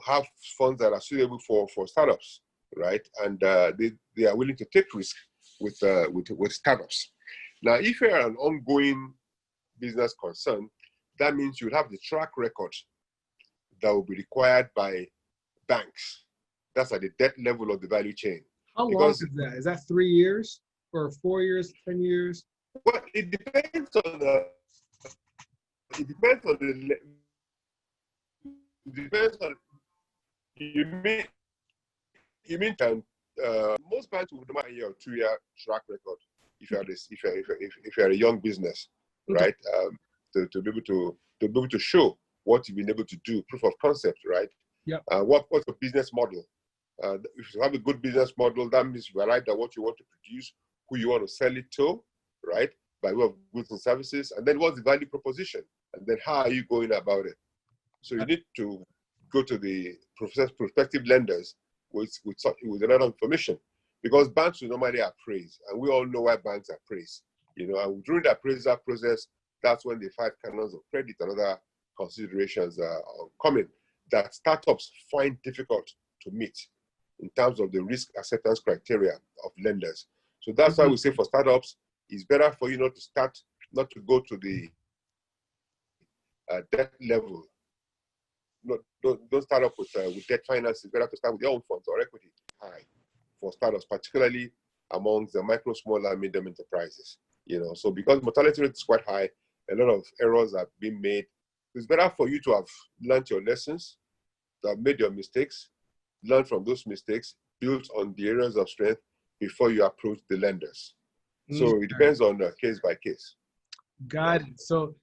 have funds that are suitable for startups, right? And they are willing to take risk with startups. Now, if you're an ongoing business concern, that means you'll have the track record that will be required by banks. That's at the debt level of the value chain. How long is that? Is that 3 years or 4 years, 10 years? Well, it depends on the. It depends on the. It depends on. You mean most banks will demand a 1 year or 2 year track record if you're a young business, right? To be able to show what you've been able to do, proof of concept, right? Yeah. What's the business model? If you have a good business model, that means you've arrived at what you want to produce, who you want to sell it to, right? By way of goods and services, and then what's the value proposition, and then how are you going about it? So you need to go to the prospective lenders with a lot of information, because banks will normally appraise, and we all know why banks appraise. And during the appraisal process, that's when the 5 canons of credit and other considerations are coming that startups find difficult to meet in terms of the risk acceptance criteria of lenders. So that's why we say for startups, it's better for you not to go to the debt level. Don't start up with debt finance. It's better to start with your own funds or equity high for startups, particularly amongst the micro, small, and medium enterprises. So because mortality rate is quite high, a lot of errors are being made. It's better for you to have learned your lessons, to have made your mistakes, learn from those mistakes, build on the areas of strength before you approach the lenders. So it depends on case by case. Got it. So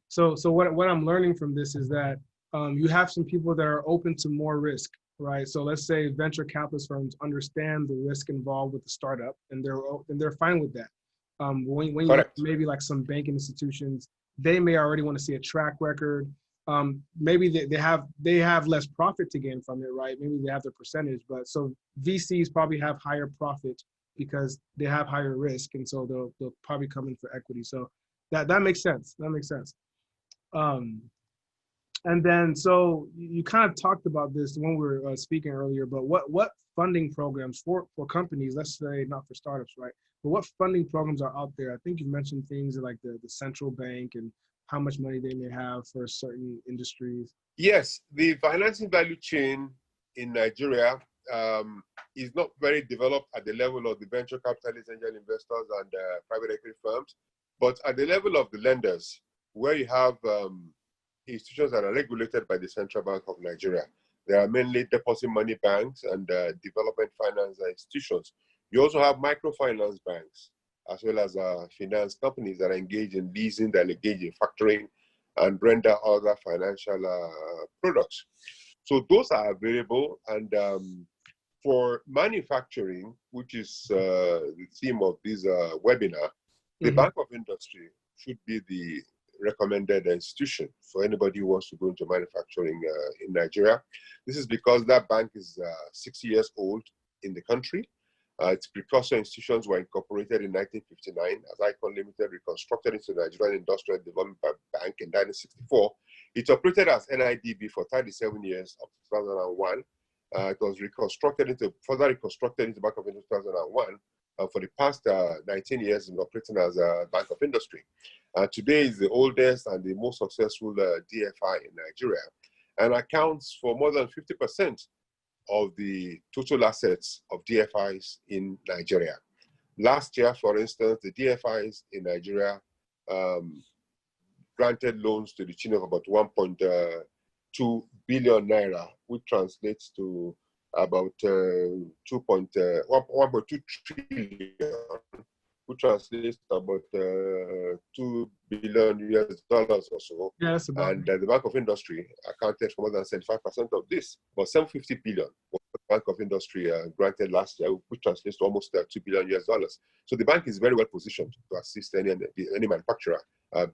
what I'm learning from this is that you have some people that are open to more risk, right? So let's say venture capitalist firms understand the risk involved with the startup, and they're fine with that. When you have maybe like some banking institutions, they may already want to see a track record. Maybe they have less profit to gain from it, right? Maybe they have their percentage, but so VCs probably have higher profit because they have higher risk, and so they'll probably come in for equity. So that makes sense. That makes sense. And then so you kind of talked about this when we were speaking earlier, but what funding programs for companies, let's say not for startups, right? But what funding programs are out there? I think you mentioned things like the central bank and how much money they may have for certain industries. Yes, the financing value chain in Nigeria is not very developed at the level of the venture capitalists, angel investors, and private equity firms, but at the level of the lenders, where you have institutions that are regulated by the Central Bank of Nigeria. There are mainly deposit money banks and development finance institutions. You also have microfinance banks, as well as finance companies that are engaged in leasing, that engage in factoring, and render other financial products. So those are available. And for manufacturing, which is the theme of this webinar, the Bank of Industry should be the recommended institution for anybody who wants to go into manufacturing in Nigeria. This is because that bank is 60 years old in the country. Its precursor institutions were incorporated in 1959 as Icon Limited, reconstructed into the Nigerian Industrial Development Bank in 1964. It operated as NIDB for 37 years up to 2001. It was further reconstructed into Bank of Industry 2001. For the past 19 years, it's operating as a Bank of Industry. Today is the oldest and the most successful DFI in Nigeria, and accounts for more than 50% of the total assets of DFIs in Nigeria. Last year, for instance, the DFIs in Nigeria granted loans to the tune of about 1.2 billion naira, which translates to about 1.2 trillion, which translates to about $2 billion or so. Yeah, that's about and the Bank of Industry accounted for more than 75% of this, but 750 billion was the Bank of Industry granted last year, which translates to almost $2 billion. So the bank is very well positioned to assist any manufacturer,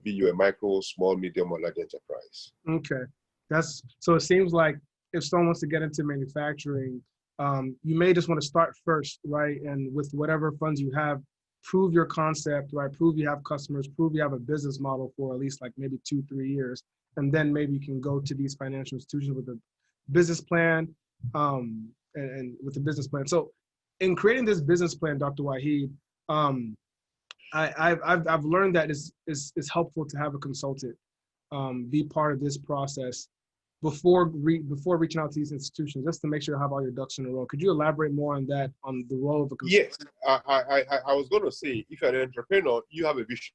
be you a micro, small, medium, or large enterprise. Okay, so it seems like if someone wants to get into manufacturing, you may just want to start first, right? And with whatever funds you have, prove your concept, right? Prove you have customers, prove you have a business model for at least like maybe 2-3 years. And then maybe you can go to these financial institutions with a business plan and with a business plan. So in creating this business plan, Dr. Waheed, I've learned that it's helpful to have a consultant be part of this process before reaching out to these institutions, just to make sure you have all your ducks in a row. Could you elaborate more on that, on the role of a consultant? Yes, I was going to say, if you're an entrepreneur, you have a vision,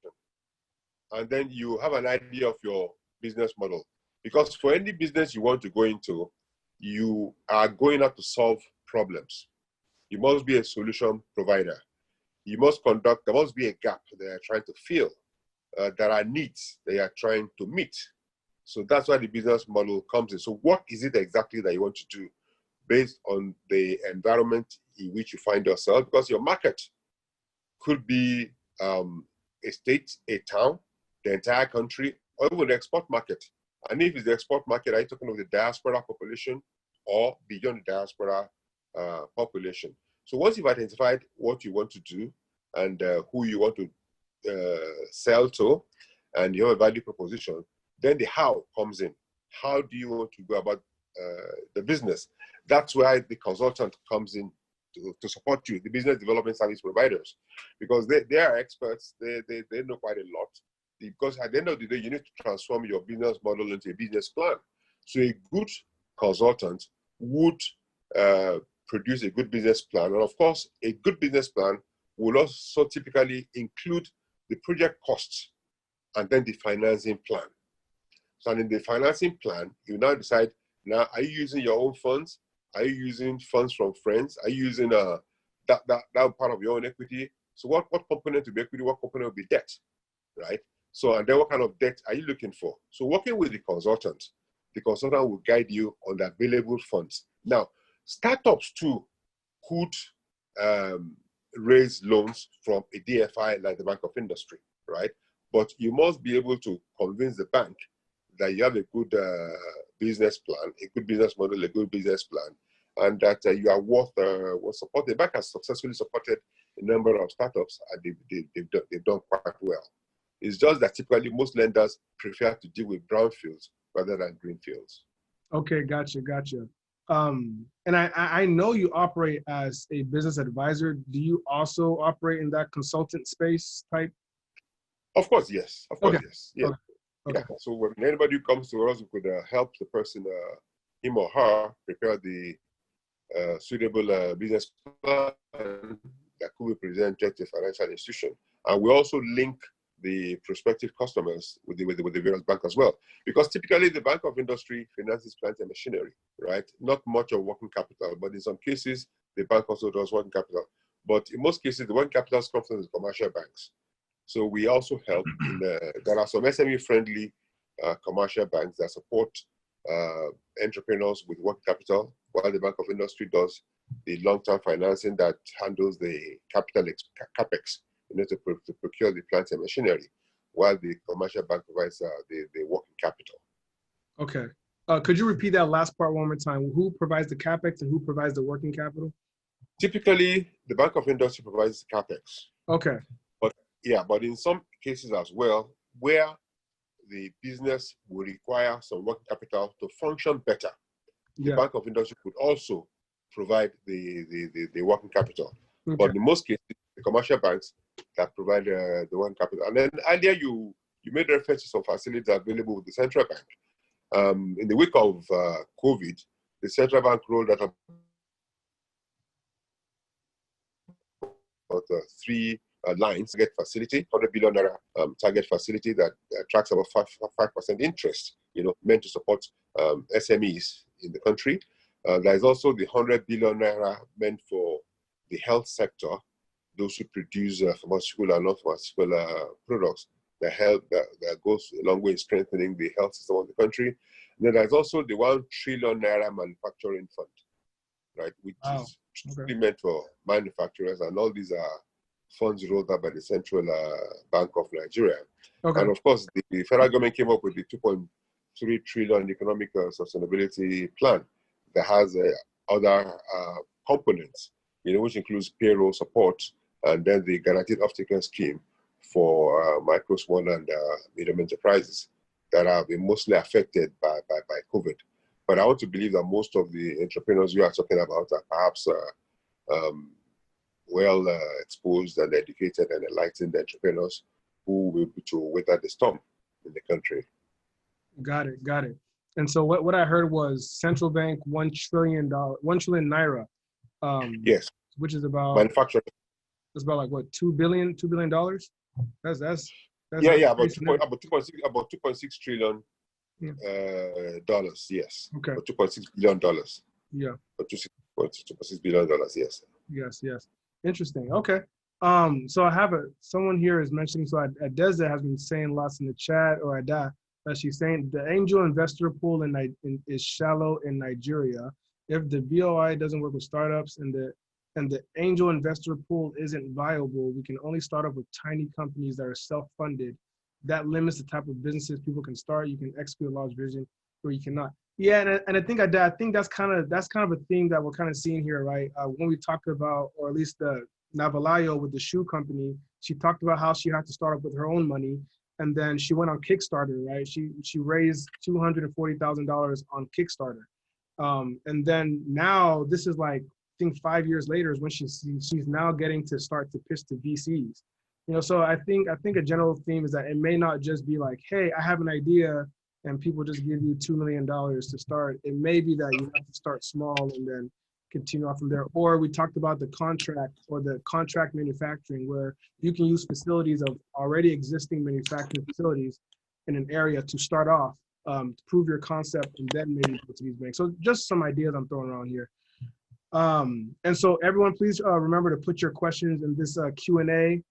and then you have an idea of your business model. Because for any business you want to go into, you are going out to solve problems. You must be a solution provider. You must there must be a gap that you're trying to fill. There are needs that you're trying to meet. So that's why the business model comes in. So what is it exactly that you want to do based on the environment in which you find yourself? Because your market could be a state, a town, the entire country, or even the export market. And if it's the export market, are you talking of the diaspora population or beyond the diaspora population? So once you've identified what you want to do and who you want to sell to, and you have a value proposition, then the how comes in. How do you want to go about the business? That's why the consultant comes in to support you, the business development service providers, because they are experts. They know quite a lot. Because at the end of the day, you need to transform your business model into a business plan. So a good consultant would produce a good business plan. And of course, a good business plan will also typically include the project costs and then the financing plan. So in the financing plan, you now decide, now, are you using your own funds? Are you using funds from friends? Are you using that part of your own equity? So what component will be equity, what component will be debt, right? So, and then what kind of debt are you looking for? So working with the consultant will guide you on the available funds. Now, startups too could raise loans from a DFI like the Bank of Industry, right? But you must be able to convince the bank that you have a good business plan, a good business model, a good business plan, and that you are worth support. The bank has successfully supported a number of startups, and they've done quite well. It's just that typically most lenders prefer to deal with brownfields rather than greenfields. Okay, gotcha. And I know you operate as a business advisor. Do you also operate in that consultant space type? Of course, yes. Of course, okay. yes. Yeah. Okay. Yeah. So when anybody who comes to us, we could help the person, him or her, prepare the suitable business plan that could be presented to a financial institution. And we also link the prospective customers with the various banks as well. Because typically the Bank of Industry finances plant and machinery, right? Not much of working capital, but in some cases, the bank also does working capital. But in most cases, the working capital comes from the commercial banks. So we also help there are some SME-friendly commercial banks that support entrepreneurs with working capital, while the Bank of Industry does the long-term financing that handles the capital capex to procure the plant and machinery, while the commercial bank provides the working capital. Okay. Could you repeat that last part one more time? Who provides the capex and who provides the working capital? Typically, the Bank of Industry provides the capex. Okay. But in some cases as well, where the business will require some working capital to function better, the Bank of Industry could also provide the working capital. Okay. But in most cases, the commercial banks that provide the working capital. And then earlier you made reference to some facilities available with the central bank. In the wake of COVID, the central bank rolled out about 3 lines, target facility, 100 billion naira target facility that attracts about 5% interest, meant to support SMEs in the country. There's also the 100 billion naira meant for the health sector, those who produce pharmaceutical and non-pharmaceutical products that goes a long way in strengthening the health system of the country. And then there's also the 1 trillion naira manufacturing fund, right, which is strictly meant for manufacturers, and all these are funds rolled out by the Central Bank of Nigeria. Okay. And of course, the federal government came up with the 2.3 trillion economic sustainability plan that has other components, which includes payroll support, and then the guaranteed off-taker scheme for micro, small, and medium enterprises that have been mostly affected by COVID. But I want to believe that most of the entrepreneurs you are talking about are perhaps well exposed and educated and enlightened entrepreneurs who will be able to weather the storm in the country. Got it, got it. And so what I heard was central bank $1 trillion naira. Yes. Which is about Manufacturing. It's about like what, $2 billion? That's Yeah, about pretty 2.6 trillion dollars. Yes. Okay. About $2.6 billion. Yeah. About $2.6 billion. Yes. Yes. Interesting. Okay. So I have someone here is mentioning, so Adeza has been saying lots in the chat, or Ada, that she's saying the angel investor pool is shallow in Nigeria. If the BOI doesn't work with startups and the angel investor pool isn't viable, we can only start up with tiny companies that are self-funded. That limits the type of businesses people can start. You can execute a large vision, or you cannot. Yeah, and I think that's kind of a theme that we're kind of seeing here, right? When we talked about, or at least the Navalayo with the shoe company, she talked about how she had to start up with her own money, and then she went on Kickstarter, right? She raised $240,000 on Kickstarter, and then now this is like, I think 5 years later is when she's now getting to start to pitch to VCs. So I think a general theme is that it may not just be like, hey, I have an idea and people just give you $2 million to start. It may be that you have to start small and then continue on from there. Or we talked about the contract manufacturing, where you can use facilities of already existing manufacturing facilities in an area to start off, to prove your concept, and then maybe go to these banks. So just some ideas I'm throwing around here. And so everyone, please remember to put your questions in this Q&A.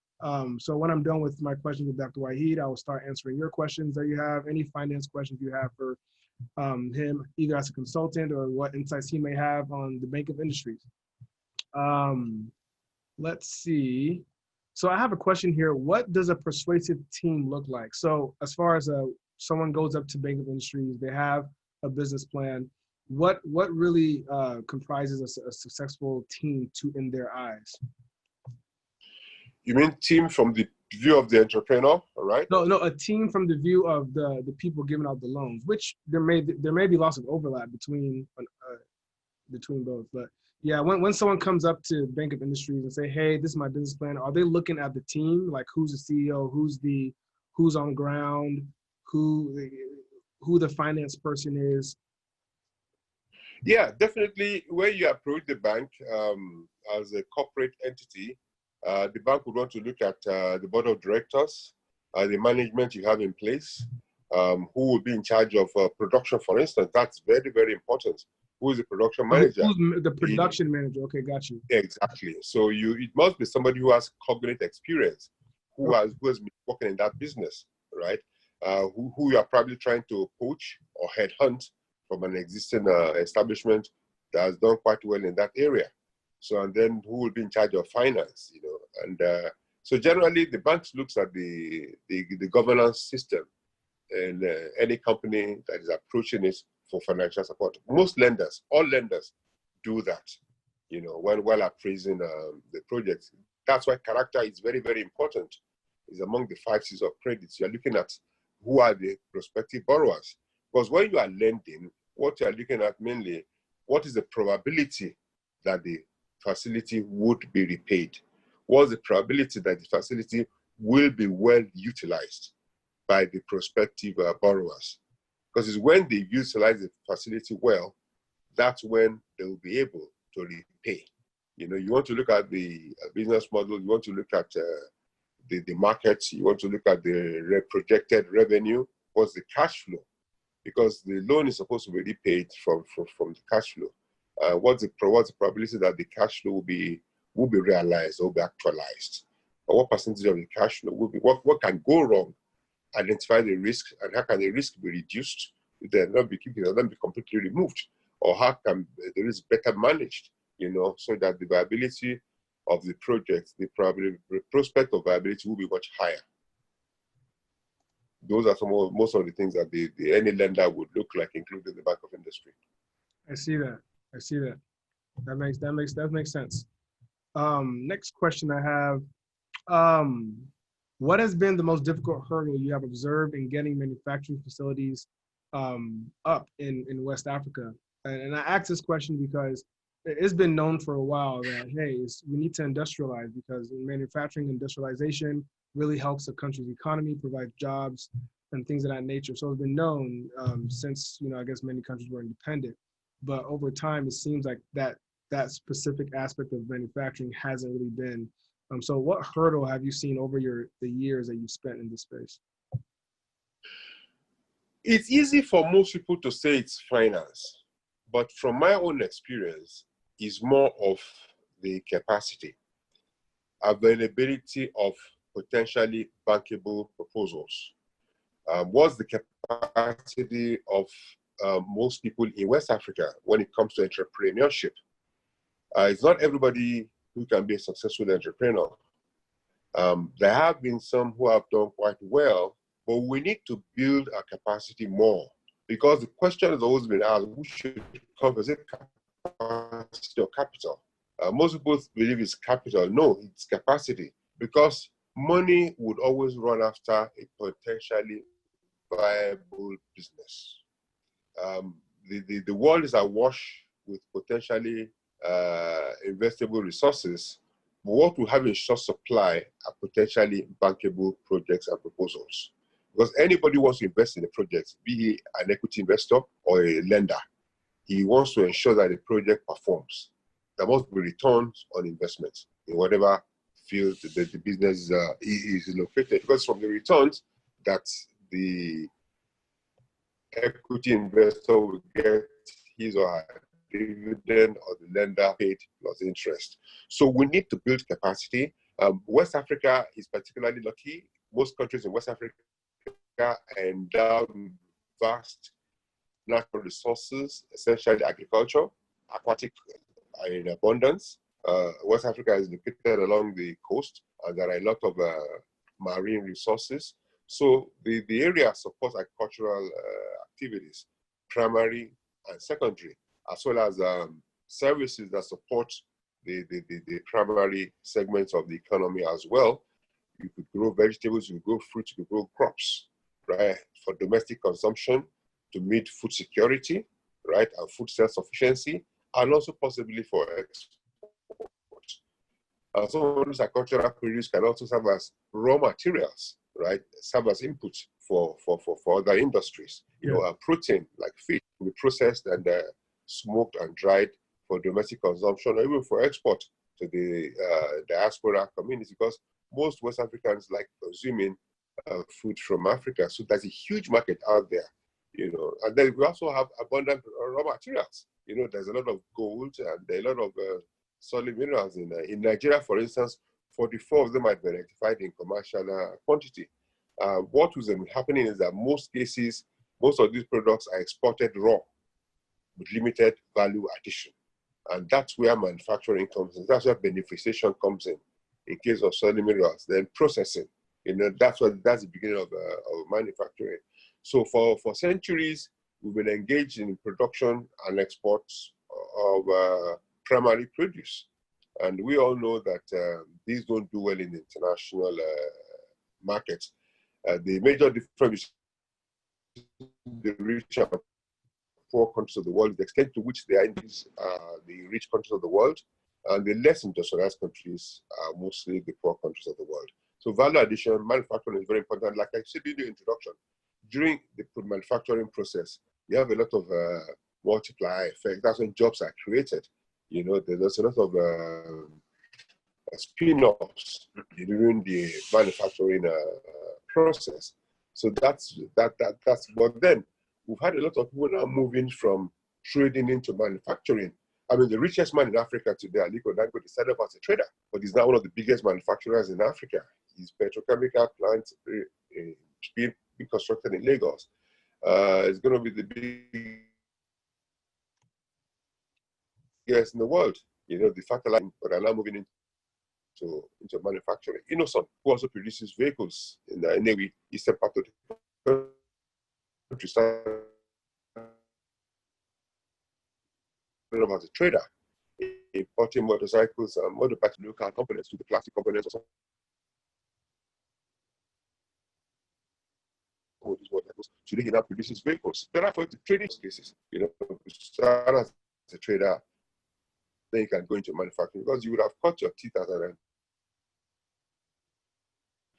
So when I'm done with my questions with Dr. Waheed, I will start answering your questions that you have, any finance questions you have for him, either as a consultant or what insights he may have on the Bank of Industries. Let's see. So I have a question here. What does a persuasive team look like? So as far as someone goes up to Bank of Industries, they have a business plan. What really comprises a successful team in their eyes? You mean team from the view of the entrepreneur, all right? No, a team from the view of the people giving out the loans, which there may be lots of overlap between both. But yeah, when someone comes up to Bank of Industries and say, hey, this is my business plan, are they looking at the team, like who's the CEO, who's on ground, who the finance person is? Yeah, definitely. When you approach the bank as a corporate entity, the bank would want to look at the board of directors, the management you have in place, who will be in charge of production, for instance. That's very, very important. Who is the production manager? Who's the production manager? Okay, got you. Exactly. So it must be somebody who has cognate experience, who has been working in that business, right? Who you are probably trying to poach or headhunt from an existing establishment that has done quite well in that area. So, and then who will be in charge of finance, and so generally the bank looks at the governance system and any company that is approaching it for financial support. Most lenders, all lenders do that, while appraising the project. That's why character is very, very important. It's among the 5 C's of credits. You're looking at who are the prospective borrowers. Because when you are lending, what you are looking at mainly, what is the probability that the facility would be repaid? What's the probability that the facility will be well utilized by the prospective borrowers? Because it's when they utilize the facility well, that's when they will be able to repay. You want to look at the business model, you want to look at the markets, you want to look at the projected revenue, what's the cash flow? Because the loan is supposed to be repaid from the cash flow. What's the probability that the cash flow will be realized or be actualized? Or what percentage of the cash flow will be, what can go wrong? Identify the risk, and how can the risk be reduced? They'll not be completely removed, or how can the risk better managed? So that the viability of the project, the prospect of viability will be much higher. Those are most of the things that any lender would look like, including the Bank of Industry. I see that. That makes sense. Next question I have. What has been the most difficult hurdle you have observed in getting manufacturing facilities up in West Africa? And I ask this question because it's been known for a while that, hey, we need to industrialize, because manufacturing industrialization really helps a country's economy, provides jobs and things of that nature. So it's been known since, I guess many countries were independent. But over time, it seems like that specific aspect of manufacturing hasn't really been. So what hurdle have you seen over the years that you've spent in this space? It's easy for most people to say it's finance, but from my own experience, it's more of the capacity, availability of potentially bankable proposals. What's the capacity of most people in West Africa when it comes to entrepreneurship? It's not everybody who can be a successful entrepreneur. There have been some who have done quite well, but we need to build our capacity more, because the question has always been asked, who should come? Is it capacity or capital? Most people believe it's capital. No, it's capacity, because money would always run after a potentially viable business. The world is awash with potentially investable resources, but what we have in short supply are potentially bankable projects and proposals. Because anybody wants to invest in a project, be he an equity investor or a lender, he wants to ensure that the project performs. There must be returns on investment in whatever field that the business is located. Because from the returns that the equity investor will get his or her dividend, or the lender paid plus interest. So we need to build capacity. West Africa is particularly lucky. Most countries in West Africa are endowed with vast natural resources, essentially agriculture, aquatic in abundance. West Africa is located along the coast, and there are a lot of marine resources. So the area supports agricultural activities, primary and secondary, as well as services that support the primary segments of the economy as well. You could grow vegetables, you could grow fruits, you could grow crops, right, for domestic consumption to meet food security, right, and food self-sufficiency, and also possibly for export. Some of these agricultural produce can also serve as raw materials, right, serve as input for other industries. Protein like fish will be processed and smoked and dried for domestic consumption, or even for export to the diaspora community, because most West Africans like consuming food from Africa. So there's a huge market out there, and then we also have abundant raw materials. There's a lot of gold and a lot of solid minerals in Nigeria, for instance. 44 of them have been identified in commercial quantity. What was happening is that most cases, most of these products are exported raw with limited value addition. And that's where manufacturing comes in. That's where beneficiation comes in case of solid minerals. Then processing, that's the beginning of manufacturing. So for centuries, we've been engaged in production and exports of primary produce. And we all know that these don't do well in the international markets. The major difference between the rich and poor countries of the world is the extent to which they are in the rich countries of the world, and the less industrialized countries are mostly the poor countries of the world. So value addition, manufacturing is very important. Like I said in the introduction, during the manufacturing process, you have a lot of multiplier effect. That's when jobs are created. There's a lot of spin-offs during the manufacturing process. So that's. But then we've had a lot of people now moving from trading into manufacturing. I mean, the richest man in Africa today, Aliko Dangote, started up as a trader, but he's now one of the biggest manufacturers in Africa. His petrochemical plant being constructed in Lagos. It's going to be the biggest in the world. The fertilizer, but are now moving into manufacturing. Some who also produces vehicles in the Newi, eastern part of the country, as a trader, importing motorcycles and motorbikes, local components to the plastic components. Today he now produces vehicles. Therefore, the trading cases, start as a trader, then you can go into manufacturing, because you would have cut your teeth as an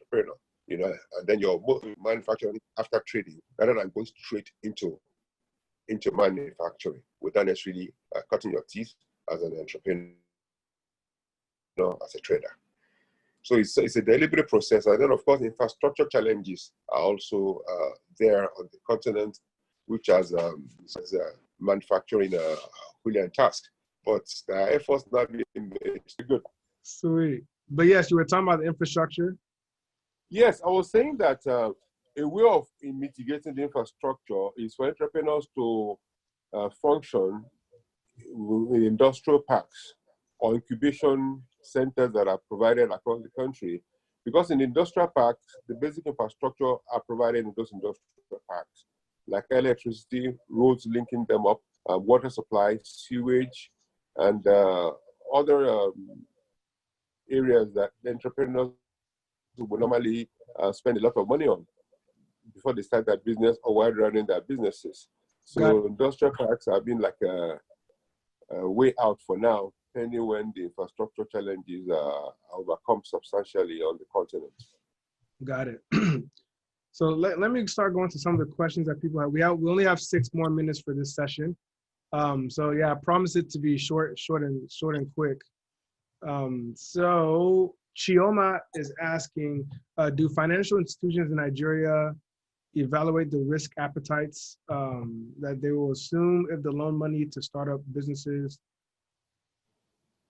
entrepreneur, you know, and then you're manufacturing after trading rather than going straight into manufacturing without necessarily cutting your teeth as an entrepreneur, as a trader. So it's a deliberate process. And then, of course, infrastructure challenges are also there on the continent, which has manufacturing a brilliant task. But the efforts not being made. Good. Sweet. But yes, you were talking about the infrastructure. Yes, I was saying that a way of mitigating the infrastructure is for entrepreneurs to function in industrial parks or incubation centers that are provided across the country. Because in industrial parks, the basic infrastructure are provided in those industrial parks, like electricity, roads linking them up, water supply, sewage, and other areas that the entrepreneurs would normally spend a lot of money on before they start their business or while running their businesses. So industrial parks have been like a way out for now, depending when the infrastructure challenges are overcome substantially on the continent. Got it. So let me start going to some of the questions that people have. We only have 6 more minutes for this session. So yeah, I promise it to be short and quick. So Chioma is asking, do financial institutions in Nigeria evaluate the risk appetites that they will assume if the loan money to start up businesses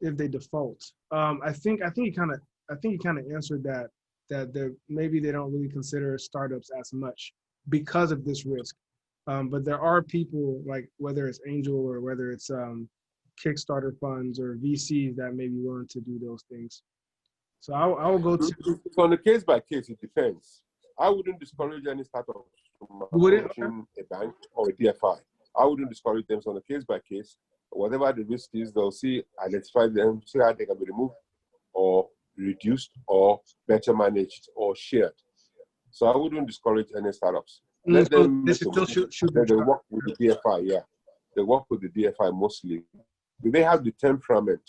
if they default? I think you kind of answered that maybe they don't really consider startups as much because of this risk. But there are people, like whether it's angel or whether it's Kickstarter funds or VCs, that may be willing to do those things. So I will go to. So on a case by case, it depends. I wouldn't discourage any startups from approaching a bank or a DFI. I wouldn't discourage them. So on a case by case, whatever the risk is, they'll identify them, see how they can be removed or reduced or better managed or shared. So I wouldn't discourage any startups. Let them they work with the DFI, yeah. They work with the DFI mostly. They have the temperament,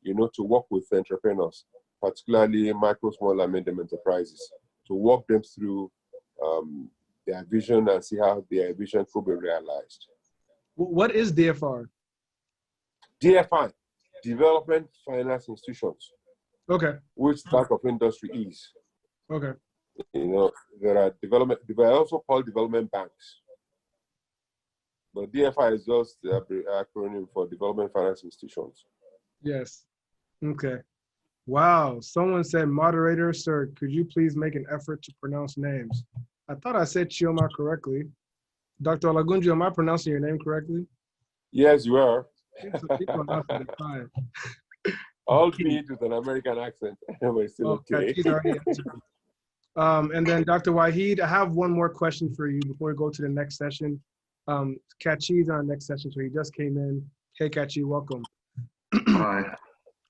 to work with entrepreneurs, particularly micro, small, and medium enterprises, to walk them through their vision and see how their vision could be realized. What is DFR? DFI, Development Finance Institutions. Okay. Which type of industry is. Okay. There are they are also called development banks. But DFI is just the acronym for Development Finance Institutions. Yes. Okay. Wow. Someone said, moderator, sir, could you please make an effort to pronounce names? I thought I said Chioma correctly. Dr. Olagunju, am I pronouncing your name correctly? Yes, you are. Albeit with an American accent. But still okay. And then Dr. Waheed, I have one more question for you before we go to the next session. Kachi's on the next session, so he just came in. Hey, Kachi, welcome. Hi.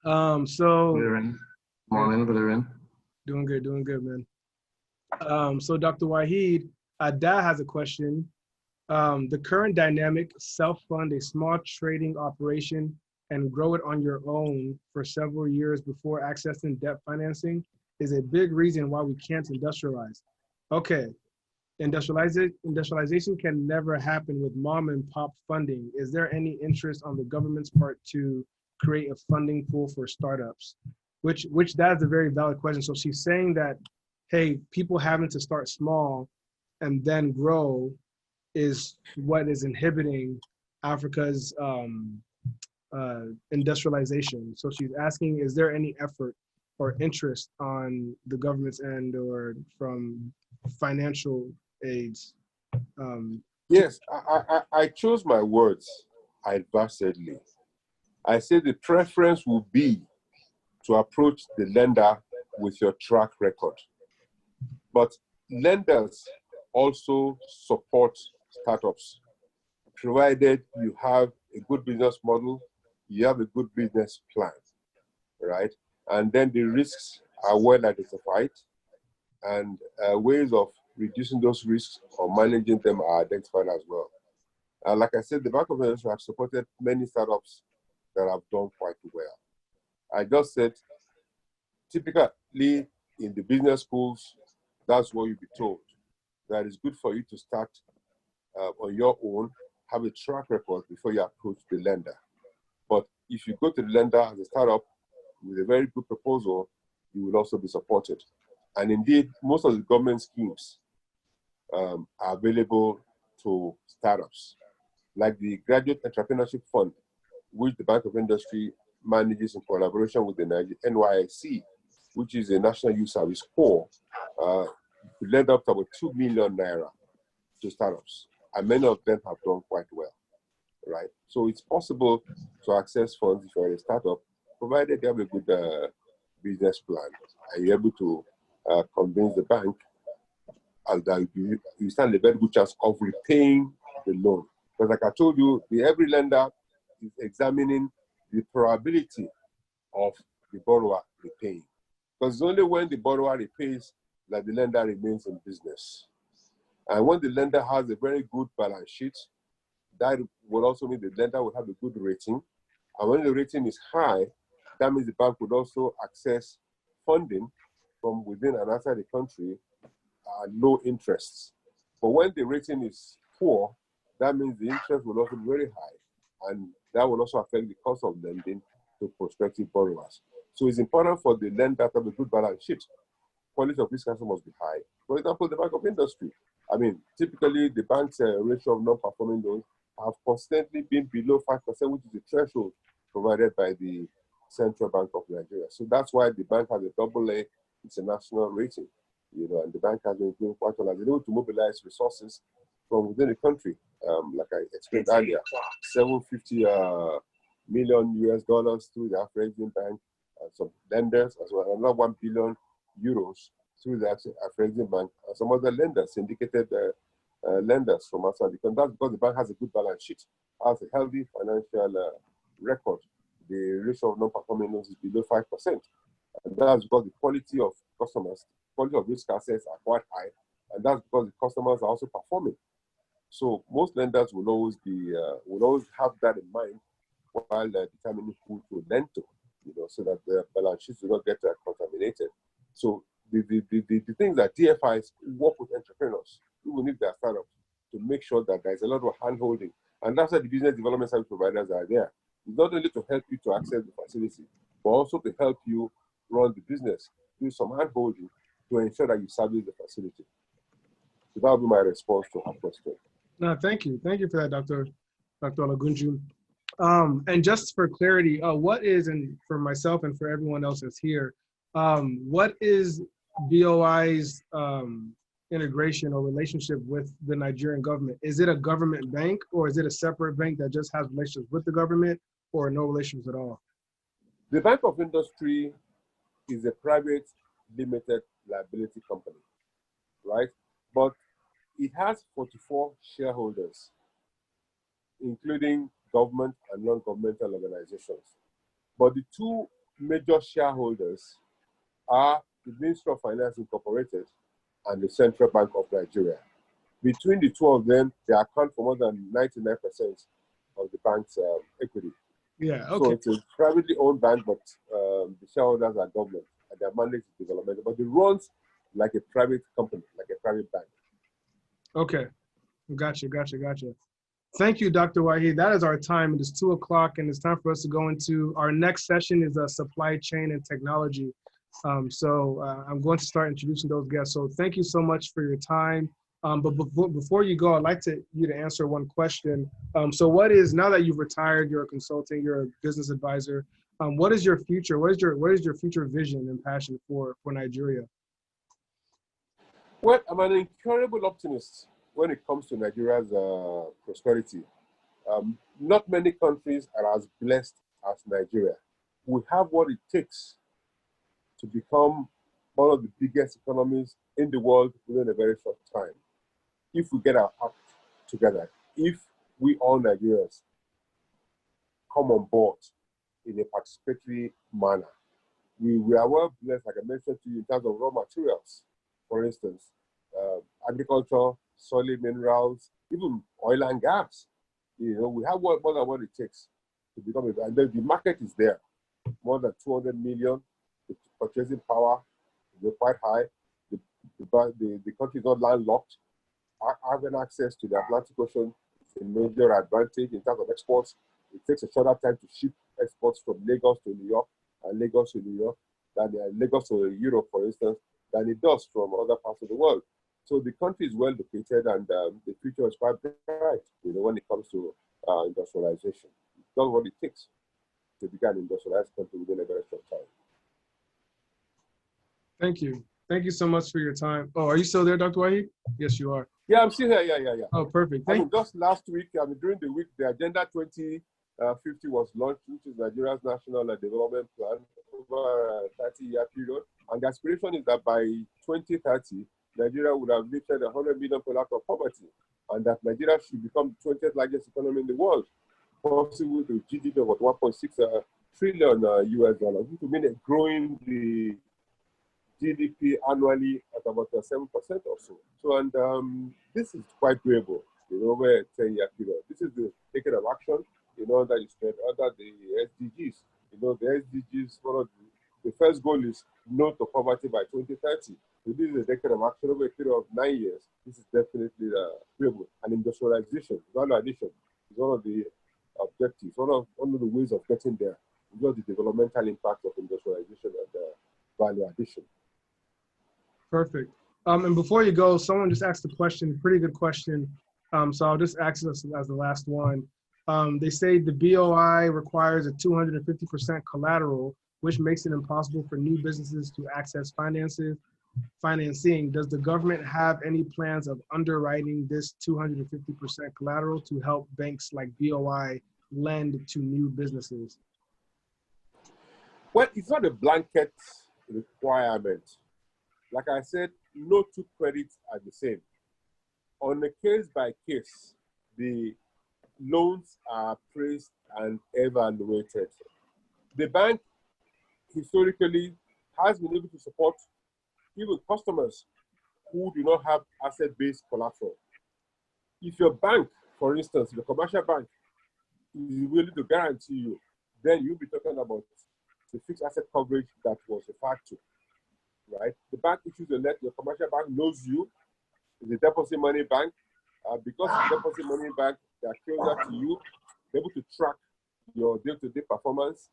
Morning, Valerian. Doing good, man. So Dr. Waheed, Dad has a question. The current dynamic, self-fund a small trading operation and grow it on your own for several years before accessing debt financing is a big reason why we can't industrialize. Okay, industrialization can never happen with mom and pop funding. Is there any interest on the government's part to create a funding pool for startups? Which that's a very valid question. So she's saying that, hey, people having to start small and then grow is what is inhibiting Africa's industrialization. So she's asking, is there any effort or interest on the government's end or from financial aids? Yes, I chose my words advisedly. I said the preference will be to approach the lender with your track record. But lenders also support startups, provided you have a good business model, you have a good business plan, right? And then the risks are well identified, and ways of reducing those risks or managing them are identified as well. Like I said, the Bank of America have supported many startups that have done quite well. I just said, typically in the business schools, that's what you'll be told. That it's good for you to start on your own, have a track record before you approach the lender. But if you go to the lender as a startup with a very good proposal, you will also be supported. And indeed, most of the government schemes are available to startups, like the Graduate Entrepreneurship Fund, which the Bank of Industry manages in collaboration with the NYSC, which is a National Youth Service Corps, to lend up to about 2 million naira to startups. And many of them have done quite well, right? So it's possible to access funds if you're a startup, provided you have a good business plan and you're able to convince the bank that you stand a very good chance of repaying the loan. Because like I told you, every lender is examining the probability of the borrower repaying. Because it's only when the borrower repays that the lender remains in business. And when the lender has a very good balance sheet, that will also mean the lender will have a good rating. And when the rating is high, that means the bank would also access funding from within and outside the country at low interests. But when the rating is poor, that means the interest will also be very high. And that will also affect the cost of lending to prospective borrowers. So it's important for the lender to have a good balance sheet. Quality of risk also must be high. For example, the Bank of Industry. I mean, typically the bank's ratio of non-performing loans have constantly been below 5%, which is the threshold provided by the Central Bank of Nigeria. So that's why the bank has a AA international rating, and the bank has been doing quite well. Has been able to mobilize resources from within the country, like I explained earlier, $750 million through the African Bank, some lenders as well, another 1 billion euros through the African Bank, and some other lenders, syndicated lenders from outside the country. That's because the bank has a good balance sheet, has a healthy financial record. The ratio of non-performing loans is below 5%. And that's because the quality of customers, quality of risk assets are quite high, and that's because the customers are also performing. So most lenders will always have that in mind while determining who to lend to, so that their balance sheets do not get contaminated. So the things that DFIs work with entrepreneurs, even if they're startups, to make sure that there's a lot of hand-holding. And that's why the business development service providers are there. It's not only to help you to access the facility, but also to help you run the business, do some hand-holding to ensure that you service the facility. So that will be my response to her question. No, thank you. Thank you for that, Dr. Olagunju. And just for clarity, what is, and for myself and for everyone else that's here, what is BOI's integration or relationship with the Nigerian government? Is it a government bank, or is it a separate bank that just has relationships with the government, or no relations at all? The Bank of Industry is a private limited liability company, right? But it has 44 shareholders, including government and non-governmental organizations. But the two major shareholders are the Ministry of Finance Incorporated and the Central Bank of Nigeria. Between the two of them, they account for more than 99% of the bank's equity. Yeah, okay. So it's a privately owned bank, but the shareholders are government, and their mandate is development. But it runs like a private company, like a private bank. Okay, gotcha. Thank you, Dr. Waheed. That is our time. It is 2 o'clock, and it's time for us to go into our next session is supply chain and technology. I'm going to start introducing those guests. So thank you so much for your time. But before you go, I'd like you to answer one question. So what is, now that you've retired, you're a consultant, you're a business advisor, what is your future? What is your future vision and passion for Nigeria? Well, I'm an incurable optimist when it comes to Nigeria's prosperity. Not many countries are as blessed as Nigeria. We have what it takes to become one of the biggest economies in the world within a very short time. If we get our act together, if we all Nigerians come on board in a participatory manner, we are well blessed, like I mentioned to you, in terms of raw materials. For instance, agriculture, solid minerals, even oil and gas. We have more than what it takes. to become a, and then the market is there. More than 200 million. The purchasing power is quite high. The country is not landlocked. Having access to the Atlantic Ocean is a major advantage in terms of exports. It takes a shorter time to ship exports from Lagos to New York and Lagos to New York than Lagos to Europe, for instance, than it does from other parts of the world. So the country is well located, and the future is quite bright, when it comes to industrialization. It's not what it takes to become an industrialized country within a very short time. Thank you. Thank you so much for your time. Oh, are you still there, Dr. Waheed? Yes, you are. Yeah, I'm still here. Yeah. Oh, perfect. Just last week, during the week, the Agenda 2050 was launched, which is Nigeria's National Development Plan over a 30-year period. And the aspiration is that by 2030, Nigeria would have lifted 100 million people out of poverty, and that Nigeria should become the 20th largest economy in the world, possibly with a GDP of about 1.6 trillion US dollars, which would mean growing the GDP annually at about 7% or so. So, and this is quite doable, over a 10-year period. This is the taking of action, that is spread under the SDGs. The SDGs, the first goal is no to poverty by 2030. So this is a decade of action over a period of 9 years. This is definitely doable. And industrialization, value addition, is one of the objectives, one of the ways of getting there. The developmental impact of industrialization and value addition. Perfect. And before you go, someone just asked a question, pretty good question. So I'll just ask this as the last one. They say the BOI requires a 250% collateral, which makes it impossible for new businesses to access financing. Does the government have any plans of underwriting this 250% collateral to help banks like BOI lend to new businesses? Well, it's not a blanket requirement. Like I said, no two credits are the same. On a case by case, the loans are appraised and evaluated. The bank historically has been able to support even customers who do not have asset-based collateral. If your bank, for instance, the commercial bank, is willing to guarantee you, then you'll be talking about the fixed asset coverage that was referred to, right? The bank issues a letter, your commercial bank knows you, is a deposit money bank. Because it's a deposit money bank, they are closer to you, they're able to track your day-to-day performance,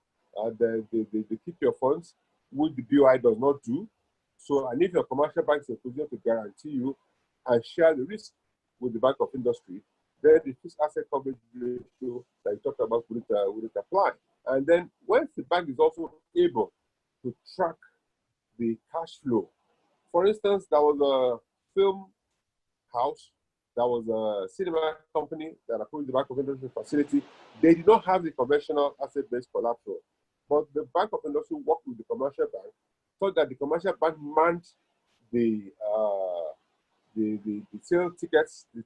they keep your funds, which the BOI does not do. So, and if your commercial bank is in a position to guarantee you and share the risk with the Bank of Industry, then the fixed asset coverage ratio that you talked about would it apply. And then once the bank is also able to track the cash flow, for instance, there was a film house, there was a cinema company that approached the Bank of Industry facility. They did not have the conventional asset-based collateral, but the Bank of Industry worked with the commercial bank so that the commercial bank manned the sale tickets, the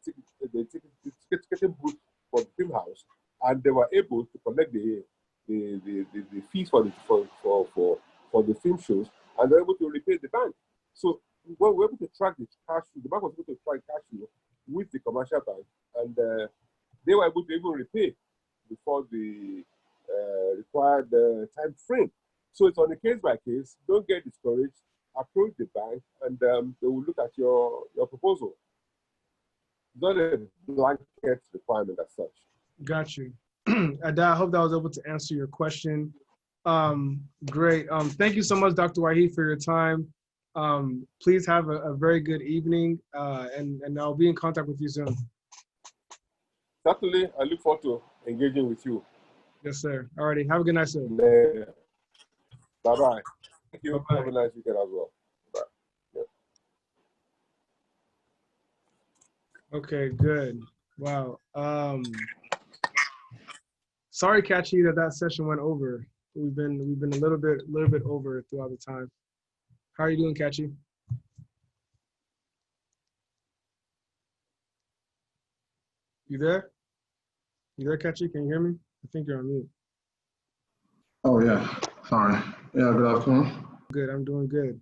ticketing booth for the film house, and they were able to collect the fees for the film shows, and they were able to repay the bank. So we were able to track the cash flow. The bank was able to track cash flow with the commercial bank, and they were able to even repay before the required time frame. So it's on a case by case. Don't get discouraged. Approach the bank, and they will look at your proposal. It's not a blanket requirement as such. Got you. I hope that was able to answer your question. Great. Thank you so much, Dr. Waheed, for your time. Please have a very good evening, and I'll be in contact with you soon. Certainly, I look forward to engaging with you. Yes, sir. Alrighty. Have a good night, sir. Bye-bye. Thank you. Bye-bye. Have a nice weekend as well. Bye. Yeah. Okay, good. Wow. Sorry, Kachi, that session went over. We've been a little bit over throughout the time. How are you doing, Kachi? You there? You there, Kachi? Can you hear me? I think you're on mute. Oh, yeah. Sorry. Yeah, good afternoon. Good. I'm doing good.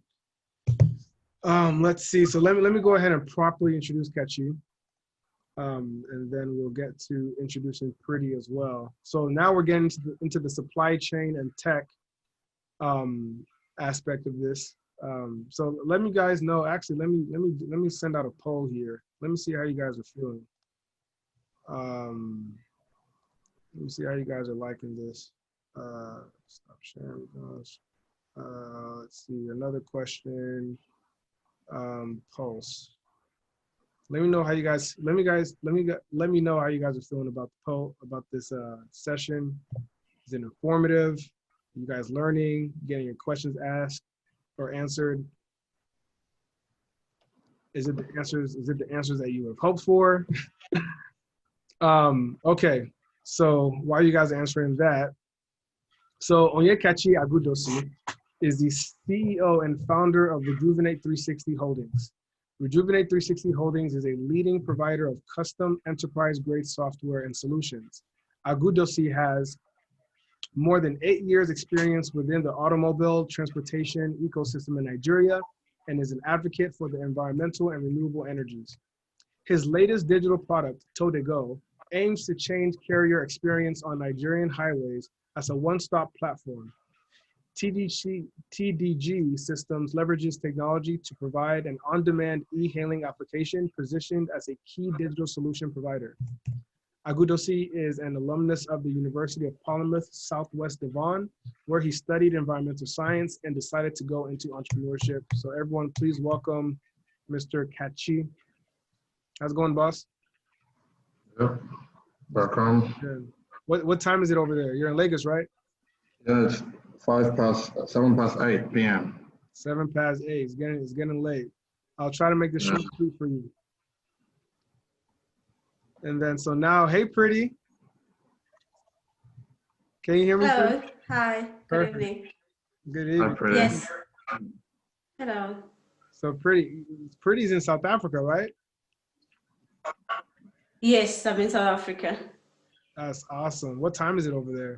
Let's see. So let me go ahead and properly introduce Kachi. And then we'll get to introducing Pretty as well. So now we're getting into the supply chain and tech aspect of this. So let me guys know. Actually, let me send out a poll here. Let me see how you guys are feeling. Let me see how you guys are liking this. Stop sharing those. Let's see, another question. Pulse. Let me know how you guys. Let me know how you guys are feeling about the poll, about this session. Is it informative? Are you guys learning? Getting your questions asked or answered? Is it the answers? Is it the answers that you have hoped for? Okay. So while you guys are answering that, so Onyekachi Agudosi is the CEO and founder of Rejuvenate 360 Holdings. Rejuvenate 360 Holdings is a leading provider of custom enterprise-grade software and solutions. Agudosi has more than 8 years experience within the automobile transportation ecosystem in Nigeria and is an advocate for the environmental and renewable energies. His latest digital product, Todego, aims to change carrier experience on Nigerian highways as a one-stop platform. TDG Systems leverages technology to provide an on-demand e-hailing application positioned as a key digital solution provider. Agudosi is an alumnus of the University of Plymouth, Southwest Devon, where he studied environmental science and decided to go into entrepreneurship. So everyone, please welcome Mr. Kachi. How's it going, boss? Yep. Welcome. Good. What time is it over there? You're in Lagos, right? Yeah, it's 7 past 8 p.m. 7 past 8. It's getting late. I'll try to make this short sweet for you. And then so now, hey, Pretty. Can you hear me? Hello. Pretty? Hi. Perfect. Good evening. Good Hi, evening. Pretty. Yes. Hello. So Pretty's in South Africa, right? Yes, I'm in South Africa. That's awesome. What time is it over there?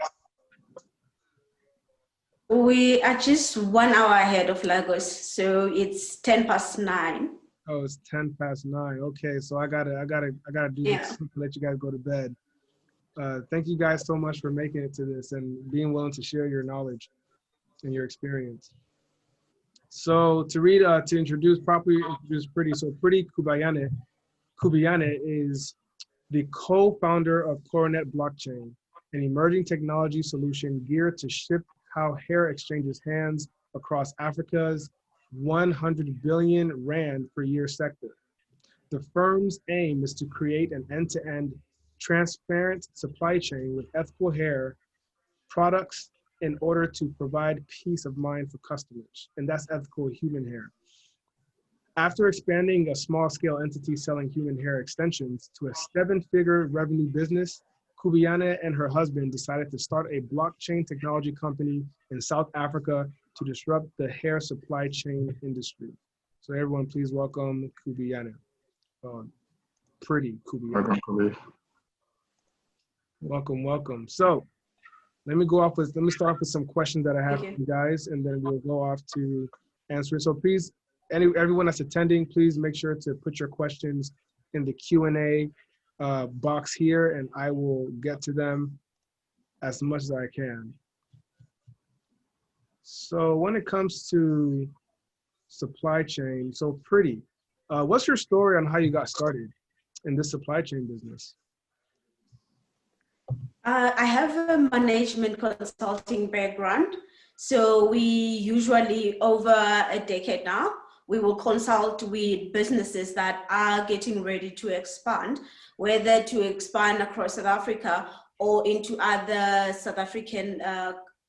We are just 1 hour ahead of Lagos, so it's 10 past 9. Oh, it's 10 past 9. Okay, so I gotta do this to let you guys go to bed. Thank you guys so much for making it to this and being willing to share your knowledge and your experience. So to introduce Pretty. So Pretty Kubayane is the co-founder of Coronet Blockchain, an emerging technology solution geared to shift how hair exchanges hands across Africa's 100 billion rand per year sector. The firm's aim is to create an end-to-end transparent supply chain with ethical hair products in order to provide peace of mind for customers, and that's ethical human hair. After expanding a small-scale entity selling human hair extensions to a 7-figure revenue business, Kubayane and her husband decided to start a blockchain technology company in South Africa to disrupt the hair supply chain industry. So everyone, please welcome Kubayane. Pretty Kubayane. Welcome, Kubi. Welcome. So let me start off with some questions that I have for you guys, and then we'll go off to answer it. So please, everyone that's attending, please make sure to put your questions in the Q&A box here, and I will get to them as much as I can. So when it comes to supply chain, so Pretty, what's your story on how you got started in this supply chain business? I have a management consulting background. So we usually, over a decade now, we will consult with businesses that are getting ready to expand, whether to expand across South Africa or into other South African,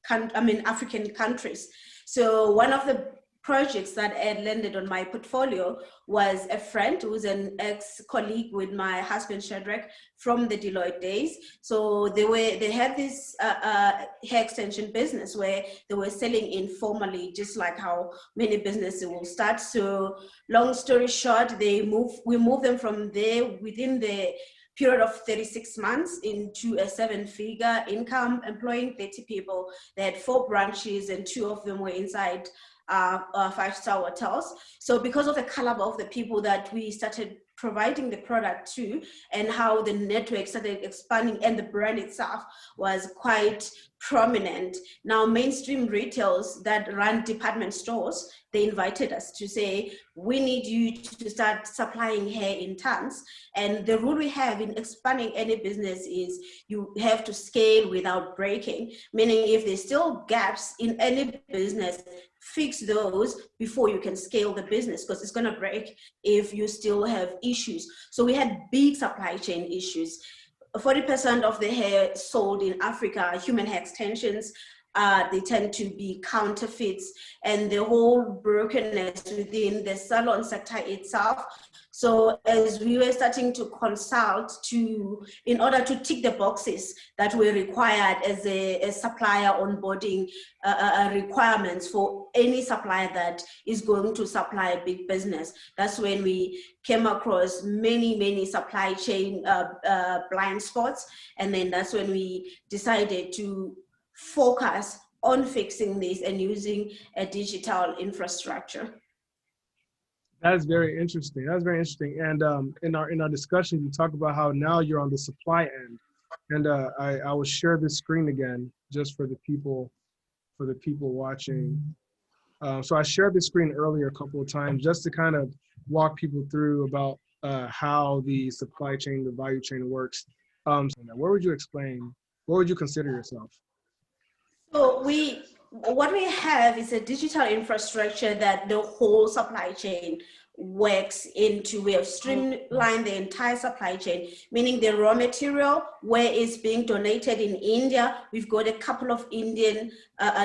African countries. So one of the projects that had landed on my portfolio was a friend who was an ex-colleague with my husband Shadrach from the Deloitte days. So they had this hair extension business where they were selling informally, just like how many businesses will start. So long story short, we moved them from there within the period of 36 months into a 7-figure income, employing 30 people. They had 4 branches and 2 of them were inside five-star hotels. So because of the caliber of the people that we started providing the product to, and how the network started expanding, and the brand itself was quite prominent. Now, mainstream retailers that run department stores, they invited us to say, we need you to start supplying hair in tons. And the rule we have in expanding any business is you have to scale without breaking, meaning if there's still gaps in any business, fix those before you can scale the business, because it's going to break if you still have issues. So we had big supply chain issues. 40% of the hair sold in Africa are human hair extensions. They tend to be counterfeits, and the whole brokenness within the salon sector itself. So as we were starting to consult in order to tick the boxes that were required as a supplier onboarding requirements for any supplier that is going to supply a big business, that's when we came across many supply chain blind spots. And then that's when we decided to focus on fixing this and using a digital infrastructure. That's very interesting. That's very interesting. And in our discussion, you talk about how now you're on the supply end. And I will share this screen again just for the people watching. So I shared this screen earlier a couple of times just to kind of walk people through about how the supply chain, the value chain works. So what would you consider yourself? So what we have is a digital infrastructure that the whole supply chain works into. We have streamlined the entire supply chain, meaning the raw material where it's being donated in India. We've got a couple of Indian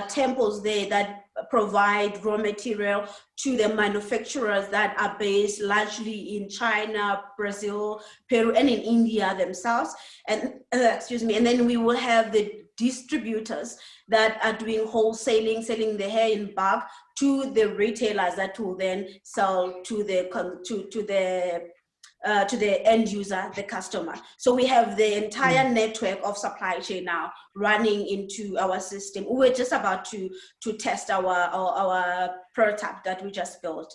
temples there that provide raw material to the manufacturers that are based largely in China, Brazil, Peru, and in India themselves. And and then we will have the distributors that are doing wholesaling, selling the hair in bulk to the retailers that will then sell to the end user, the customer. So we have the entire network of supply chain now running into our system. We're just about to test our prototype that we just built.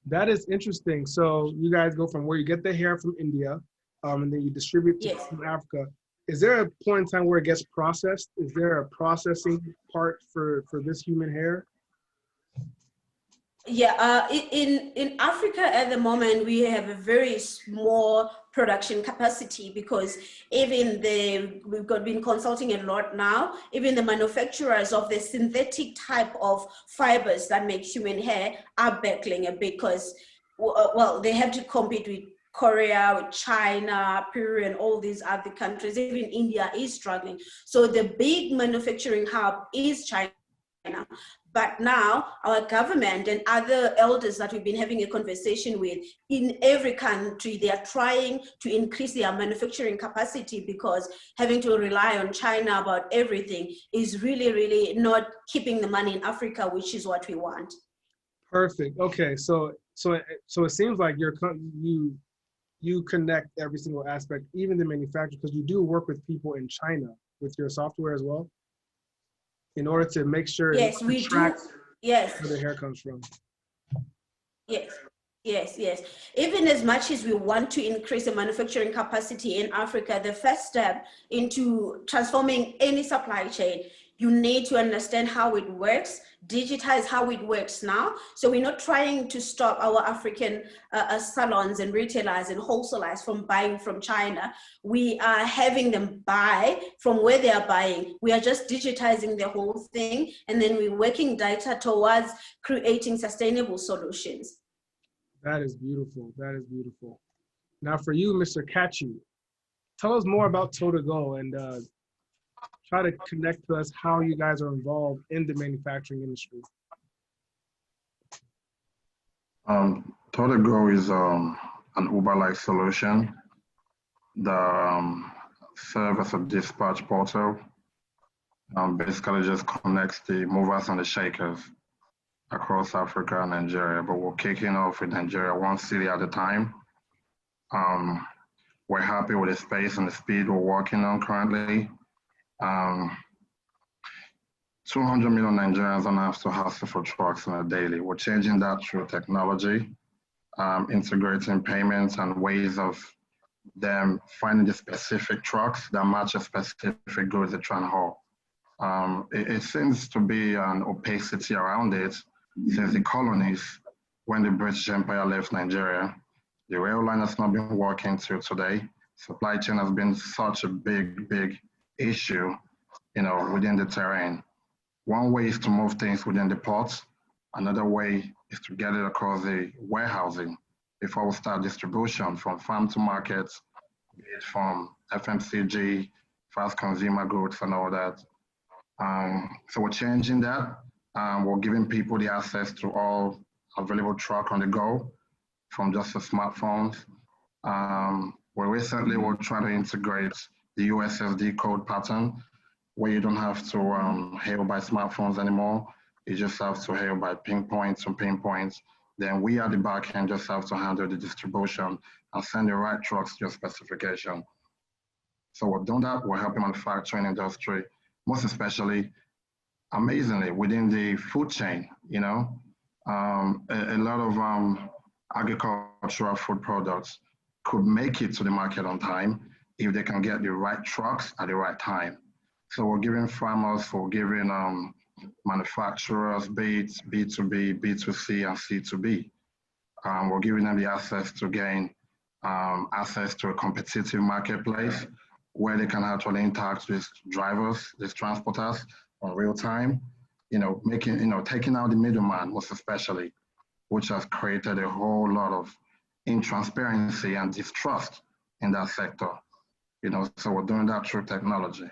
That is interesting. So you guys go from where you get the hair from India, and then you distribute to from Africa. Is there a point in time where it gets processed? Is there a processing part for this human hair? Yeah, in Africa at the moment, we have a very small production capacity, because even we've been consulting a lot now, even the manufacturers of the synthetic type of fibers that make human hair are battling a bit, because, well, they have to compete with Korea, with China, Peru, and all these other countries. Even India is struggling. So the big manufacturing hub is China. But now our government and other elders that we've been having a conversation with in every country, they are trying to increase their manufacturing capacity, because having to rely on China about everything is really not keeping the money in Africa, which is what we want. Perfect. Okay, so it seems like you connect every single aspect, even the manufacturer, because you do work with people in China with your software as well, in order to make sure we track where the hair comes from. Yes. Even as much as we want to increase the manufacturing capacity in Africa, the first step into transforming any supply chain, you need to understand how it works, digitize how it works now. So we're not trying to stop our African salons and retailers and wholesalers from buying from China. We are having them buy from where they are buying. We are just digitizing the whole thing, and then we're working data towards creating sustainable solutions. That is beautiful. That is beautiful. Now for you, Mr. Kachi, tell us more about Toe2Go and try to connect to us how you guys are involved in the manufacturing industry. Toe2Go is an Uber-like solution that serves as a dispatch portal. Basically just connects the movers and the shakers across Africa and Nigeria, but we're kicking off in Nigeria one city at a time. We're happy with the space and the speed we're working on currently. 200 million Nigerians don't have to hustle for trucks on a daily. We're changing that through technology, integrating payments and ways of them finding the specific trucks that match a specific goods they're trying to haul. It seems to be an opacity around it since the colonies, when the British Empire left Nigeria. The rail line has not been working till today. Supply chain has been such a big issue, within the terrain. One way is to move things within the ports. Another way is to get it across the warehousing before we start distribution from farm to market, be it from FMCG, fast consumer goods and all that. So we're changing that. We're giving people the access to all available truck on the go from just the smartphones. Where recently we're trying to integrate the USSD code pattern where you don't have to hail by smartphones anymore. You just have to hail by pinpoints and pinpoints. Then we at the back end just have to handle the distribution and send the right trucks to your specification. So we're doing that. We're helping manufacturing industry, most especially, amazingly, within the food chain, a lot of agricultural food products could make it to the market on time if they can get the right trucks at the right time. So we're giving farmers, we're giving manufacturers, be it B2B, B2C, and C2B. We're giving them the access to gain access to a competitive marketplace where they can actually interact with drivers, these transporters on real time, taking out the middleman, most especially, which has created a whole lot of intransparency and distrust in that sector. So we're doing that through technology.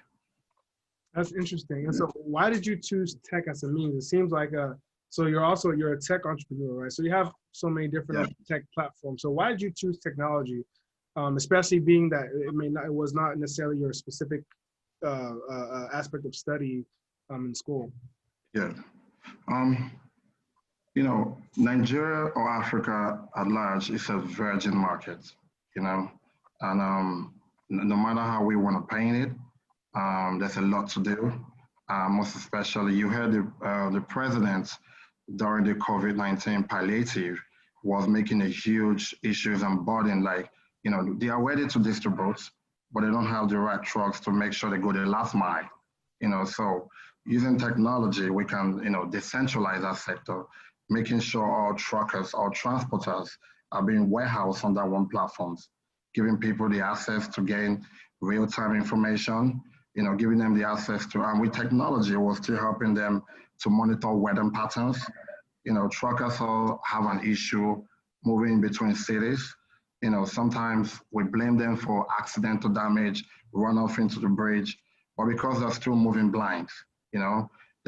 That's interesting. And so why did you choose tech as a means? It seems like so you're a tech entrepreneur, right? So you have so many different tech platforms. So why did you choose technology, especially being that it was not necessarily your specific aspect of study in school? Yeah. Nigeria or Africa at large is a virgin market, and no matter how we want to paint it, there's a lot to do. Most especially, you heard the president during the COVID-19 palliative was making a huge issues and burden, they are ready to distribute, but they don't have the right trucks to make sure they go the last mile. So using technology, we can, decentralize that sector, making sure all truckers, all transporters are being warehoused on that one platform, giving people the access to gain real-time information, giving them the access to, and with technology, we're still helping them to monitor weather patterns. Truckers all have an issue moving between cities. Sometimes we blame them for accidental damage, runoff into the bridge, but because they're still moving blind, they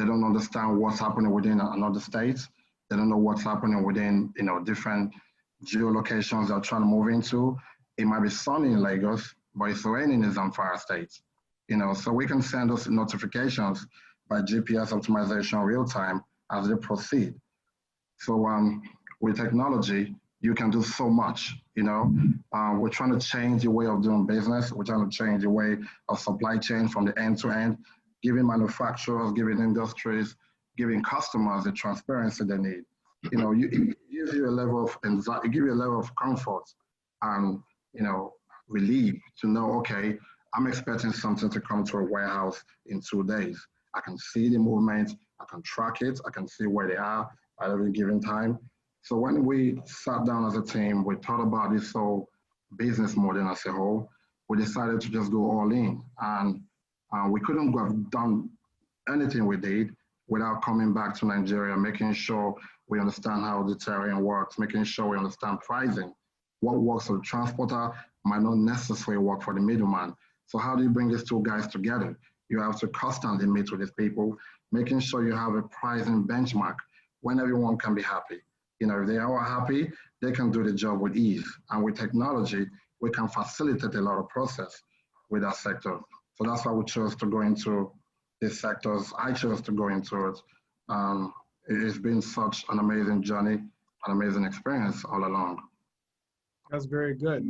don't understand what's happening within another state. They don't know what's happening within, different geolocations they're trying to move into. It might be sunny in Lagos, but it's raining in Zamfara State. So we can send those notifications by GPS optimization real time as they proceed. So with technology, you can do so much, We're trying to change the way of doing business. We're trying to change the way of supply chain from the end to end, giving manufacturers, giving industries, giving customers the transparency they need. It gives you a level of anxiety, it gives you a level of comfort and, relief to know, okay, I'm expecting something to come to a warehouse in 2 days. I can see the movement, I can track it, I can see where they are at every given time. So when we sat down as a team, we thought about this whole business model as a whole. We decided to just go all in, and we couldn't have done anything we did without coming back to Nigeria, making sure we understand how the terrain works, making sure we understand pricing. What works for the transporter might not necessarily work for the middleman. So how do you bring these two guys together? You have to constantly meet with these people, making sure you have a pricing benchmark when everyone can be happy. If they are happy, they can do the job with ease. And with technology, we can facilitate a lot of process with that sector. So that's why we chose to go into these sectors. I chose to go into it. It's been such an amazing journey, an amazing experience all along. That's very good.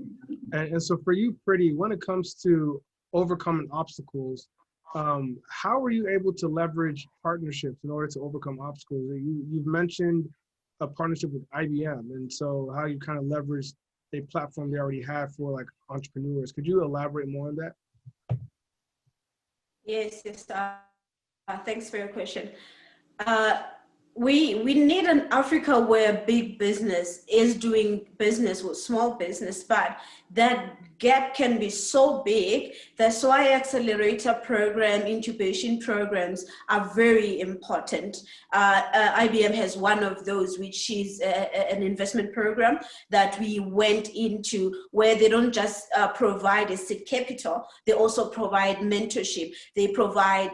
And so for you, Pretty, when it comes to overcoming obstacles how were you able to leverage partnerships in order to overcome obstacles? You've mentioned a partnership with IBM, and so how you kind of leveraged a platform they already have for like entrepreneurs. Could you elaborate more on that? Yes, thanks for your question. We need an Africa where big business is doing business with small business, but that gap can be so big. That's why accelerator program, incubation programs are very important. IBM has one of those, which is an investment program that we went into, where they don't just provide a seed capital, they also provide mentorship. They provide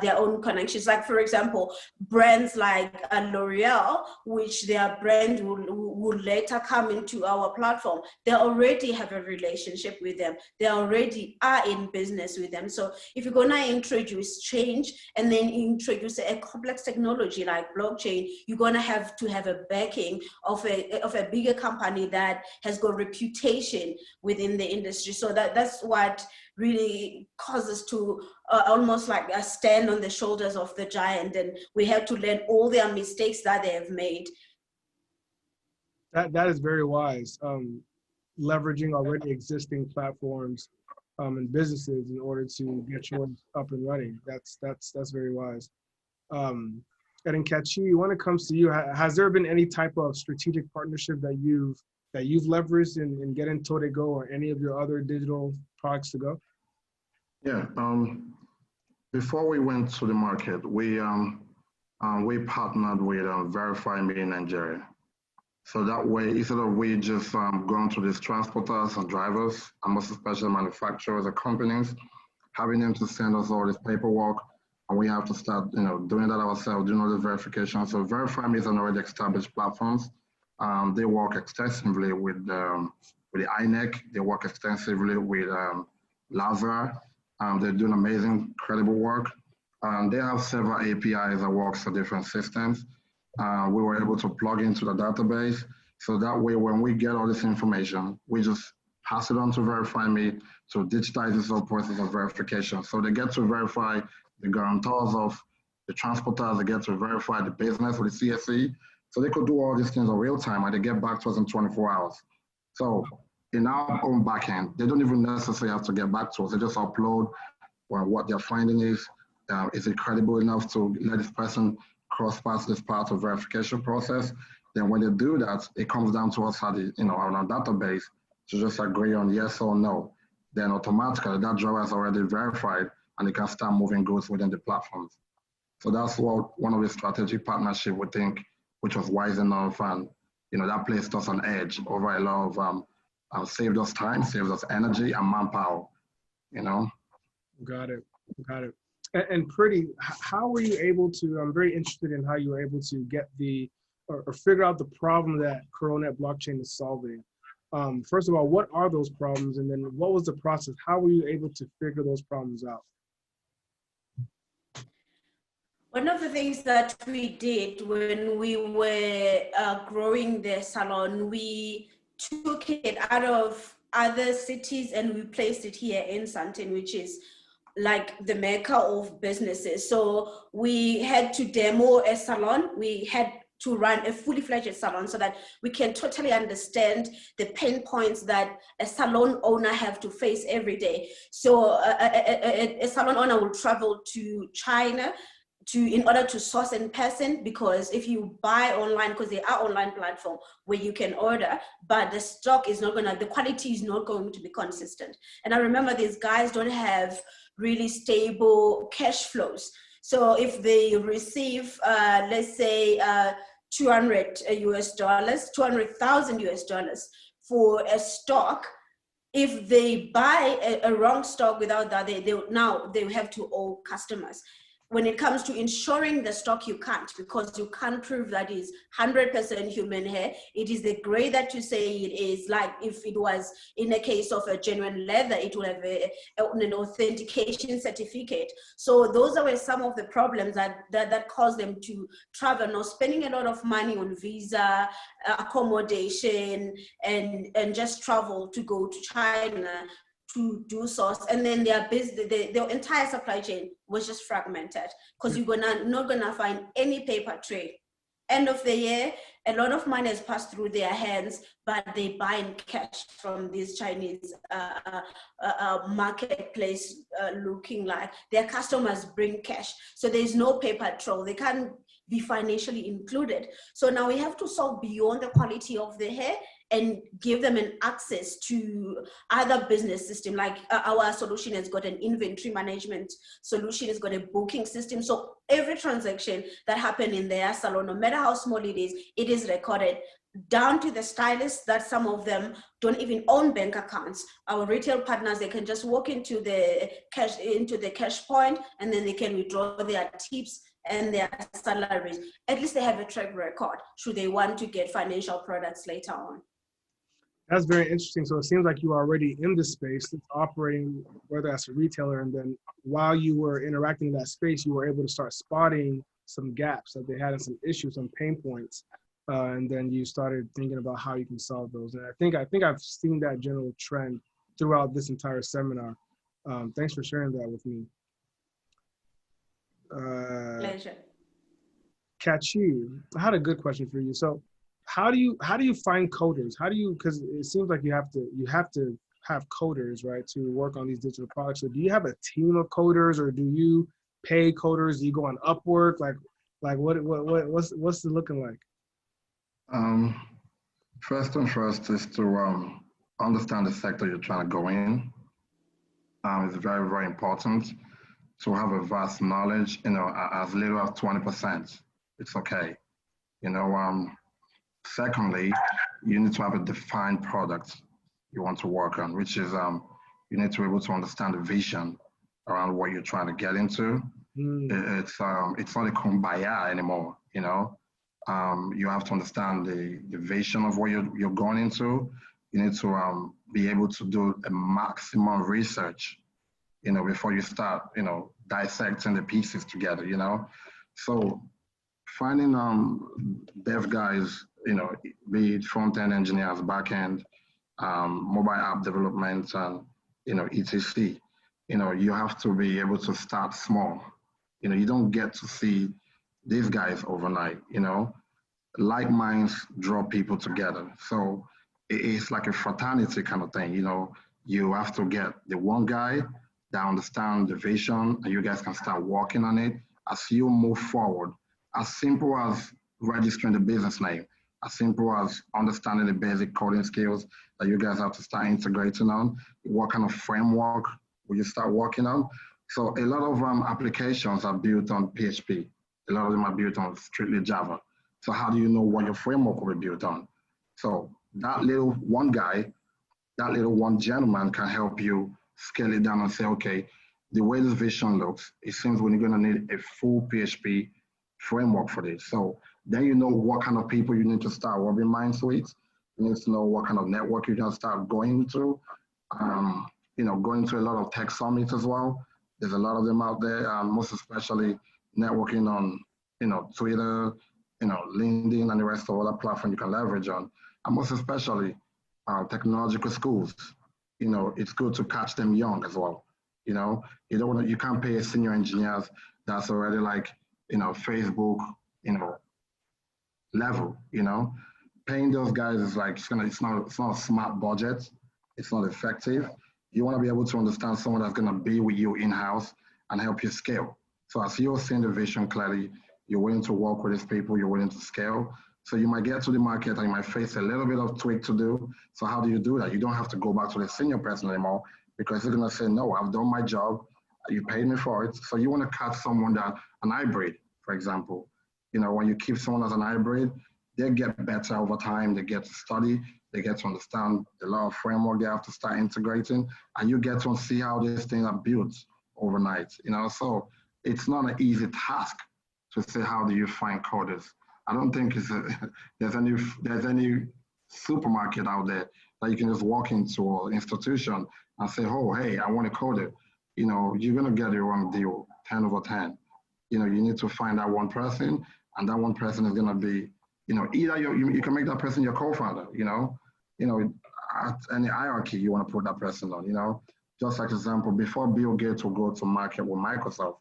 their own connections. Like, for example, brands like L'Oreal, which their brand will later come into our platform, they already have a relationship with them. They already are in business with them. So if you're gonna introduce change and then introduce a complex technology like blockchain, you're gonna have to have a backing of a bigger company that has got reputation within the industry. So that's what really causes to almost like stand on the shoulders of the giant, and we have to learn all their mistakes that they have made. That is very wise. Leveraging already existing platforms and businesses in order to get yours up and running. That's very wise. And in Kachi, when it comes to you, has there been any type of strategic partnership that you've leveraged in getting Todego or any of your other digital products to go? Yeah. Before we went to the market, we partnered with Verify Me in Nigeria. So that way, instead of we just going to these transporters and drivers, and most especially manufacturers or companies, having them to send us all this paperwork, and we have to start, doing that ourselves, doing all the verification. So Verify Me is an already established platforms. They work extensively with the INEC. They work extensively with Lazara. They're doing amazing, credible work. They have several APIs that works for different systems. We were able to plug into the database. So that way, when we get all this information, we just pass it on to Verify Me to digitize this whole process of verification. So they get to verify the guarantors of the transporters, they get to verify the business with the CSE. So they could do all these things in real time, and they get back to us in 24 hours. So in our own backend, they don't even necessarily have to get back to us. They just upload what their finding is. Is it credible enough to let this person cross past this part of verification process? Then when they do that, it comes down to us on our database to just agree on yes or no. Then automatically that driver is already verified, and they can start moving goods within the platforms. So that's one of the strategic partnership we think, which was wise enough, and that placed us on edge over a lot of saved us time, saved us energy and manpower. Got it. And Pretty, how were you able to? I'm very interested in how you were able to get or figure out the problem that Coronet blockchain is solving. First of all, what are those problems, and then what was the process? How were you able to figure those problems out? One of the things that we did when we were growing the salon, we took it out of other cities and we placed it here in Sandton, which is like the mecca of businesses. So we had to demo a salon. We had to run a fully fledged salon so that we can totally understand the pain points that a salon owner have to face every day. So a salon owner will travel to China in order to source in person, because if you buy online, because they are online platform where you can order, but the stock is not the quality is not going to be consistent. And I remember these guys don't have really stable cash flows. So if they receive, let's say, $200,000 for a stock, if they buy a wrong stock without that, they have to owe customers. When it comes to insuring the stock, you can't, because you can't prove that is 100% human hair. It is the gray that you say it is. Like if it was in a case of a genuine leather, it would have an authentication certificate. So those are some of the problems that cause them to travel, not spending a lot of money on visa, accommodation, and just travel to go to China to do source, and then their business, their entire supply chain was just fragmented, because you're not gonna find any paper trade. End of the year, a lot of money has passed through their hands, but they buy in cash from these Chinese marketplace, looking like their customers bring cash. So there's no paper trail. They can't be financially included. So now we have to solve beyond the quality of the hair and give them an access to other business system. Like our solution has got an inventory management solution, it's got a booking system. So every transaction that happened in their salon, no matter how small it is recorded, down to the stylists, that some of them don't even own bank accounts. Our retail partners, they can just walk into the cash point, and then they can withdraw their tips and their salaries. At least they have a track record should they want to get financial products later on. That's very interesting. So it seems like you are already in the space, it's operating, whether as a retailer, and then while you were interacting in that space, you were able to start spotting some gaps that they had and some issues, some pain points. And then you started thinking about how you can solve those. And I think I've seen that general trend throughout this entire seminar. Thanks for sharing that with me. Pleasure. Kachi, I had a good question for you. So how do you find coders? Because it seems like you have to have coders, right, to work on these digital products. So do you have a team of coders, or do you pay coders? Do you go on Upwork? Like what's it looking like? First and first is to understand the sector you're trying to go in. It's very, very important to have a vast knowledge, as little as 20%. It's okay. Secondly, you need to have a defined product you want to work on, which is you need to be able to understand the vision around what you're trying to get into. It's not a kumbaya anymore, you have to understand the vision of what you're going into. You need to be able to do a maximum research, before you start, dissecting the pieces together, So finding dev guys, be it front-end engineers, back-end, mobile app development, and, etc. You have to be able to start small. You don't get to see these guys overnight, like minds draw people together. So it's like a fraternity kind of thing, you have to get the one guy that understands the vision, and you guys can start working on it as you move forward. As simple as registering the business name, as simple as understanding the basic coding skills that you guys have to start integrating on. What kind of framework will you start working on? So a lot of applications are built on PHP. A lot of them are built on strictly Java. So how do you know what your framework will be built on? So that little one guy, that little one gentleman can help you scale it down and say, okay, the way this vision looks, it seems we're going to need a full PHP framework for this. So then you know what kind of people you need to start rubbing minds with. You need to know what kind of network you're going to start going to. Going to a lot of tech summits as well. There's a lot of them out there, most especially networking on, Twitter, LinkedIn, and the rest of other platforms you can leverage on. And most especially technological schools. It's good to catch them young as well. You can't pay a senior engineers that's already like, Facebook, level, Paying those guys is like, it's not a smart budget. It's not effective. You want to be able to understand someone that's going to be with you in-house and help you scale. So as you're seeing the vision clearly, you're willing to work with these people, you're willing to scale. So you might get to the market and you might face a little bit of tweak to do. So how do you do that? You don't have to go back to the senior person anymore, because they're going to say, no, I've done my job. You paid me for it. So you want to catch someone that, an hybrid, for example. When you keep someone as an hybrid, they get better over time. They get to study. They get to understand the law of framework they have to start integrating. And you get to see how these things are built overnight. So it's not an easy task to say, how do you find coders? I don't think there's any supermarket out there that you can just walk into an institution and say, oh, hey, I want a coder. You're going to get the wrong deal 10 over 10. You need to find that one person, and that one person is going to be, either you can make that person your co-founder, at any hierarchy you want to put that person on, Just like example, before Bill Gates will go to market with Microsoft,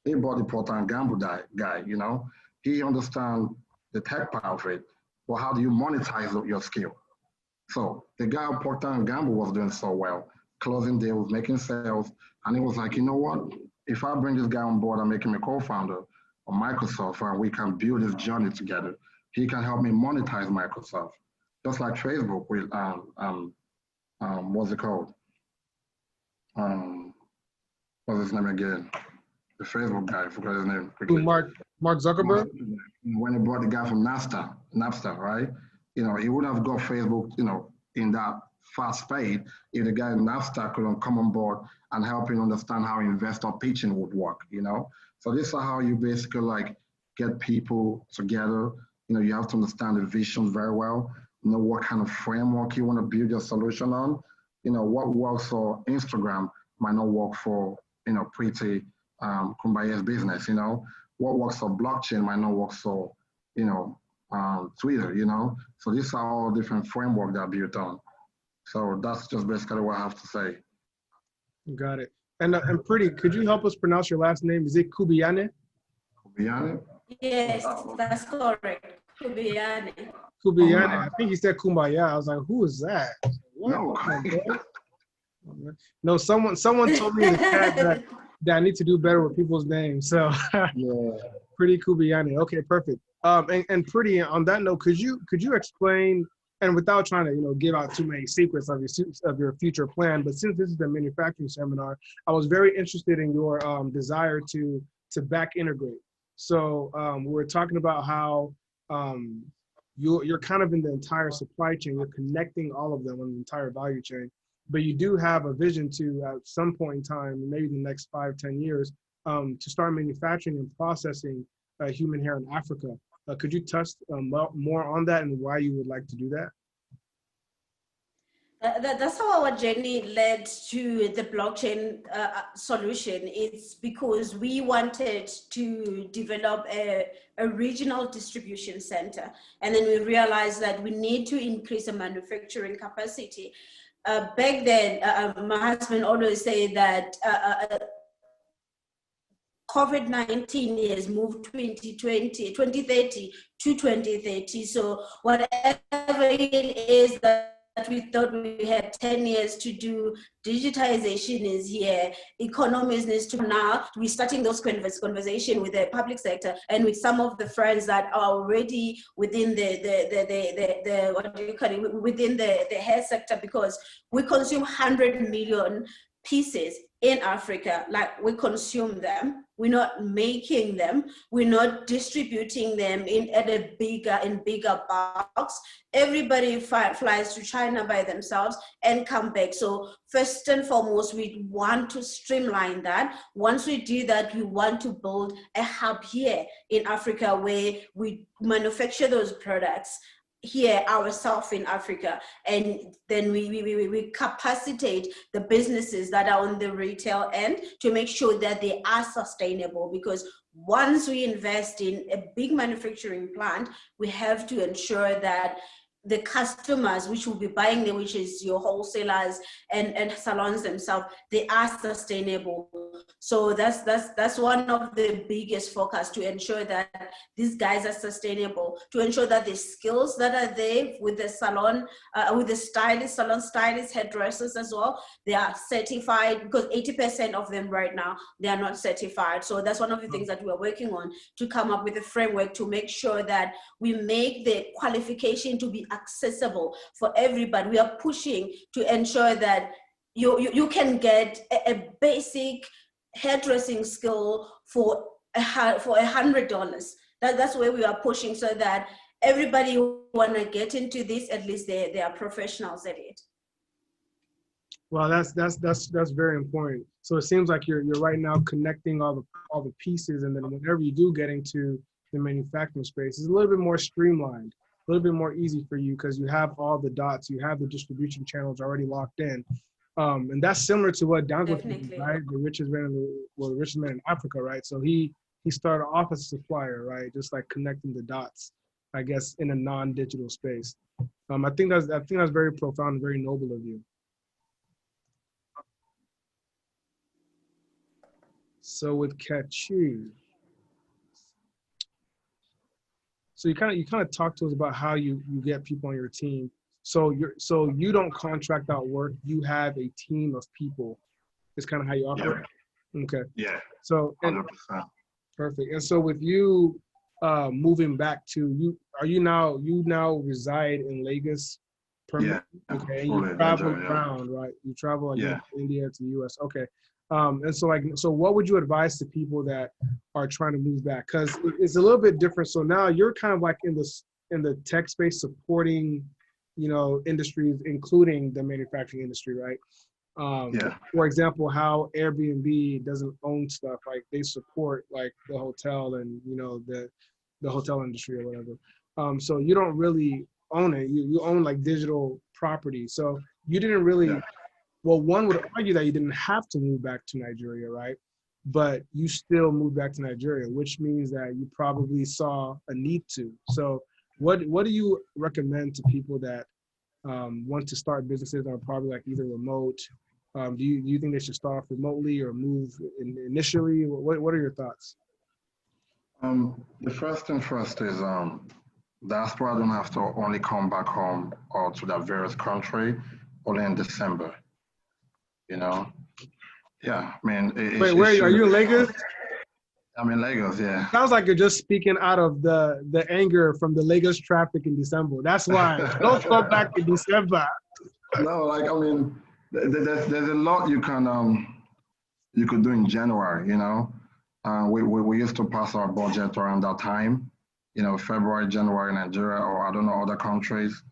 he bought the Procter & Gamble guy, you know. He understands the tech part of it. Well, how do you monetize your skill? So the guy at Procter & Gamble was doing so well, closing deals, making sales. And he was like, you know what? If I bring this guy on board and make him a co-founder of Microsoft and we can build this journey together, he can help me monetize Microsoft. Just like Facebook with, what's it called? What's his name again? The Facebook guy, I forgot his name quickly. Mark Zuckerberg? When he brought the guy from Napster, right? You know, he would have got Facebook, you know, in that fast speed if the guy in Napster couldn't come on board and help him understand how investor pitching would work, you know? So this is how you basically like get people together. You know, you have to understand the vision very well, you know what kind of framework you want to build your solution on. You know, what works for Instagram might not work for, you know, pretty Kumbaya's business, you know. What works for blockchain might not work for, you know, Twitter, you know. So these are all different frameworks that are built on. So that's just basically what I have to say. Got it. And Pretty, could you help us pronounce your last name? Is it Kubiane? Kubiane? Yes, that's correct. Kubiane. Kubiane. I think he said Kumbaya. I was like, who is that? What? No. No, someone told me in the chat that I need to do better with people's names. So Yeah. Pretty Kubiane. Okay, perfect. And Pretty, on that note, could you explain, and without trying to, you know, give out too many secrets of your future plan, but since this is the manufacturing seminar, I was very interested in your desire to back integrate. So we're talking about how you're kind of in the entire supply chain. You're connecting all of them on the entire value chain, but you do have a vision to, at some point in time, maybe in the next 5-10 years, to start manufacturing and processing human hair in Africa. Could you touch more on that and why you would like to do that? That's how our journey led to the blockchain solution. It's because we wanted to develop a regional distribution center. And then we realized that we need to increase the manufacturing capacity. Back then, my husband always said that COVID-19 has moved 2030 to 2030. So whatever it is that we thought we had 10 years to do, digitization is here, economies needs to now. We're starting those conversation with the public sector and with some of the friends that are already within the what do you call it, within the hair sector, because we consume 100 million pieces in Africa. Like, we consume them, we're not making them, we're not distributing them in bigger box. Everybody flies to China by themselves and come back. So first and foremost, we want to streamline that. Once we do that, we want to build a hub here in Africa where we manufacture those products here ourselves in Africa, and then we capacitate the businesses that are on the retail end to make sure that they are sustainable, because once we invest in a big manufacturing plant, we have to ensure that the customers which will be buying them, which is your wholesalers and salons themselves, they are sustainable. So that's one of the biggest focus, to ensure that these guys are sustainable, to ensure that the skills that are there with the salon, with the stylists, salon stylists, hairdressers as well, they are certified, because 80% of them right now, they are not certified. So that's one of the things that we're working on, to come up with a framework to make sure that we make the qualification to be accessible for everybody. We are pushing to ensure that you can get a basic hairdressing skill for $100. That's where we are pushing, so that everybody who want to get into this, at least they are professionals at it. Well, that's very important. So it seems like you're right now connecting all the pieces, and then whenever you do get into the manufacturing space, it's a little bit more streamlined, a little bit more easy for you, because you have all the dots, you have the distribution channels already locked in. And that's similar to what Dangote did, right? The richest man in Africa, right? So he started off as a supplier, right? Just like connecting the dots, I guess, in a non-digital space. I think that's very profound and very noble of you. So with Kachu, so you kind of talk to us about how you get people on your team. So you don't contract out work. You have a team of people. It's kind of how you operate. Yeah. Okay. Yeah. So 100%. Perfect. And so with you moving back to you now reside in Lagos permanently? Yeah. Okay. And you travel around, right? You travel like yeah. India to the US. Okay. And so what would you advise to people that are trying to move back? Because it's a little bit different. So now you're kind of like in the tech space supporting, industries, including the manufacturing industry, right? Yeah. For example, how Airbnb doesn't own stuff, like they support like the hotel and the hotel industry or whatever. So you don't really own it. You own like digital property. So you didn't really. Yeah. Well, one would argue that you didn't have to move back to Nigeria, right? But you still moved back to Nigeria, which means that you probably saw a need to. So what do you recommend to people that want to start businesses that are probably like either remote? Do you think they should start off remotely or move initially? What are your thoughts? The first thing first is diaspora don't have to only come back home or to their various country only in December. Yeah, I mean. Wait, where are you in Lagos? I'm in Lagos, yeah. Sounds like you're just speaking out of the anger from the Lagos traffic in December. That's why. Don't come back in December. No, like, I mean, there's a lot you could do in January, we used to pass our budget around that time, February, January, Nigeria, or I don't know, other countries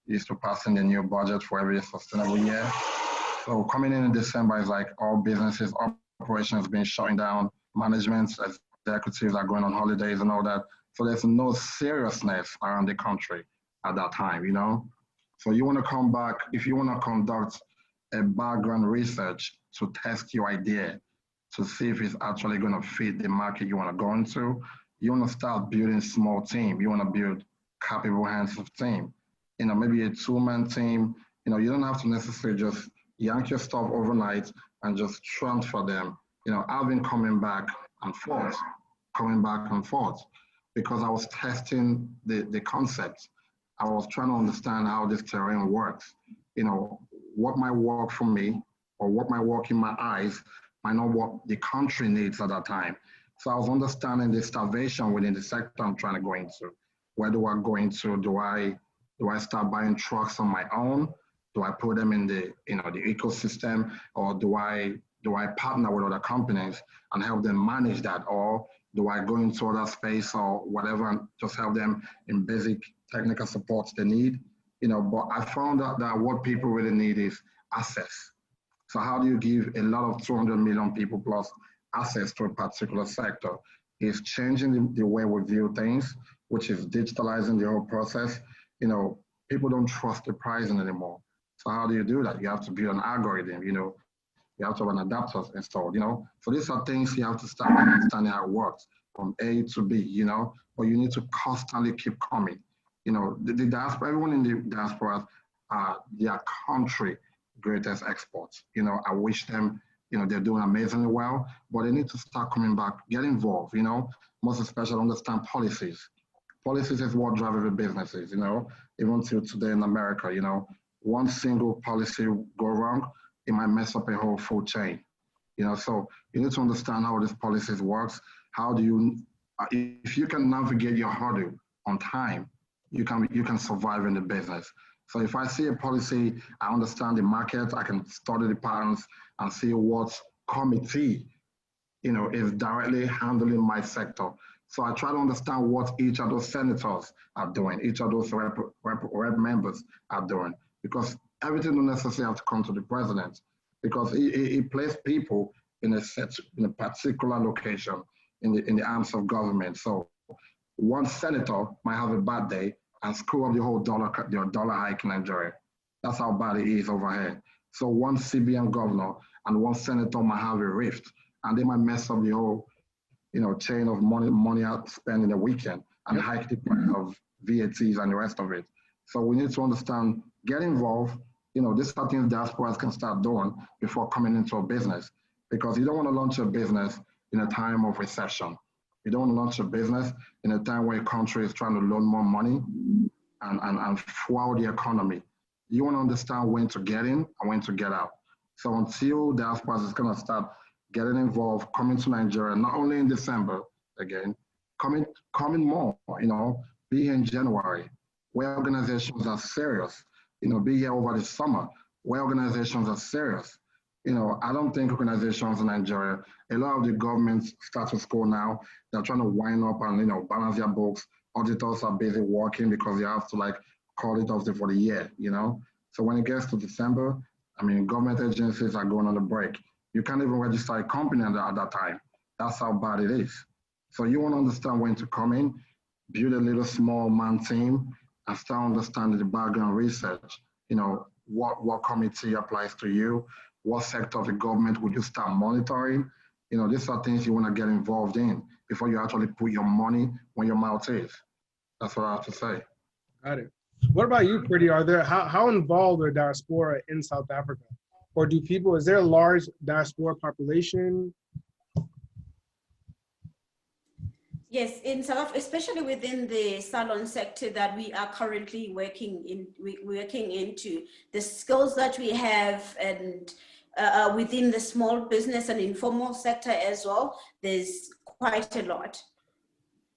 used to pass in the new budget for every sustainable year. So coming in December is like all businesses, operations being shut down, management, executives are going on holidays and all that. So there's no seriousness around the country at that time, So you want to come back, if you want to conduct a background research to test your idea, to see if it's actually going to fit the market you want to go into, you want to start building a small team. You want to build capable hands of team. Maybe a two-man team. You don't have to necessarily just yank your stuff overnight and just transfer them. I've been coming back and forth, because I was testing the concept. I was trying to understand how this terrain works. What might work for me or what might work in my eyes might not what the country needs at that time. So I was understanding the starvation within the sector I'm trying to go into. Where do I go into? Do I start buying trucks on my own? Do I put them in the the ecosystem, or do I partner with other companies and help them manage that, or do I go into other space or whatever and just help them in basic technical support they need? But I found out that what people really need is access. So how do you give a lot of 200 million people plus access to a particular sector? Is changing the way we view things, which is digitalizing the whole process. People don't trust the pricing anymore. So how do you do that? You have to build an algorithm, you have to have an adapter installed, So these are things you have to start understanding how it works from A to B, but you need to constantly keep coming. The diaspora, everyone in the diaspora are their country greatest exports. I wish them, they're doing amazingly well, but they need to start coming back, get involved, most especially understand policies. Policies is what drive every businesses, even till today in America, one single policy go wrong, it might mess up a whole food chain. So you need to understand how this policies works. How do you, if you can navigate your hurdle on time, you can survive in the business. So if I see a policy, I understand the market, I can study the patterns and see what committee, is directly handling my sector. So I try to understand what each of those senators are doing, each of those rep members are doing, because everything don't necessarily have to come to the president, because he placed people in a particular location in the arms of government. So one senator might have a bad day and screw up the whole dollar hike in Nigeria. That's how bad it is over here. So one CBN governor and one senator might have a rift, and they might mess up the whole, chain of money out spent in the weekend and hike the price of VATs and the rest of it. So we need to understand, get involved. These are things diasporas can start doing before coming into a business, because you don't want to launch a business in a time of recession. You don't launch a business in a time where a country is trying to loan more money and fuel the economy. You want to understand when to get in and when to get out. So until diaspora is going to start getting involved, coming to Nigeria, not only in December, again, coming more, be here in January, where organizations are serious, be here over the summer, where organizations are serious. I don't think organizations in Nigeria, a lot of the government status quo now, they're trying to wind up and, balance their books. Auditors are busy working because they have to call it off for the year, So when it gets to December, government agencies are going on a break. You can't even register a company at that time. That's how bad it is. So you want to understand when to come in, build a little small man team, and start understanding the background research. What committee applies to you, what sector of the government would you start monitoring? These are things you want to get involved in before you actually put your money where your mouth is. That's what I have to say. Got it. What about you, Pretty? How involved are diaspora in South Africa? Or is there a large diaspora population? Yes, in South Africa, especially within the salon sector that we are currently working into, the skills that we have and within the small business and informal sector as well, there's quite a lot.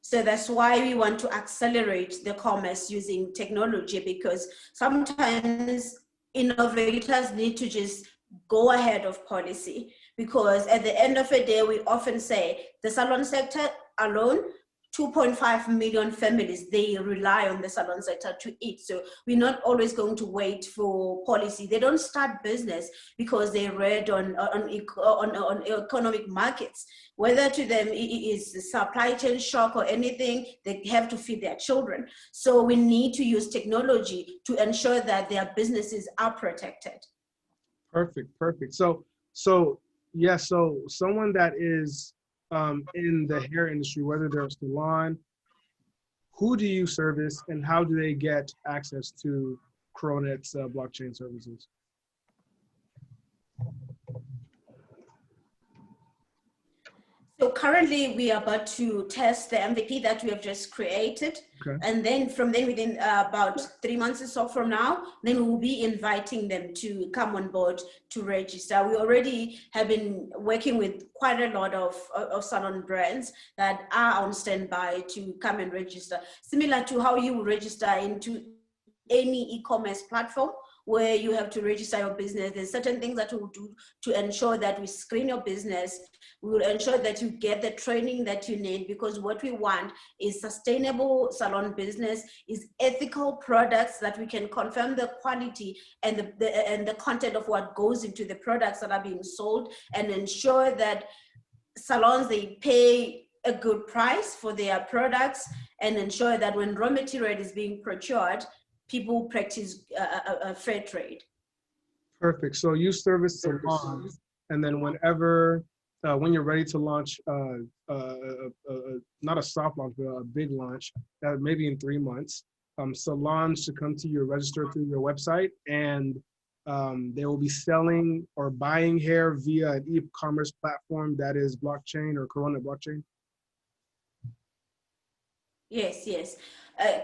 So that's why we want to accelerate the commerce using technology, because sometimes innovators need to just go ahead of policy, because at the end of the day, we often say the salon sector alone, 2.5 million families, they rely on the salon sector to eat. So we're not always going to wait for policy. They don't start business because they read on economic markets. Whether to them it is supply chain shock or anything, they have to feed their children. So we need to use technology to ensure that their businesses are protected. Perfect. So someone that is in the hair industry, whether they're a salon, who do you service and how do they get access to Coronet's blockchain services? So currently we are about to test the MVP that we have just created. Okay. And then within about 3 months or so from now, then we'll be inviting them to come on board to register. We already have been working with quite a lot of salon brands that are on standby to come and register. Similar to how you register into any e-commerce platform where you have to register your business. There's certain things that we'll do to ensure that we screen your business. We will ensure that you get the training that you need, because what we want is sustainable salon business, is ethical products that we can confirm the quality and the content of what goes into the products that are being sold, and ensure that salons, they pay a good price for their products, and ensure that when raw material is being procured, people practice a fair trade. Perfect. So you service salons, and then when you're ready to launch, not a soft launch, but a big launch, maybe in 3 months, salons should come to you, register through your website, and they will be selling or buying hair via an e-commerce platform that is blockchain or Corona blockchain? Yes.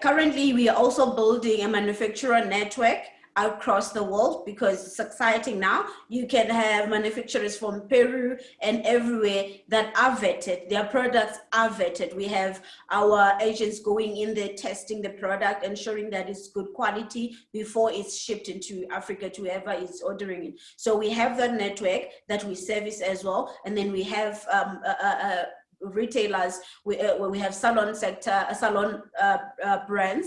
Currently, we are also building a manufacturer network across the world, because it's exciting now. You can have manufacturers from Peru and everywhere that are vetted. Their products are vetted. We have our agents going in there, testing the product, ensuring that it's good quality before it's shipped into Africa to whoever is ordering it. So we have that network that we service as well. And then we have retailers, we have salon sector, salon brands,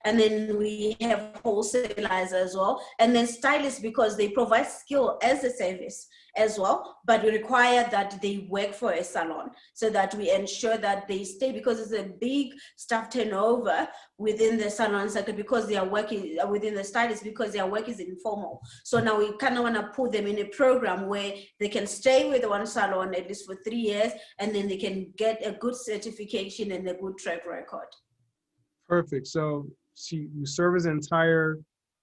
and then we have wholesalers as well, and then stylists, because they provide skill as a service as well, but we require that they work for a salon so that we ensure that they stay, because it's a big staff turnover within the salon sector, because they are working within the stylists, because their work is informal. So now we kind of want to put them in a program where they can stay with one salon at least for 3 years, and then they can get a good certification and a good track record. Perfect. So you service the entire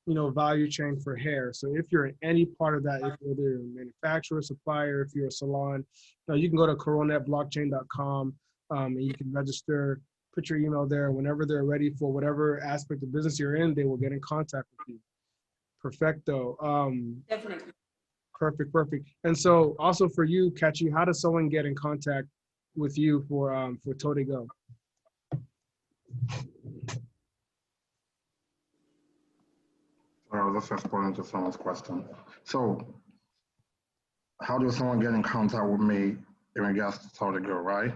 value chain for hair. So if you're in any part of that, if you're a manufacturer, supplier, if you're a salon, you can go to coronetblockchain.com and you can register, put your email there. Whenever they're ready for whatever aspect of business you're in, they will get in contact with you. Perfecto. Definitely. Perfect. And so also for you, Kachi, how does someone get in contact with you for TodeGo? I was just responding to someone's question. So, how does someone get in contact with me in regards to TodeGo, right?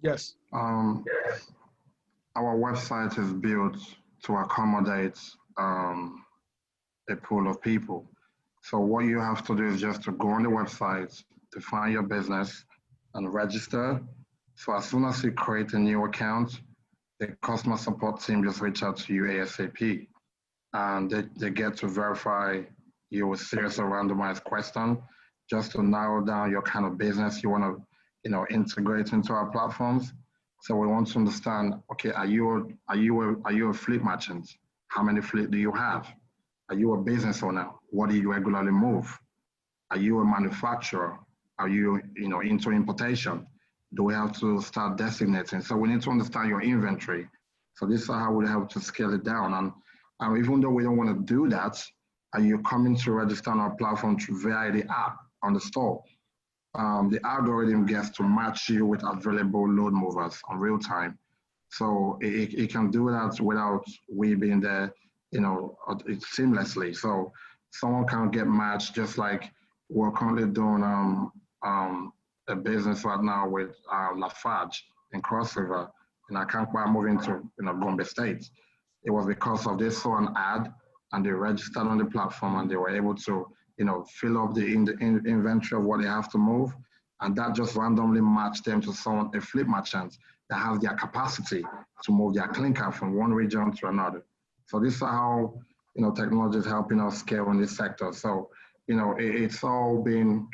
Yes. Our website is built to accommodate a pool of people. So what you have to do is just to go on the website, define your business, and register. So as soon as you create a new account, the customer support team just reach out to you ASAP. And they get to verify you with series of randomized questions just to narrow down your kind of business you want to integrate into our platforms. So we want to understand, okay, are you a fleet merchant? How many fleet do you have? Are you a business owner? What do you regularly move? Are you a manufacturer? Are you into importation? Do we have to start designating? So we need to understand your inventory. So this is how we have to scale it down. And even though we don't want to do that, and you're coming to register on our platform via the app on the store, the algorithm gets to match you with available load movers on real time. So it can do that without we being there, seamlessly. So someone can get matched, just like we're currently doing a business right now with Lafarge in Cross River, and I can't quite move into Gombe State. It was because of this saw an ad and they registered on the platform and they were able to fill up the inventory of what they have to move, and that just randomly matched them to a fleet merchant that has their capacity to move their clinker from one region to another. So this is how technology is helping us scale in this sector. So it's all been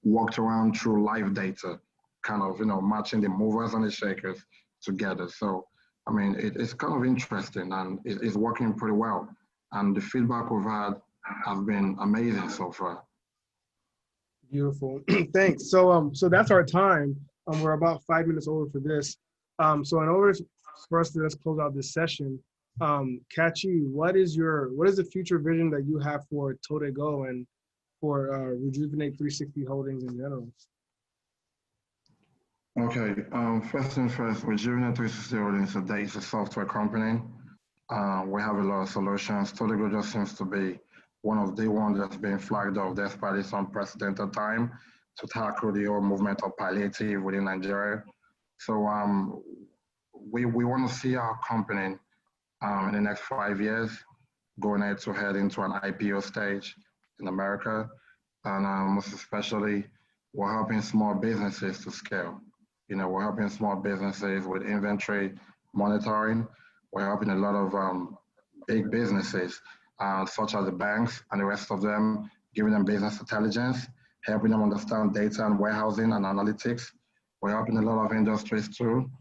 worked around through live data, kind of matching the movers and the shakers together. So I mean, it's kind of interesting and it's working pretty well. And the feedback we've had has been amazing so far. Beautiful. Thanks. So that's our time. We're about 5 minutes over for this. So in order for us to just close out this session, Kachi, what is the future vision that you have for TodeGo and for Rejuvenate 360 Holdings in general? Okay, first thing first, Rejuvenate 360 Holdings is a software company. We have a lot of solutions. TodeGo just seems to be one of the ones that's been flagged off despite this unprecedented time to tackle the whole movement of palliative within Nigeria. So we want to see our company in the next 5 years going head to head into an IPO stage in America. And most especially, we're helping small businesses to scale. We're helping small businesses with inventory monitoring. We're helping a lot of big businesses, such as the banks and the rest of them, giving them business intelligence, helping them understand data and warehousing and analytics. We're helping a lot of industries too,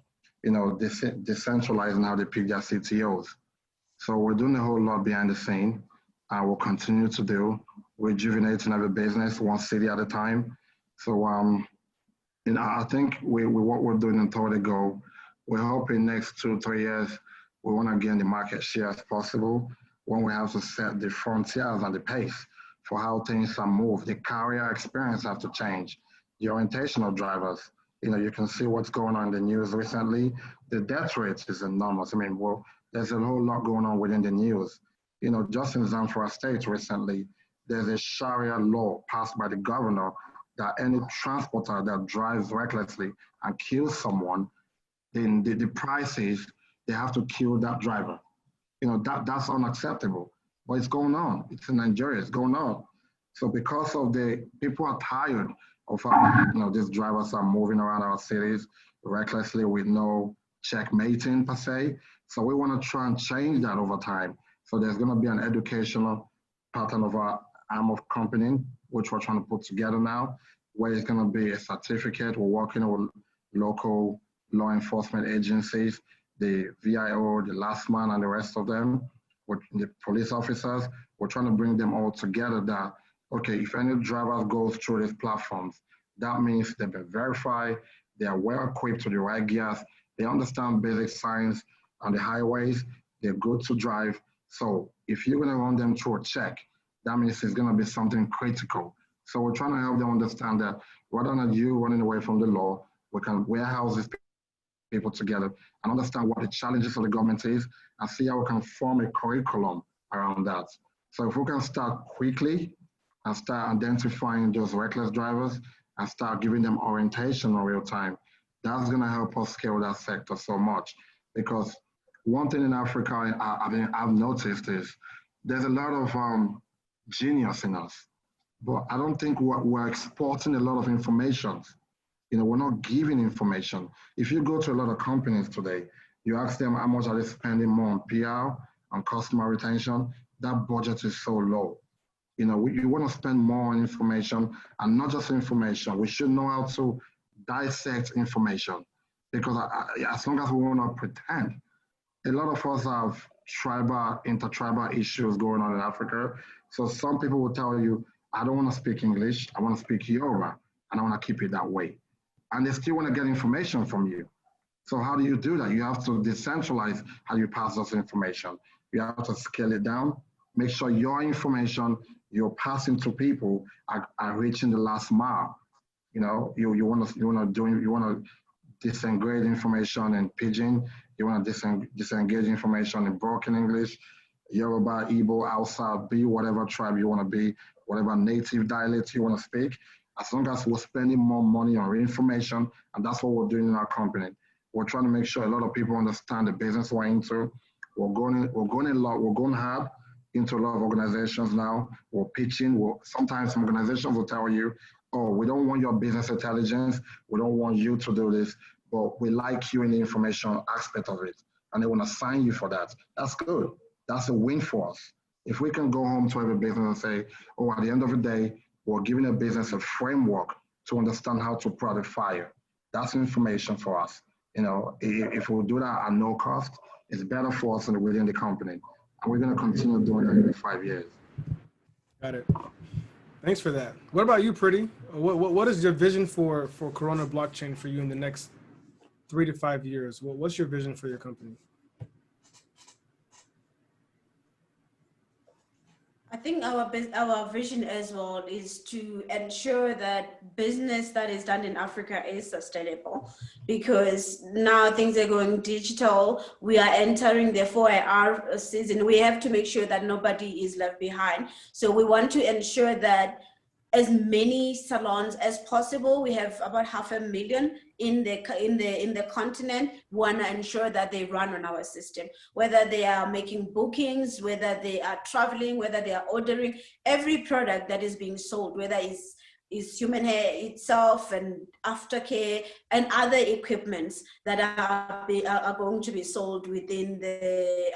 decentralizing how they pick their CTOs. So we're doing a whole lot behind the scene, and we'll continue to do, rejuvenating every business one city at a time. So I think what we're doing in TodeGo, we're hoping next 2-3 years, we want to gain the market share as possible when we have to set the frontiers and the pace for how things are moved. The carrier experience have to change. The orientation of drivers, you can see what's going on in the news recently. The death rate is enormous. I mean, there's a whole lot going on within the news. Just in Zamfara State recently, there's a Sharia law passed by the governor that any transporter that drives recklessly and kills someone, then the price is they have to kill that driver. That's unacceptable. But it's going on. It's in Nigeria. It's going on. So because of people are tired of how these drivers are moving around our cities recklessly with no checkmating per se. So we want to try and change that over time. So there's going to be an educational pattern of our arm of company, which we're trying to put together now, where it's going to be a certificate. We're working with local law enforcement agencies, the VIO, the last man, and the rest of them, with the police officers. We're trying to bring them all together that, okay, if any driver goes through these platforms, that means they've been verified, they are well equipped to the right gears, they understand basic science on the highways, they're good to drive. So if you're gonna run them through a check, that means it's gonna be something critical. So we're trying to help them understand that rather than you running away from the law, we can warehouse these people together and understand what the challenges of the government is and see how we can form a curriculum around that. So if we can start quickly and start identifying those reckless drivers and start giving them orientation in real time, that's gonna help us scale that sector so much. Because one thing in Africa I've noticed is there's a lot of genius in us, but I don't think we're exporting a lot of information. You know, we're not giving information. If you go to a lot of companies today, you ask them how much are they spending more on PR, on customer retention, that budget is so low. You know, you want to spend more on information, and not just information. We should know how to dissect information, because as long as we want to pretend, a lot of us have tribal, intertribal issues going on in Africa. So some people will tell you, I don't want to speak English, I want to speak Yoruba, and I want to keep it that way. And they still want to get information from you. So how do you do that? You have to decentralize how you pass those information. You have to scale it down, make sure your information you're passing to people are reaching the last mile. You know, you want to disengage information in Pidgin, you want to disengage information in broken English, Yoruba, Igbo, Hausa, be whatever tribe you want to be, whatever native dialect you want to speak. As long as we're spending more money on information, and that's what we're doing in our company. We're trying to make sure a lot of people understand the business we're into. We're going hard into a lot of organizations now. We're pitching. Sometimes some organizations will tell you, oh, we don't want your business intelligence. We don't want you to do this, but we like you in the information aspect of it. And they want to sign you for that. That's good. That's a win for us. If we can go home to every business and say, oh, at the end of the day, we're giving a business a framework to understand how to product fire. That's information for us. You know, if we do that at no cost, it's better for us within the company. And we're going to continue doing it in 5 years. Got it. Thanks for that. What about you, Pretty? What is your vision for Corona blockchain for you in the next 3 to 5 years? What's your vision for your company? I think our vision as well is to ensure that business that is done in Africa is sustainable, because now things are going digital. We are entering the 4IR season. We have to make sure that nobody is left behind. So we want to ensure that as many salons as possible. We have about 500,000 in the continent. We want to ensure that they run on our system, whether they are making bookings, whether they are traveling, whether they are ordering. Every product that is being sold, whether it's human hair itself and aftercare and other equipments that are going to be sold within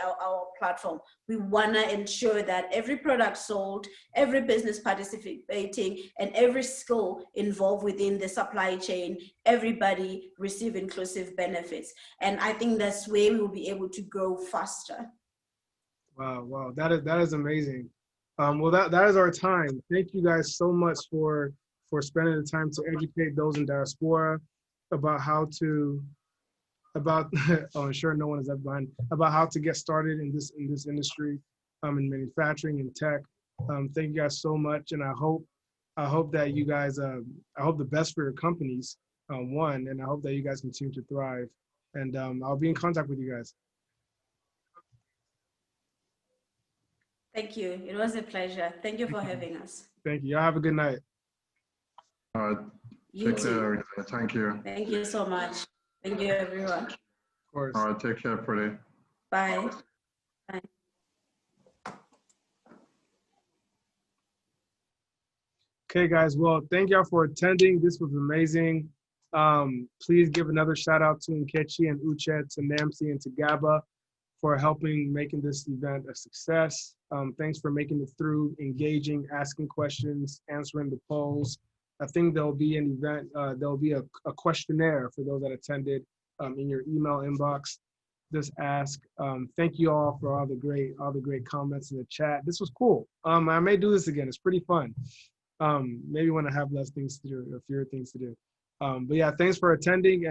our platform. We want to ensure that every product sold, every business participating, and every skill involved within the supply chain, everybody receive inclusive benefits. And I think that's where we will be able to grow faster. Wow, that is amazing. Well, that is our time. Thank you guys so much for spending the time to educate those in diaspora about how to, oh, I'm sure no one is left behind, about how to get started in this industry, in manufacturing and tech. Thank you guys so much, and I hope that you guys, I hope the best for your companies, one, and I hope that you guys continue to thrive. And I'll be in contact with you guys. Thank you. It was a pleasure. Thank you for having us. Thank you. Y'all have a good night. All right. You Take too. care. Thank you. Thank you so much. Thank you, everyone. Of course. All right. Take care, Pretty. Bye. Bye. Okay, guys. Well, thank y'all for attending. This was amazing. Please give another shout out to Nkechi and Uche, to NAMC and to GABA for helping making this event a success. Thanks for making it through, engaging, asking questions, answering the polls. I think there'll be an event, there'll be a questionnaire for those that attended in your email inbox. just ask. Thank you all for all the great comments in the chat. This was cool. I may do this again. It's pretty fun. Maybe when I have less things to do or fewer things to do. But yeah, thanks for attending.